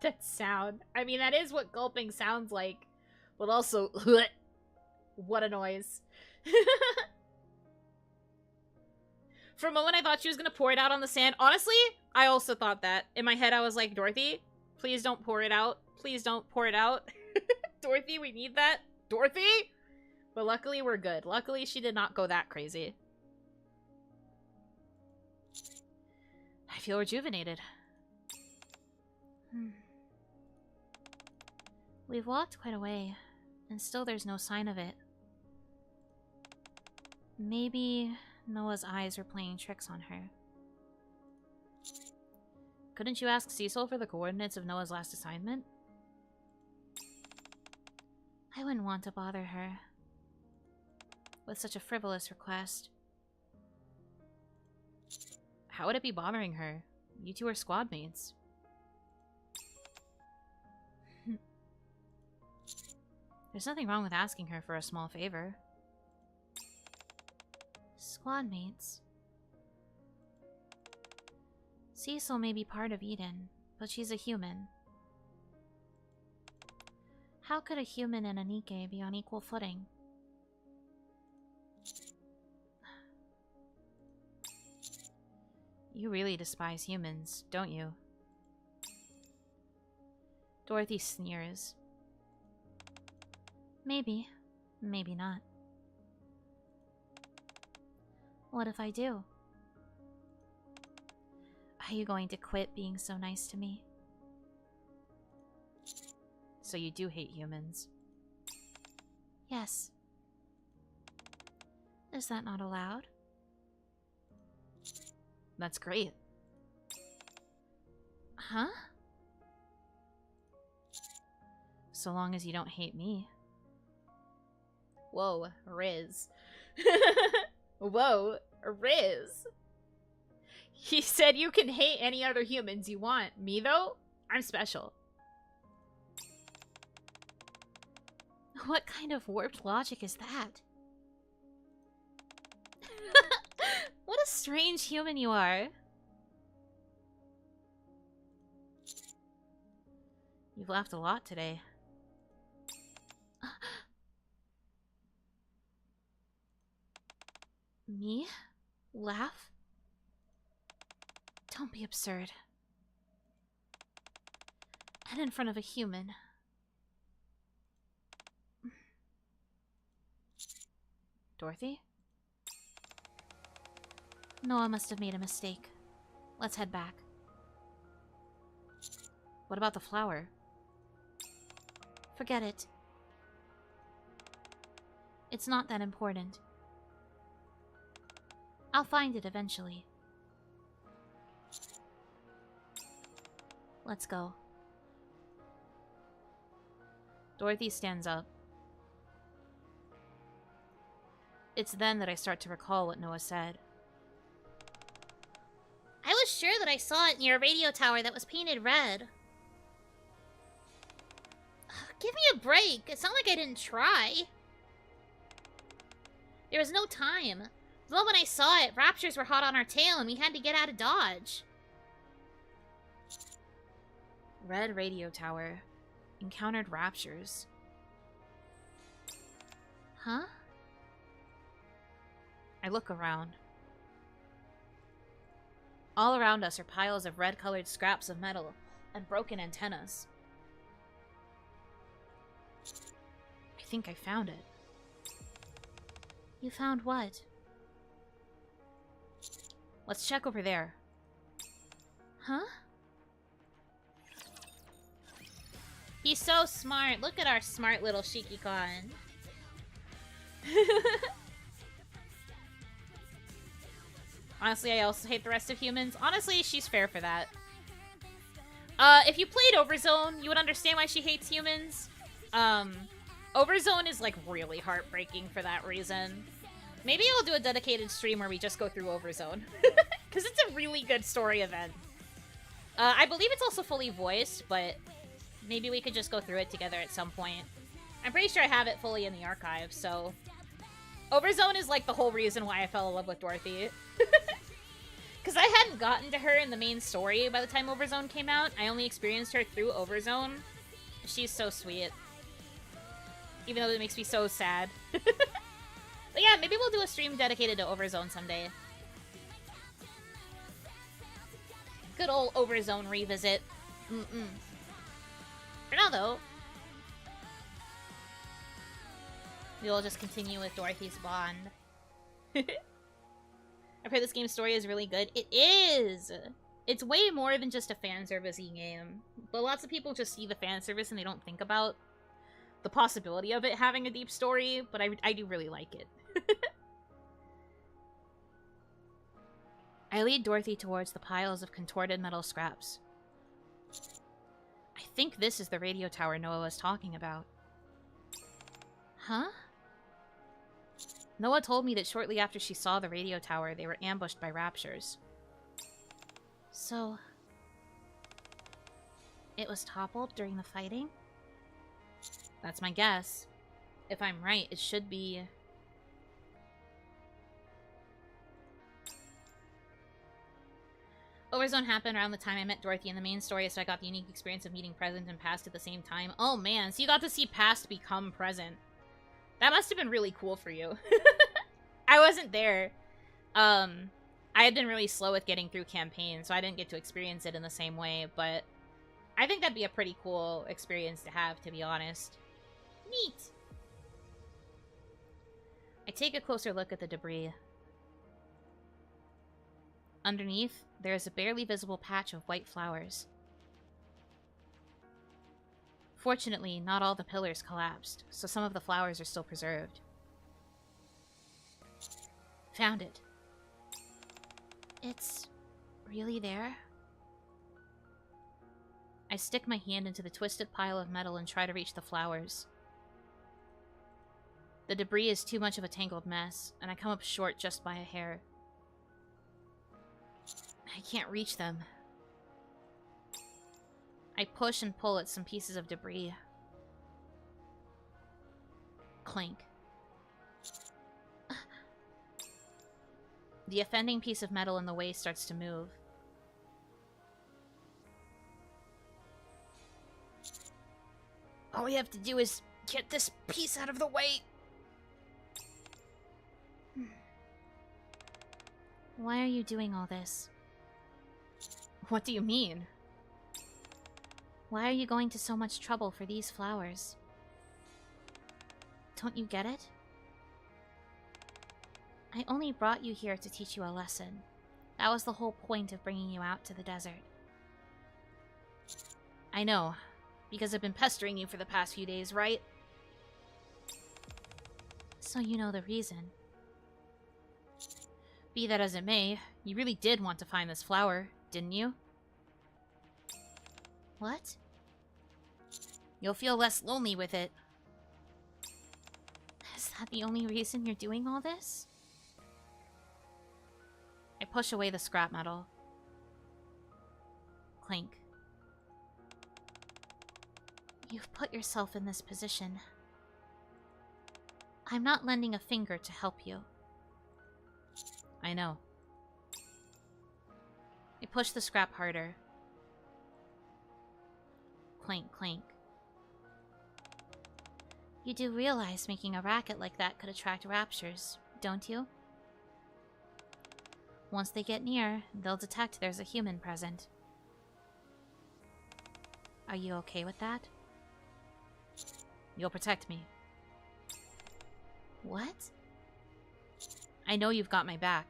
That sound. I mean, that is what gulping sounds like. But also, what a noise. For a moment, I thought she was going to pour it out on the sand. Honestly, I also thought that. In my head, I was like, Dorothy, please don't pour it out. Please don't pour it out. Dorothy, we need that. Dorothy? But luckily, we're good. Luckily, she did not go that crazy. I feel rejuvenated. We've walked quite a way, and still there's no sign of it. Maybe Noah's eyes were playing tricks on her. Couldn't you ask Cecil for the coordinates of Noah's last assignment? I wouldn't want to bother her with such a frivolous request. How would it be bothering her? You two are squad mates. There's nothing wrong with asking her for a small favor. Squad mates. Cecil may be part of Eden, but she's a human. How could a human and a Nikke be on equal footing? You really despise humans, don't you? Dorothy sneers. Maybe. Maybe not. What if I do? Are you going to quit being so nice to me? So you do hate humans? Yes. Is that not allowed? That's great. Huh? So long as you don't hate me. Whoa, Riz. Whoa, Riz. He said you can hate any other humans you want. Me, though? I'm special. What kind of warped logic is that? What a strange human you are. You've laughed a lot today. Me? Laugh? Don't be absurd. And in front of a human. Dorothy? Noah must have made a mistake. Let's head back. What about the flower? Forget it. It's not that important. I'll find it eventually. Let's go. Dorothy stands up. It's then that I start to recall what Noah said. I was sure that I saw it near a radio tower that was painted red. Give me a break. It's not like I didn't try. There was no time. The moment I saw it, raptures were hot on our tail and we had to get out of Dodge. Red radio tower. Encountered raptures. Huh? I look around. All around us are piles of red-colored scraps of metal and broken antennas. I think I found it. You found what? Let's check over there. Huh? He's so smart. Look at our smart little Shiki-con. Honestly, I also hate the rest of humans. Honestly, she's fair for that. If you played Overzone, you would understand why she hates humans. Overzone is, like, really heartbreaking for that reason. Maybe I'll do a dedicated stream where we just go through Overzone. Because it's a really good story event. I believe it's also fully voiced, but maybe we could just go through it together at some point. I'm pretty sure I have it fully in the archive, so... Overzone is, like, the whole reason why I fell in love with Dorothy. Because I hadn't gotten to her in the main story by the time Overzone came out. I only experienced her through Overzone. She's so sweet. Even though it makes me so sad. But yeah, maybe we'll do a stream dedicated to Overzone someday. Good old Overzone revisit. For now, though, we'll just continue with Dorothy's bond. I've heard this game's story is really good. It is! It's way more than just a fan service-y game. But lots of people just see the fan service and they don't think about the possibility of it having a deep story, but I do really like it. I lead Dorothy towards the piles of contorted metal scraps. I think this is the radio tower Noah was talking about. Huh? Noah told me that shortly after she saw the radio tower, they were ambushed by raptures. So... it was toppled during the fighting? That's my guess. If I'm right, it should be... Overzone happened around the time I met Dorothy in the main story, so I got the unique experience of meeting present and past at the same time. Oh man, so you got to see past become present. That must have been really cool for you. I wasn't there. I had been really slow with getting through campaigns, so I didn't get to experience it in the same way, but I think that'd be a pretty cool experience to have, to be honest. Neat! I take a closer look at the debris. Underneath, there is a barely visible patch of white flowers. Fortunately, not all the pillars collapsed, so some of the flowers are still preserved. Found it. It's really there? I stick my hand into the twisted pile of metal and try to reach the flowers. The debris is too much of a tangled mess, and I come up short just by a hair. I can't reach them. I push and pull at some pieces of debris. Clink. The offending piece of metal in the way starts to move. All we have to do is get this piece out of the way. Why are you doing all this? What do you mean? Why are you going to so much trouble for these flowers? Don't you get it? I only brought you here to teach you a lesson. That was the whole point of bringing you out to the desert. I know, because I've been pestering you for the past few days, right? So you know the reason. Be that as it may, you really did want to find this flower, didn't you? What? You'll feel less lonely with it. Is that the only reason you're doing all this? I push away the scrap metal. Clink. You've put yourself in this position. I'm not lending a finger to help you. I know. I push the scrap harder. Clink, clink. You do realize making a racket like that could attract raptures, don't you? Once they get near, they'll detect there's a human present. Are you okay with that? You'll protect me. What? I know you've got my back.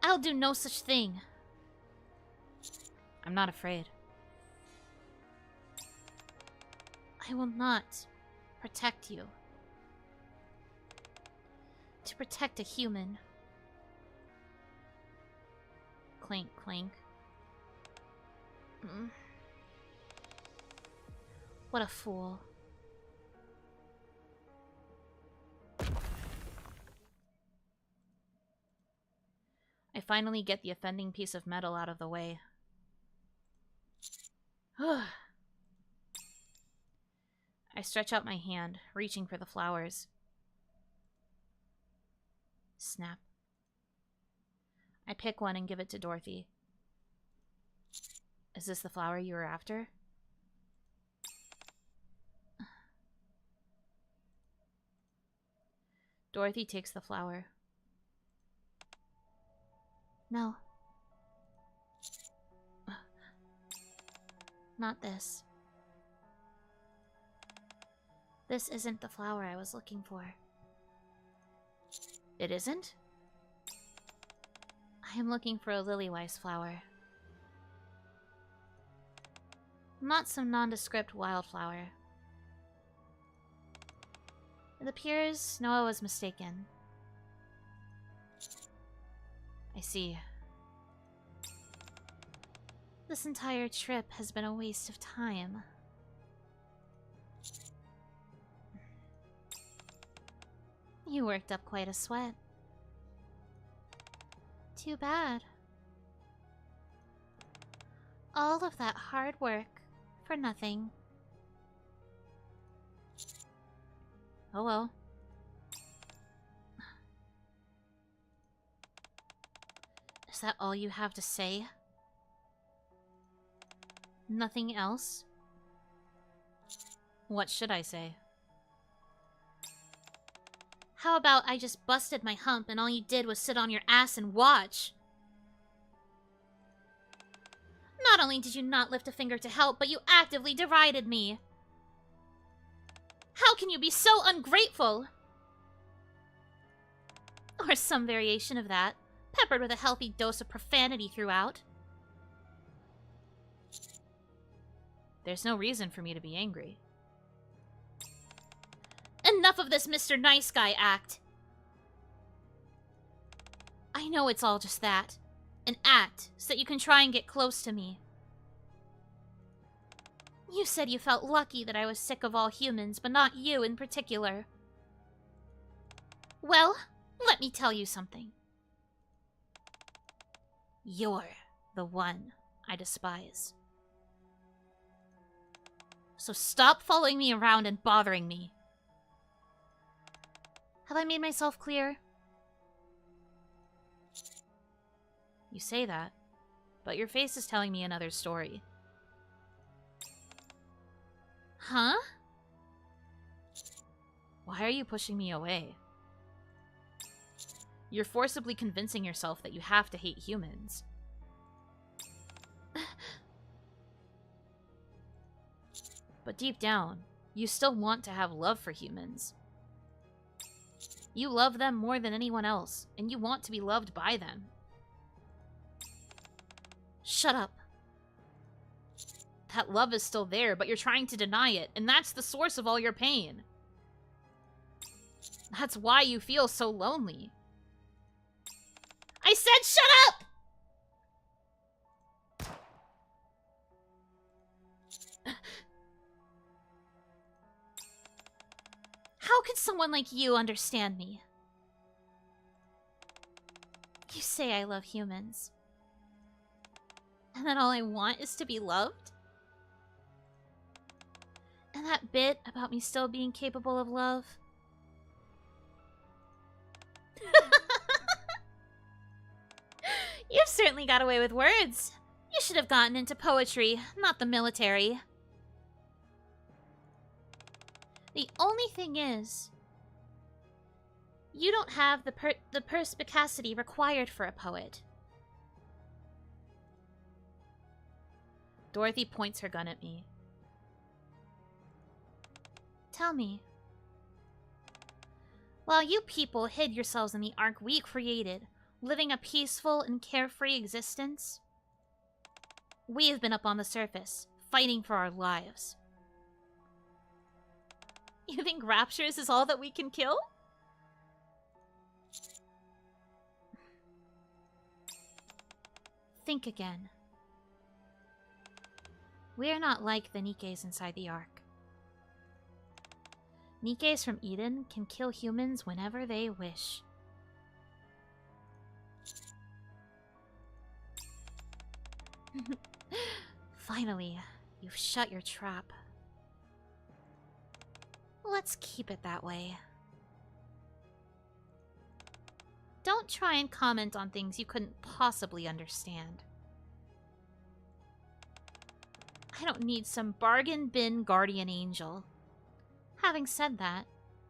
I'll do no such thing. I'm not afraid. I will not protect you. To protect a human. Clink, clink. What a fool. I finally get the offending piece of metal out of the way. I stretch out my hand, reaching for the flowers. Snap. I pick one and give it to Dorothy. Is this the flower you were after? Dorothy takes the flower. No. Not this. This isn't the flower I was looking for. It isn't? I am looking for a lily-wise flower. Not some nondescript wildflower. It appears Noah was mistaken. I see. This entire trip has been a waste of time. You worked up quite a sweat. Too bad. All of that hard work for nothing. Oh well. Is that all you have to say? Nothing else? What should I say? How about I just busted my hump and all you did was sit on your ass and watch? Not only did you not lift a finger to help, but you actively derided me. How can you be so ungrateful? Or some variation of that, peppered with a healthy dose of profanity throughout. There's no reason for me to be angry. Enough of this Mr. Nice Guy act. I know it's all just that. An act, so that you can try and get close to me. You said you felt lucky that I was sick of all humans, but not you in particular. Well, let me tell you something. You're the one I despise. So stop following me around and bothering me. Have I made myself clear? You say that, but your face is telling me another story. Huh? Why are you pushing me away? You're forcibly convincing yourself that you have to hate humans. But deep down, you still want to have love for humans. You love them more than anyone else, and you want to be loved by them. Shut up. That love is still there, but you're trying to deny it, and that's the source of all your pain. That's why you feel so lonely. I said shut up! How can someone like you understand me? You say I love humans. And that all I want is to be loved? And that bit about me still being capable of love? You've certainly got away with words. You should have gotten into poetry, not the military. The only thing is, you don't have the perspicacity required for a poet. Dorothy points her gun at me. Tell me, while you people hid yourselves in the ark we created, living a peaceful and carefree existence, we have been up on the surface, fighting for our lives. You think raptures is all that we can kill? Think again. We are not like the Nikkes inside the Ark. Nikkes from Eden can kill humans whenever they wish. Finally, you've shut your trap. Let's keep it that way. Don't try and comment on things you couldn't possibly understand. I don't need some bargain bin guardian angel. Having said that,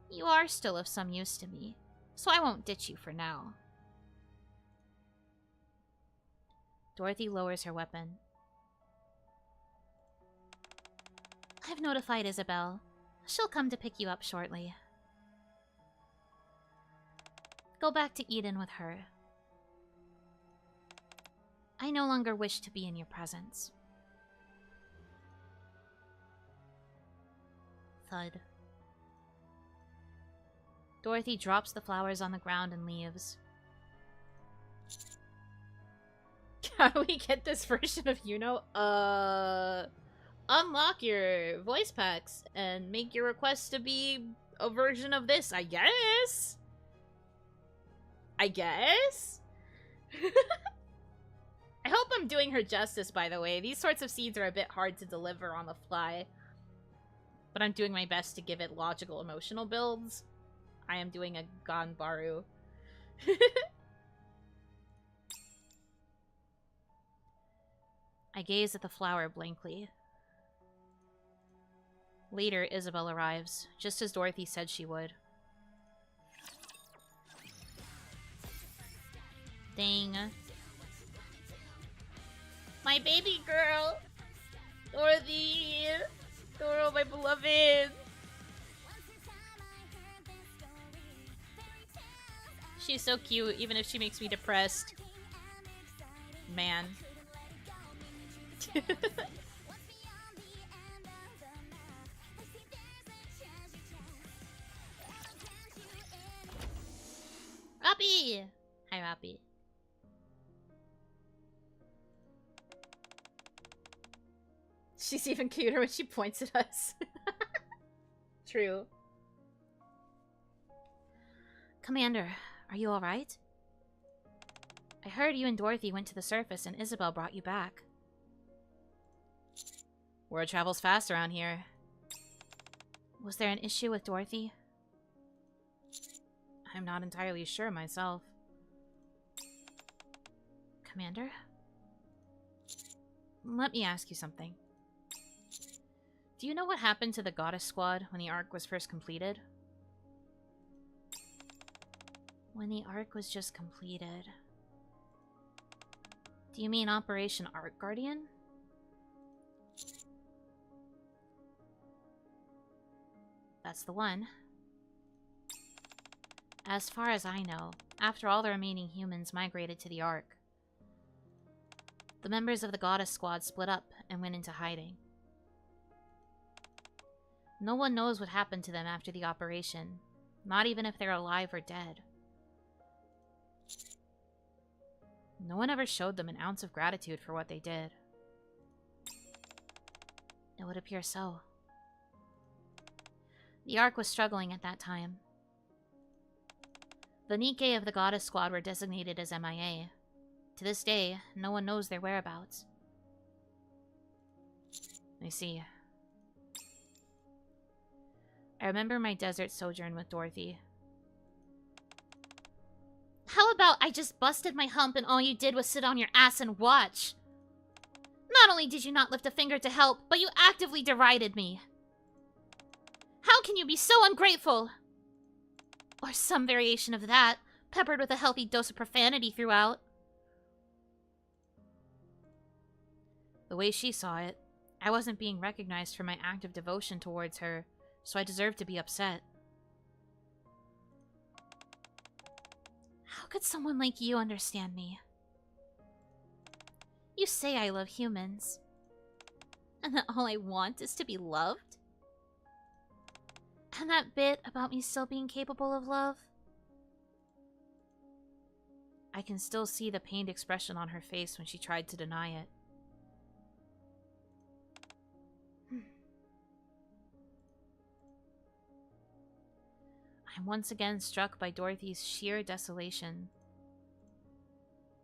you are still of some use to me, so I won't ditch you for now. Dorothy lowers her weapon. I've notified Isabel. She'll come to pick you up shortly. Go back to Eden with her. I no longer wish to be in your presence. Thud. Dorothy drops the flowers on the ground and leaves. How do we get this version of Yuno? Unlock your voice packs and make your request to be a version of this, I guess? I guess? I hope I'm doing her justice, by the way. These sorts of seeds are a bit hard to deliver on the fly. But I'm doing my best to give it logical, emotional builds. I am doing a Ganbaru. I gaze at the flower blankly. Later, Isabel arrives, just as Dorothy said she would. Dang. My baby girl! Dorothy! Doro, my beloved! She's so cute, even if she makes me depressed. Man. Rappy! Hi, Rappy. She's even cuter when she points at us. True. Commander, are you alright? I heard you and Dorothy went to the surface and Isabel brought you back. Word travels fast around here. Was there an issue with Dorothy? I'm not entirely sure myself. Commander? Let me ask you something. Do you know what happened to the Goddess Squad when the arc was first completed? When the arc was just completed. Do you mean Operation Arc Guardian? That's the one. As far as I know, after all the remaining humans migrated to the Ark, the members of the Goddess Squad split up and went into hiding. No one knows what happened to them after the operation, not even if they're alive or dead. No one ever showed them an ounce of gratitude for what they did. It would appear so. The Ark was struggling at that time. The Nikke of the Goddess Squad were designated as MIA. To this day, no one knows their whereabouts. I see. I remember my desert sojourn with Dorothy. How about I just busted my hump and all you did was sit on your ass and watch? Not only did you not lift a finger to help, but you actively derided me. How can you be so ungrateful? Or some variation of that, peppered with a healthy dose of profanity throughout. The way she saw it, I wasn't being recognized for my act of devotion towards her, so I deserved to be upset. How could someone like you understand me? You say I love humans, and that all I want is to be loved? And that bit about me still being capable of love? I can still see the pained expression on her face when she tried to deny it. I'm once again struck by Dorothy's sheer desolation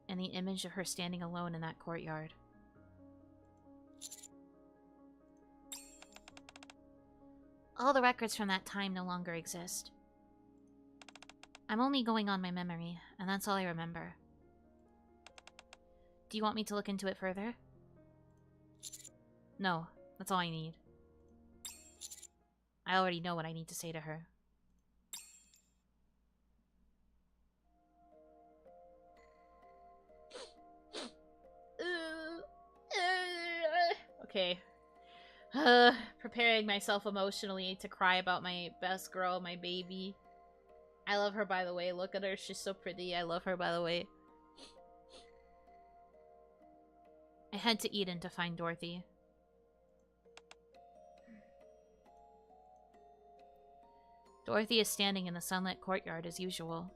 and the image of her standing alone in that courtyard. All the records from that time no longer exist. I'm only going on my memory, and that's all I remember. Do you want me to look into it further? No, that's all I need. I already know what I need to say to her. Okay. Preparing myself emotionally to cry about my best girl, my baby. I love her, by the way. Look at her. She's so pretty. I love her, by the way. I head to Eden to find Dorothy is standing in the sunlit courtyard as usual.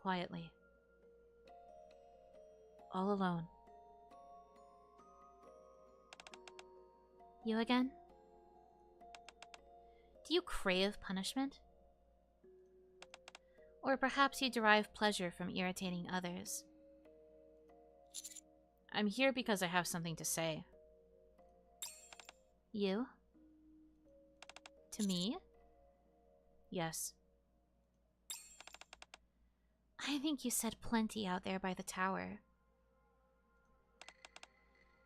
Quietly. All alone. You again? Do you crave punishment? Or perhaps you derive pleasure from irritating others? I'm here because I have something to say. You? To me? Yes. I think you said plenty out there by the tower.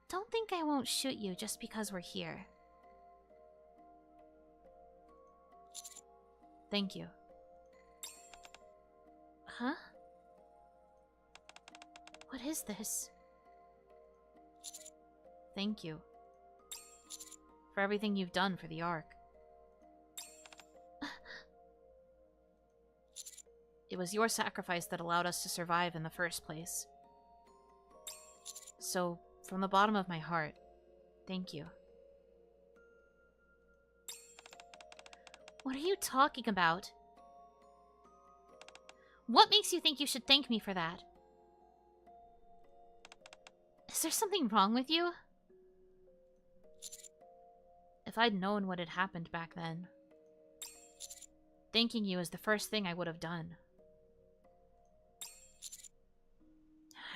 Don't think I won't shoot you just because we're here. Thank you. Huh? What is this? Thank you. For everything you've done for the Ark. It was your sacrifice that allowed us to survive in the first place. So, from the bottom of my heart, thank you. What are you talking about? What makes you think you should thank me for that? Is there something wrong with you? If I'd known what had happened back then, thanking you is the first thing I would have done.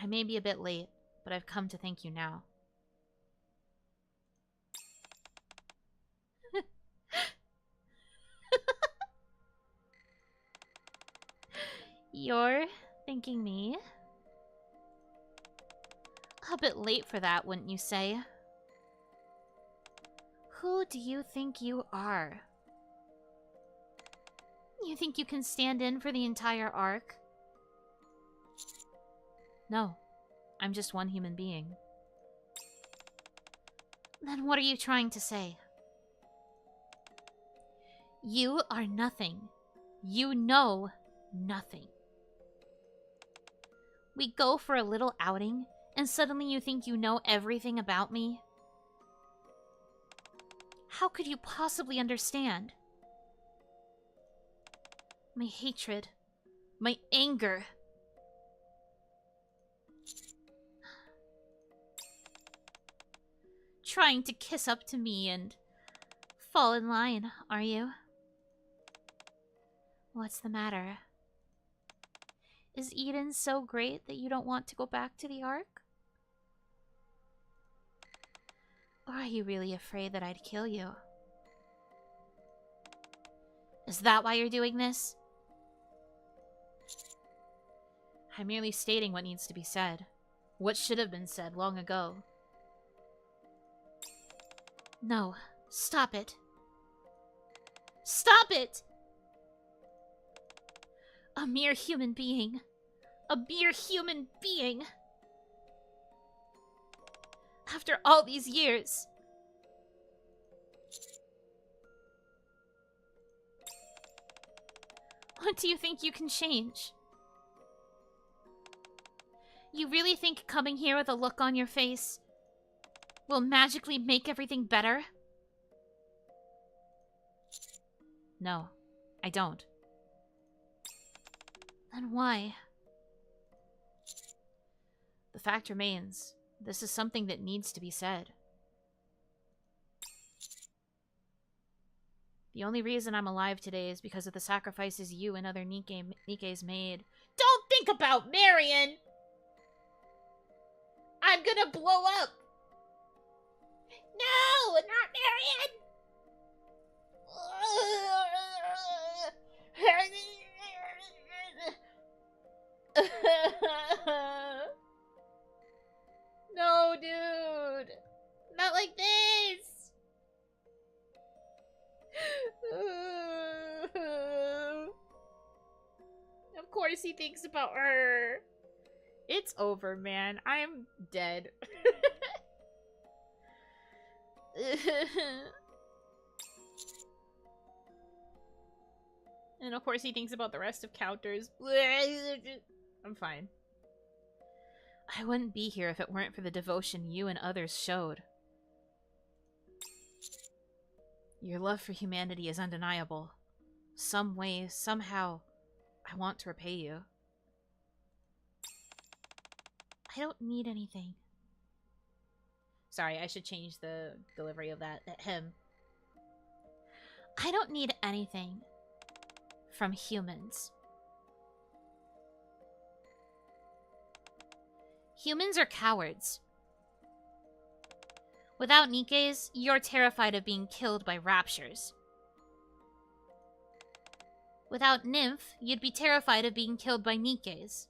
I may be a bit late, but I've come to thank you now. You're thanking me? A bit late for that, wouldn't you say? Who do you think you are? You think you can stand in for the entire Ark? No, I'm just one human being. Then what are you trying to say? You are nothing. You know nothing. We go for a little outing, and suddenly you think you know everything about me? How could you possibly understand? My hatred, my anger. Trying to kiss up to me and fall in line, are you? What's the matter? Is Eden so great that you don't want to go back to the Ark? Or are you really afraid that I'd kill you? Is that why you're doing this? I'm merely stating what needs to be said. What should have been said long ago. No, stop it. Stop it! A mere human being. A mere human being. After all these years. What do you think you can change? You really think coming here with a look on your face will magically make everything better? No, I don't. Then why? The fact remains, this is something that needs to be said. The only reason I'm alive today is because of the sacrifices you and other Nikkes made. Don't think about Marion! I'm gonna blow up! No! Not Marion! No, dude! Not like this! Of course he thinks about her. It's over, man. I'm dead. And of course he thinks about the rest of counters. I'm fine. I wouldn't be here if it weren't for the devotion you and others showed. Your love for humanity is undeniable. Some way, somehow, I want to repay you. I don't need anything. Sorry, I should change the delivery of that. Him. I don't need anything from humans. Humans are cowards. Without Nikkes, you're terrified of being killed by raptures. Without Nymph, you'd be terrified of being killed by Nikkes.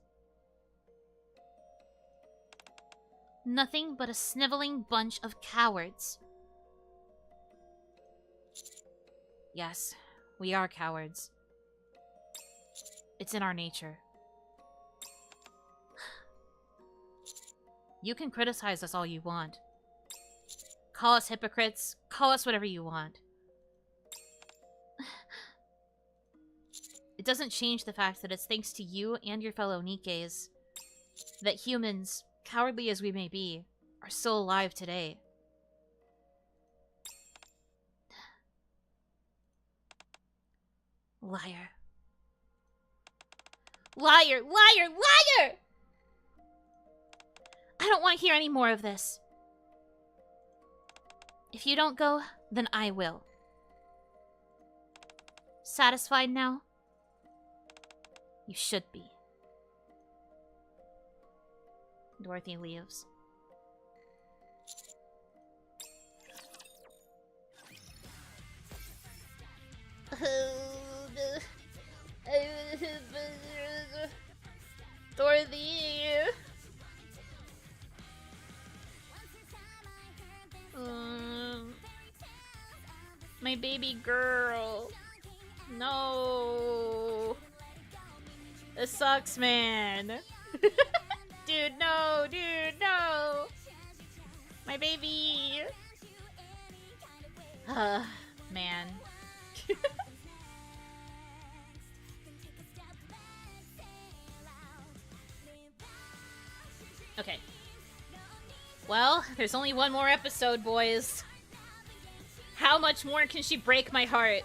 Nothing but a sniveling bunch of cowards. Yes, we are cowards. It's in our nature. You can criticize us all you want. Call us hypocrites, call us whatever you want. It doesn't change the fact that it's thanks to you and your fellow Nikkes that humans, cowardly as we may be, are still alive today. Liar. Liar! Liar! Liar! I don't want to hear any more of this. If you don't go, then I will. Satisfied now? You should be. Dorothy leaves. Dorothy! My baby girl. No. This sucks, man. Dude, no. Dude, no. My baby. Man. Okay. Well, there's only one more episode, boys. How much more can she break my heart?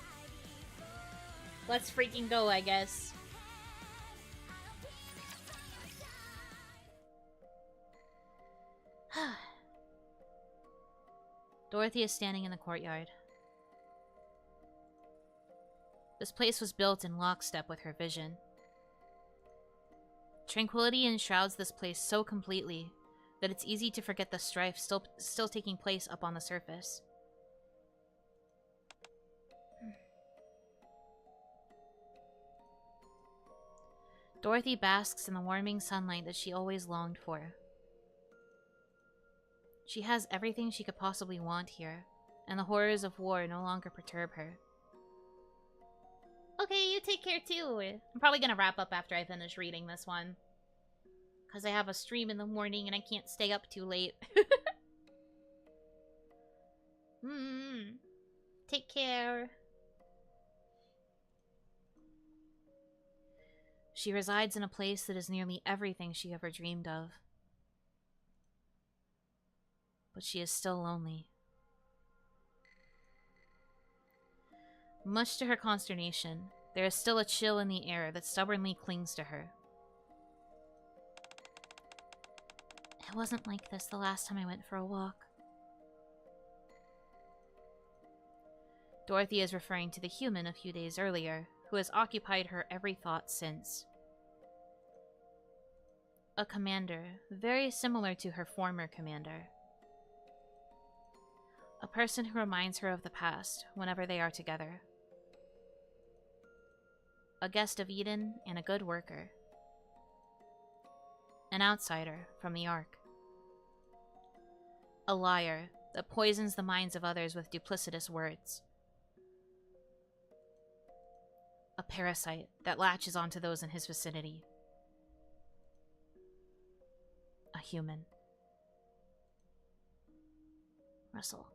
Let's freaking go, I guess. Dorothy is standing in the courtyard. This place was built in lockstep with her vision. Tranquility enshrouds this place so completely that it's easy to forget the strife still taking place up on the surface. Dorothy basks in the warming sunlight that she always longed for. She has everything she could possibly want here, and the horrors of war no longer perturb her. Okay, you take care too. I'm probably gonna wrap up after I finish reading this one. Because I have a stream in the morning and I can't stay up too late. Take care. She resides in a place that is nearly everything she ever dreamed of. But she is still lonely. Much to her consternation, there is still a chill in the air that stubbornly clings to her. It wasn't like this the last time I went for a walk. Dorothy is referring to the human a few days earlier, who has occupied her every thought since. A commander, very similar to her former commander. A person who reminds her of the past whenever they are together. A guest of Eden and a good worker. An outsider from the Ark. A liar that poisons the minds of others with duplicitous words. A parasite that latches onto those in his vicinity. A human. Russell.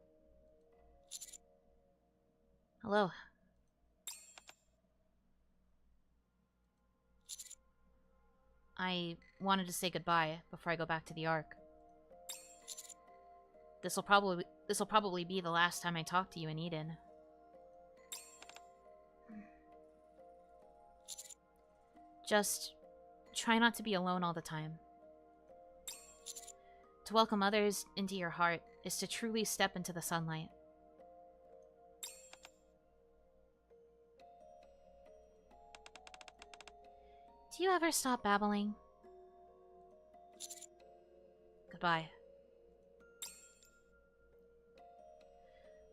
Hello. I wanted to say goodbye before I go back to the Ark. This'll probably be the last time I talk to you in Eden. Just try not to be alone all the time. To welcome others into your heart is to truly step into the sunlight. Do you ever stop babbling? Goodbye.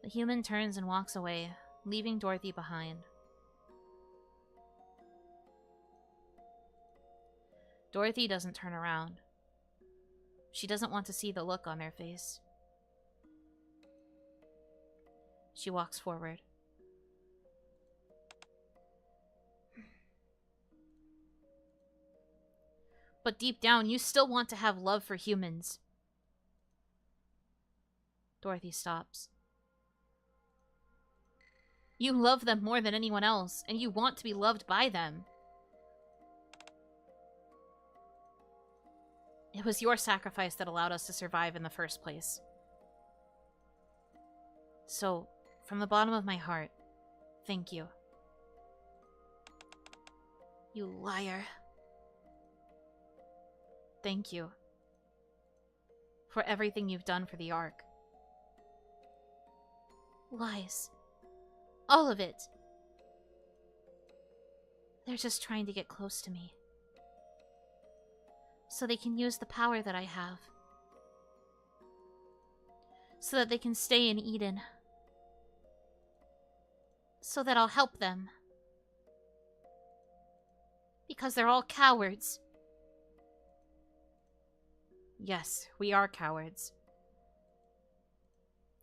The human turns and walks away, leaving Dorothy behind. Dorothy doesn't turn around. She doesn't want to see the look on their face. She walks forward. But deep down, you still want to have love for humans. Dorothy stops. You love them more than anyone else, and you want to be loved by them. It was your sacrifice that allowed us to survive in the first place. So, from the bottom of my heart, thank you. You liar. Thank you. For everything you've done for the Ark. Lies. All of it. They're just trying to get close to me. So they can use the power that I have. So that they can stay in Eden. So that I'll help them. Because they're all cowards. Yes, we are cowards.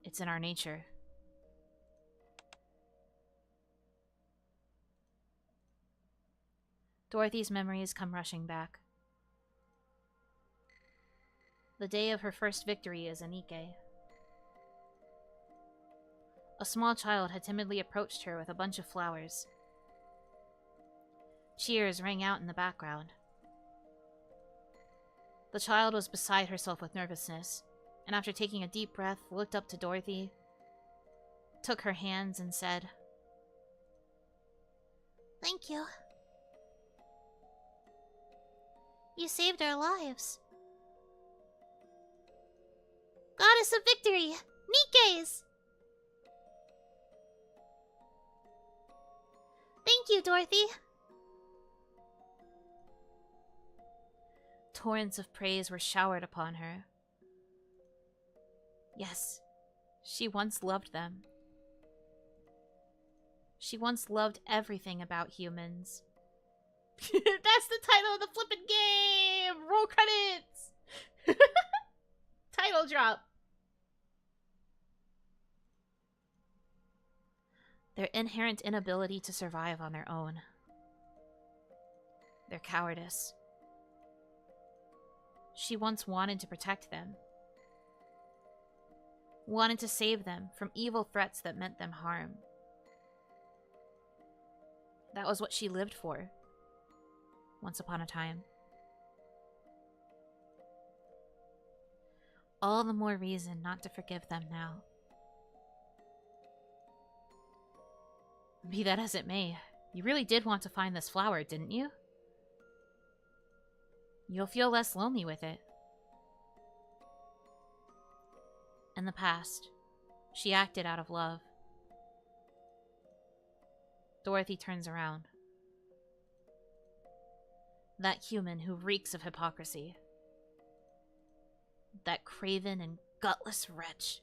It's in our nature. Dorothy's memories come rushing back. The day of her first victory as a Nikke. A small child had timidly approached her with a bunch of flowers. Cheers rang out in the background. The child was beside herself with nervousness, and after taking a deep breath, looked up to Dorothy, took her hands, and said, "Thank you. You saved our lives. Goddess of Victory! Nikkes! Thank you, Dorothy." Torrents of praise were showered upon her. Yes, she once loved them. She once loved everything about humans. That's the title of the flippin' game! Roll credits! Title drop. Their inherent inability to survive on their own. Their cowardice. She once wanted to protect them. Wanted to save them from evil threats that meant them harm. That was what she lived for. Once upon a time. All the more reason not to forgive them now. Be that as it may, you really did want to find this flower, didn't you? You'll feel less lonely with it. In the past, she acted out of love. Dorothy turns around. That human who reeks of hypocrisy. That craven and gutless wretch.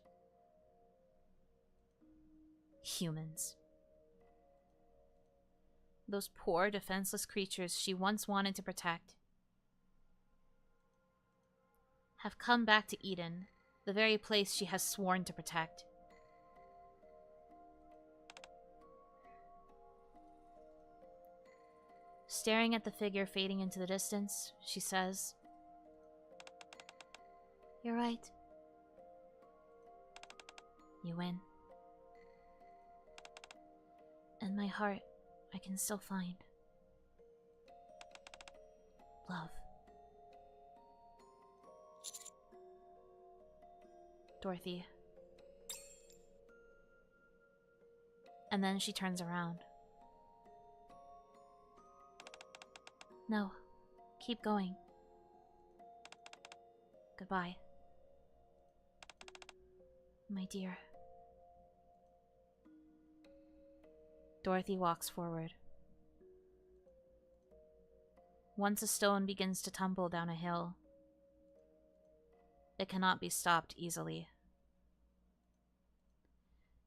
Humans. Those poor, defenseless creatures she once wanted to protect have come back to Eden, the very place she has sworn to protect. Staring at the figure fading into the distance, she says, "You're right. You win. In my heart, I can still find love." Dorothy. And then she turns around. No. Keep going. Goodbye. My dear. Dorothy walks forward. Once a stone begins to tumble down a hill, it cannot be stopped easily.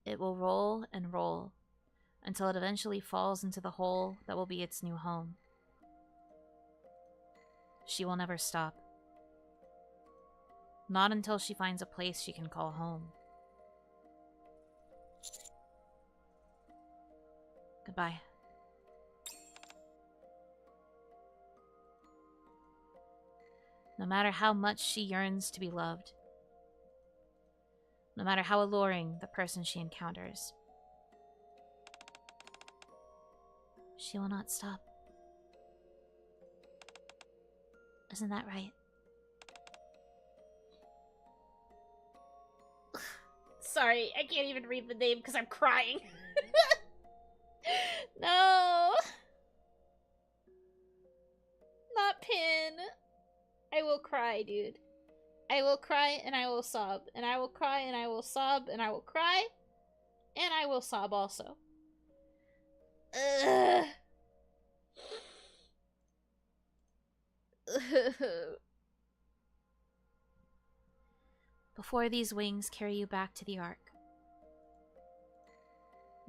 It will roll and roll until it eventually falls into the hole that will be its new home. She will never stop. Not until she finds a place she can call home. Goodbye. No matter how much she yearns to be loved, no matter how alluring the person she encounters, she will not stop. Isn't that right? Sorry, I can't even read the name because I'm crying. No! Not Pin. I will cry, dude. I will cry and I will sob. And I will cry and I will sob. And I will cry. And I will sob also. Ugh. Before these wings carry you back to the Ark,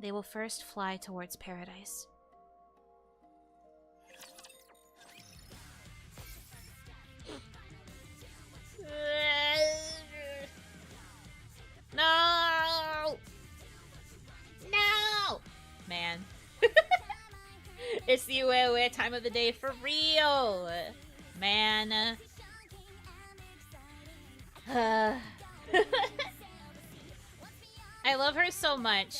they will first fly towards paradise. No! No! Man. It's the ue time of the day for real! Man. I love her so much.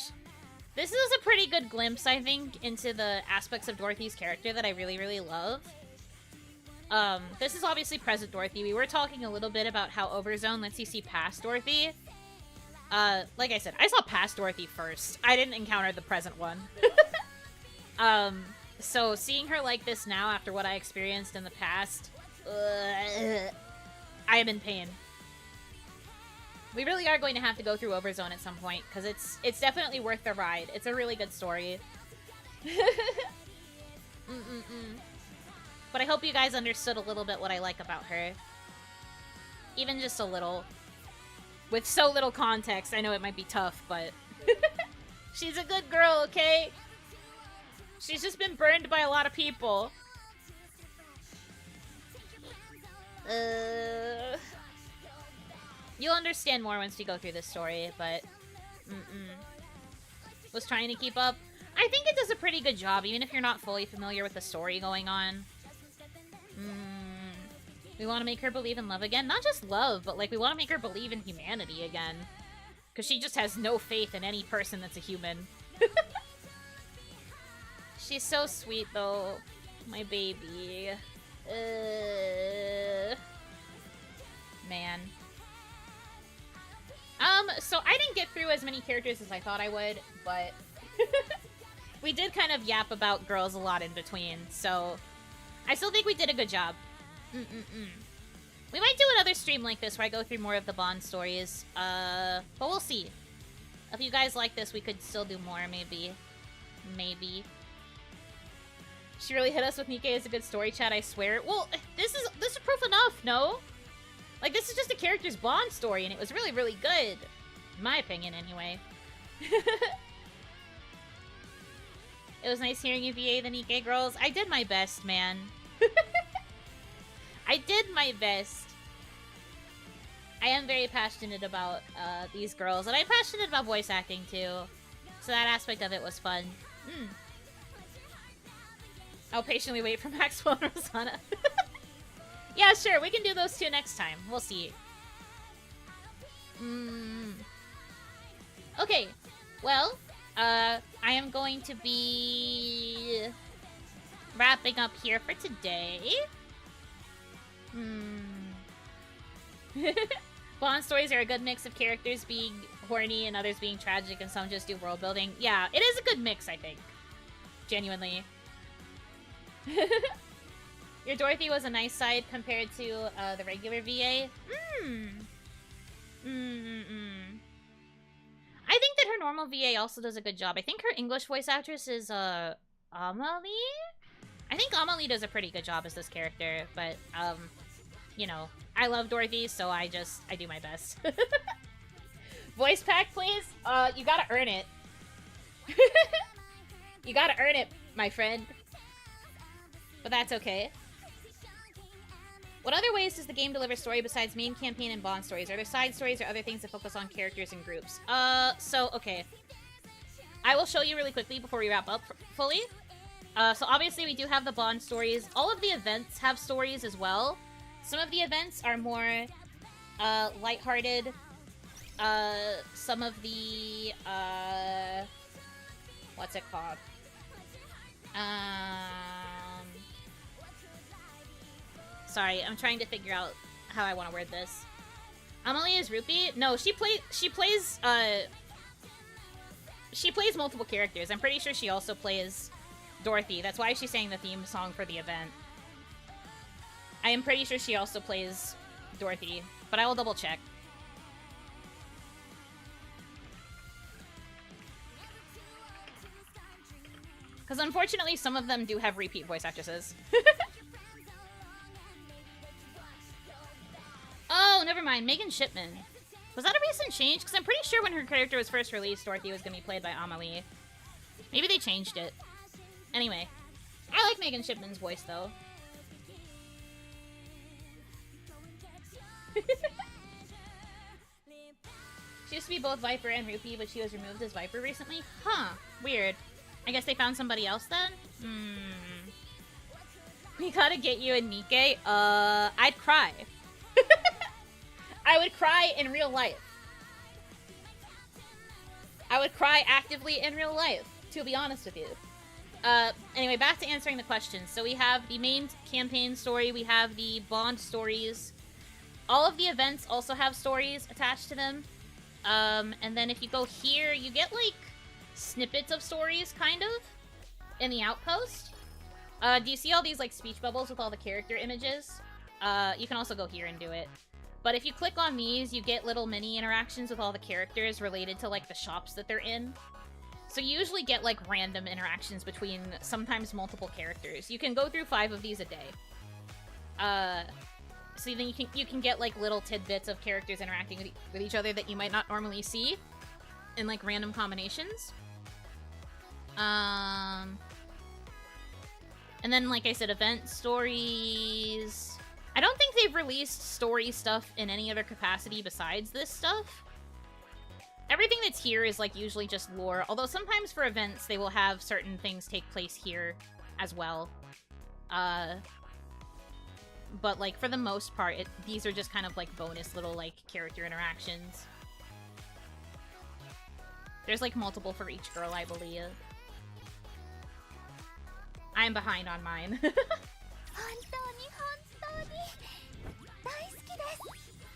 This is a pretty good glimpse, I think, into the aspects of Dorothy's character that I really, really love. This is obviously present Dorothy. We were talking a little bit about how Overzone lets you see past Dorothy. Like I said, I saw past Dorothy first. I didn't encounter the present one. So seeing her like this now after what I experienced in the past, I am in pain. We really are going to have to go through Overzone at some point, because it's definitely worth the ride. It's a really good story. But I hope you guys understood a little bit what I like about her. Even just a little. With so little context, I know it might be tough, but... She's a good girl, okay? She's just been burned by a lot of people. You'll understand more once we go through this story, but... Was trying to keep up. I think it does a pretty good job, even if you're not fully familiar with the story going on. We want to make her believe in love again. Not just love, but like we want to make her believe in humanity again. Because she just has no faith in any person that's a human. She's so sweet, though. My baby. Man. So I didn't get through as many characters as I thought I would, but... we did kind of yap about girls a lot in between, so... I still think we did a good job. We might do another stream like this where I go through more of the Bond stories. But we'll see. If you guys like this, we could still do more, maybe. Maybe. She really hit us with Nikke as a good story chat, I swear. Well, this is proof enough, no? Like, this is just a character's Bond story, and it was really, really good. In my opinion, anyway. It was nice hearing you VA the Nikke girls. I did my best, man. I did my best. I am very passionate about these girls, and I'm passionate about voice acting, too. So that aspect of it was fun. I'll patiently wait for Maxwell and Rosanna. Yeah, sure, we can do those two next time. We'll see. Okay, well, I am going to be wrapping up here for today. Bond stories are a good mix of characters being horny and others being tragic, and some just do world building. Yeah, it is a good mix, I think. Genuinely. Your Dorothy was a nice side compared to the regular VA. I think that her normal VA also does a good job. I think her English voice actress is Amelie? I think Amelie does a pretty good job as this character, but you know, I love Dorothy, so I do my best. Voice pack, please? You gotta earn it. You gotta earn it, my friend. But that's okay. What other ways does the game deliver story besides main campaign and bond stories? Are there side stories or other things that focus on characters and groups? Okay. I will show you really quickly before we wrap up fully. So obviously we do have the bond stories. All of the events have stories as well. Some of the events are more, lighthearted. Some of the, what's it called? Sorry, I'm trying to figure out how I want to word this. Amelie is Rupee? No, she plays multiple characters. I'm pretty sure she also plays Dorothy. That's why she's saying the theme song for the event. I am pretty sure she also plays Dorothy, but I will double check. Because unfortunately, some of them do have repeat voice actresses. Oh, never mind. Megan Shipman. Was that a recent change? Because I'm pretty sure when her character was first released, Dorothy was going to be played by Amelie. Maybe they changed it. Anyway. I like Megan Shipman's voice, though. She used to be both Viper and Rupee, but she was removed as Viper recently? Huh. Weird. I guess they found somebody else then? We gotta get you a Nikke. I'd cry. I would cry in real life. I would cry actively in real life, to be honest with you. Anyway, back to answering the questions. So we have the main campaign story, we have the bond stories. All of the events also have stories attached to them. And then if you go here, you get, like, snippets of stories, kind of, in the outpost. Do you see all these, like, speech bubbles with all the character images? You can also go here and do it. But if you click on these, you get little mini interactions with all the characters related to, like, the shops that they're in. So you usually get, like, random interactions between sometimes multiple characters. You can go through 5 of these a day. So then you can get, like, little tidbits of characters interacting with each other that you might not normally see in, like, random combinations. And then, like I said, event stories. I don't think they've released story stuff in any other capacity besides this stuff. Everything that's here is, like, usually just lore, although sometimes for events they will have certain things take place here as well. But, like, for the most part, these are just kind of, like, bonus little, like, character interactions. There's, like, multiple for each girl, I believe. I'm behind on mine.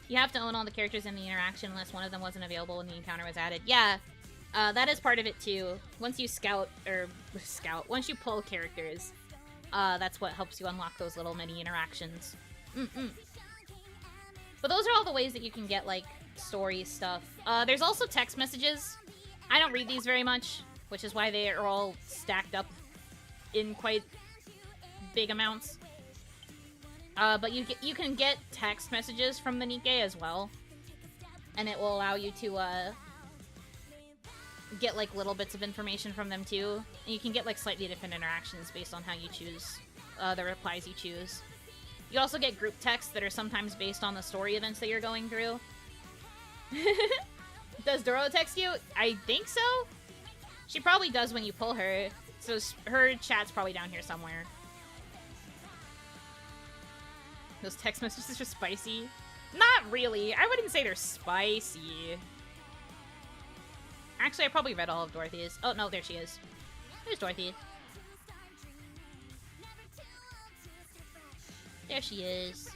You have to own all the characters in the interaction unless one of them wasn't available when the encounter was added. Yeah, that is part of it too. Once you once you pull characters, that's what helps you unlock those little mini interactions. But those are all the ways that you can get, like, story stuff. There's also text messages. I don't read these very much, which is why they are all stacked up in quite big amounts. But you can get text messages from the Nikke as well, and it will allow you to get, like, little bits of information from them too. And you can get, like, slightly different interactions based on how you choose the replies you choose. You also get group texts that are sometimes based on the story events that you're going through. Does Doro text you? I think so. She probably does when you pull her, so her chat's probably down here somewhere. Those text messages are spicy. Not really. I wouldn't say they're spicy. Actually, I probably read all of Dorothy's. Oh, no, there she is. There's Dorothy. There she is.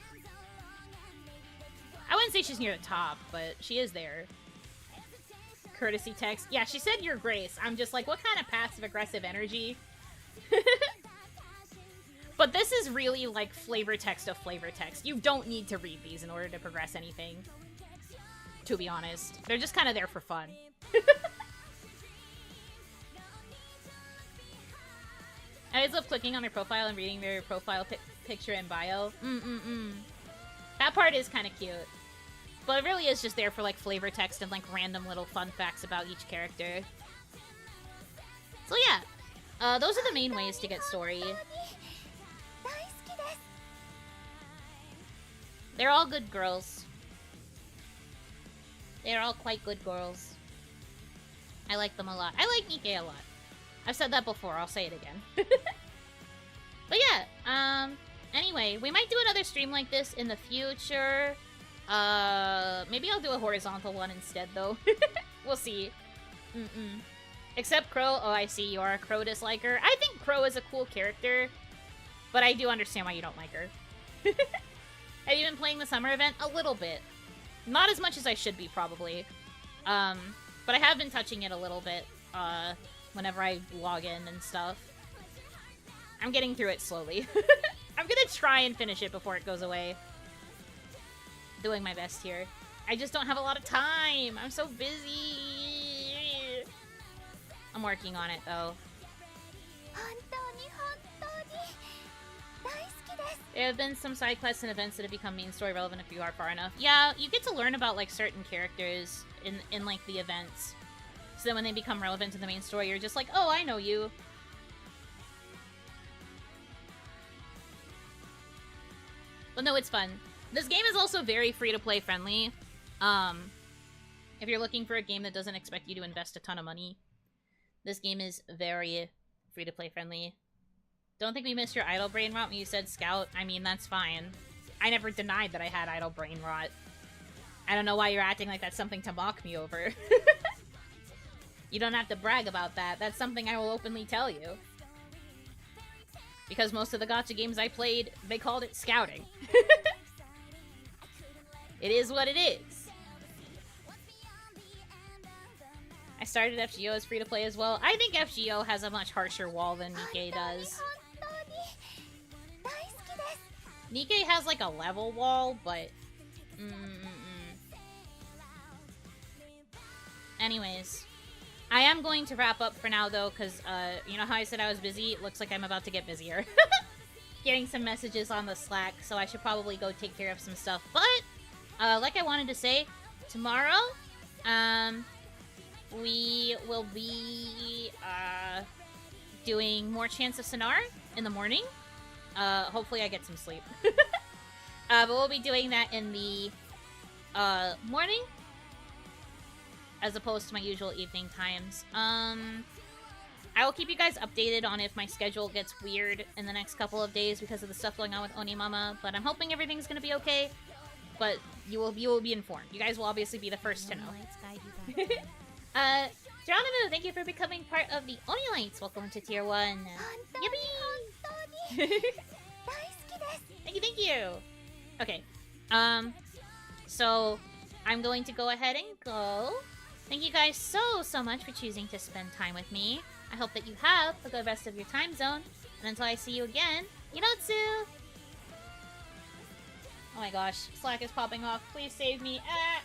I wouldn't say she's near the top, but she is there. Courtesy text. Yeah, she said, "Your Grace." I'm just like, what kind of passive-aggressive energy? But this is really like flavor text of flavor text. You don't need to read these in order to progress anything. To be honest. They're just kind of there for fun. I always love clicking on their profile and reading their profile picture and bio. That part is kind of cute. But it really is just there for like flavor text and like random little fun facts about each character. So yeah, those are the main ways to get story. They're all good girls. They're all quite good girls. I like them a lot. I like Nikke a lot. I've said that before, I'll say it again. But yeah, anyway, we might do another stream like this in the future. Maybe I'll do a horizontal one instead, though. We'll see. Except Crow. Oh, I see, you are a Crow disliker. I think Crow is a cool character, but I do understand why you don't like her. Have you been playing the summer event? A little bit. Not as much as I should be, probably. But I have been touching it a little bit, whenever I log in and stuff. I'm getting through it slowly. I'm gonna try and finish it before it goes away. Doing my best here. I just don't have a lot of time. I'm so busy. I'm working on it, though. There have been some side quests and events that have become main story relevant if you are far enough. Yeah, you get to learn about, like, certain characters in like, the events. So then when they become relevant to the main story, you're just like, oh, I know you. But no, it's fun. This game is also very free-to-play friendly. If you're looking for a game that doesn't expect you to invest a ton of money, this game is very free-to-play friendly. Don't think we missed your idle brain rot when you said Scout. I mean, that's fine. I never denied that I had idle brain rot. I don't know why you're acting like that's something to mock me over. You don't have to brag about that. That's something I will openly tell you. Because most of the gacha games I played, they called it scouting. It is what it is. I started FGO as free-to-play as well. I think FGO has a much harsher wall than Nikke does. Nikke has like a level wall, but... Anyways. I am going to wrap up for now, though, because, you know how I said I was busy? It looks like I'm about to get busier. Getting some messages on the Slack, so I should probably go take care of some stuff. But, like I wanted to say, tomorrow, we will be, doing more Chants of Sonar in the morning. Hopefully I get some sleep. But we'll be doing that in the, morning, as opposed to my usual evening times. I will keep you guys updated on if my schedule gets weird in the next couple of days because of the stuff going on with Onimama, but I'm hoping everything's gonna be okay. But you will be informed. You guys will obviously be the first to know. Geronimo, thank you for becoming part of the Oni Lights. Welcome to Tier 1. Yippee! Thank you! Okay. So, I'm going to go ahead and go. Thank you guys so much for choosing to spend time with me. I hope that you have a good rest of your time zone. And until I see you again, Yinotsu! Oh my gosh, Slack is popping off. Please save me. Ah!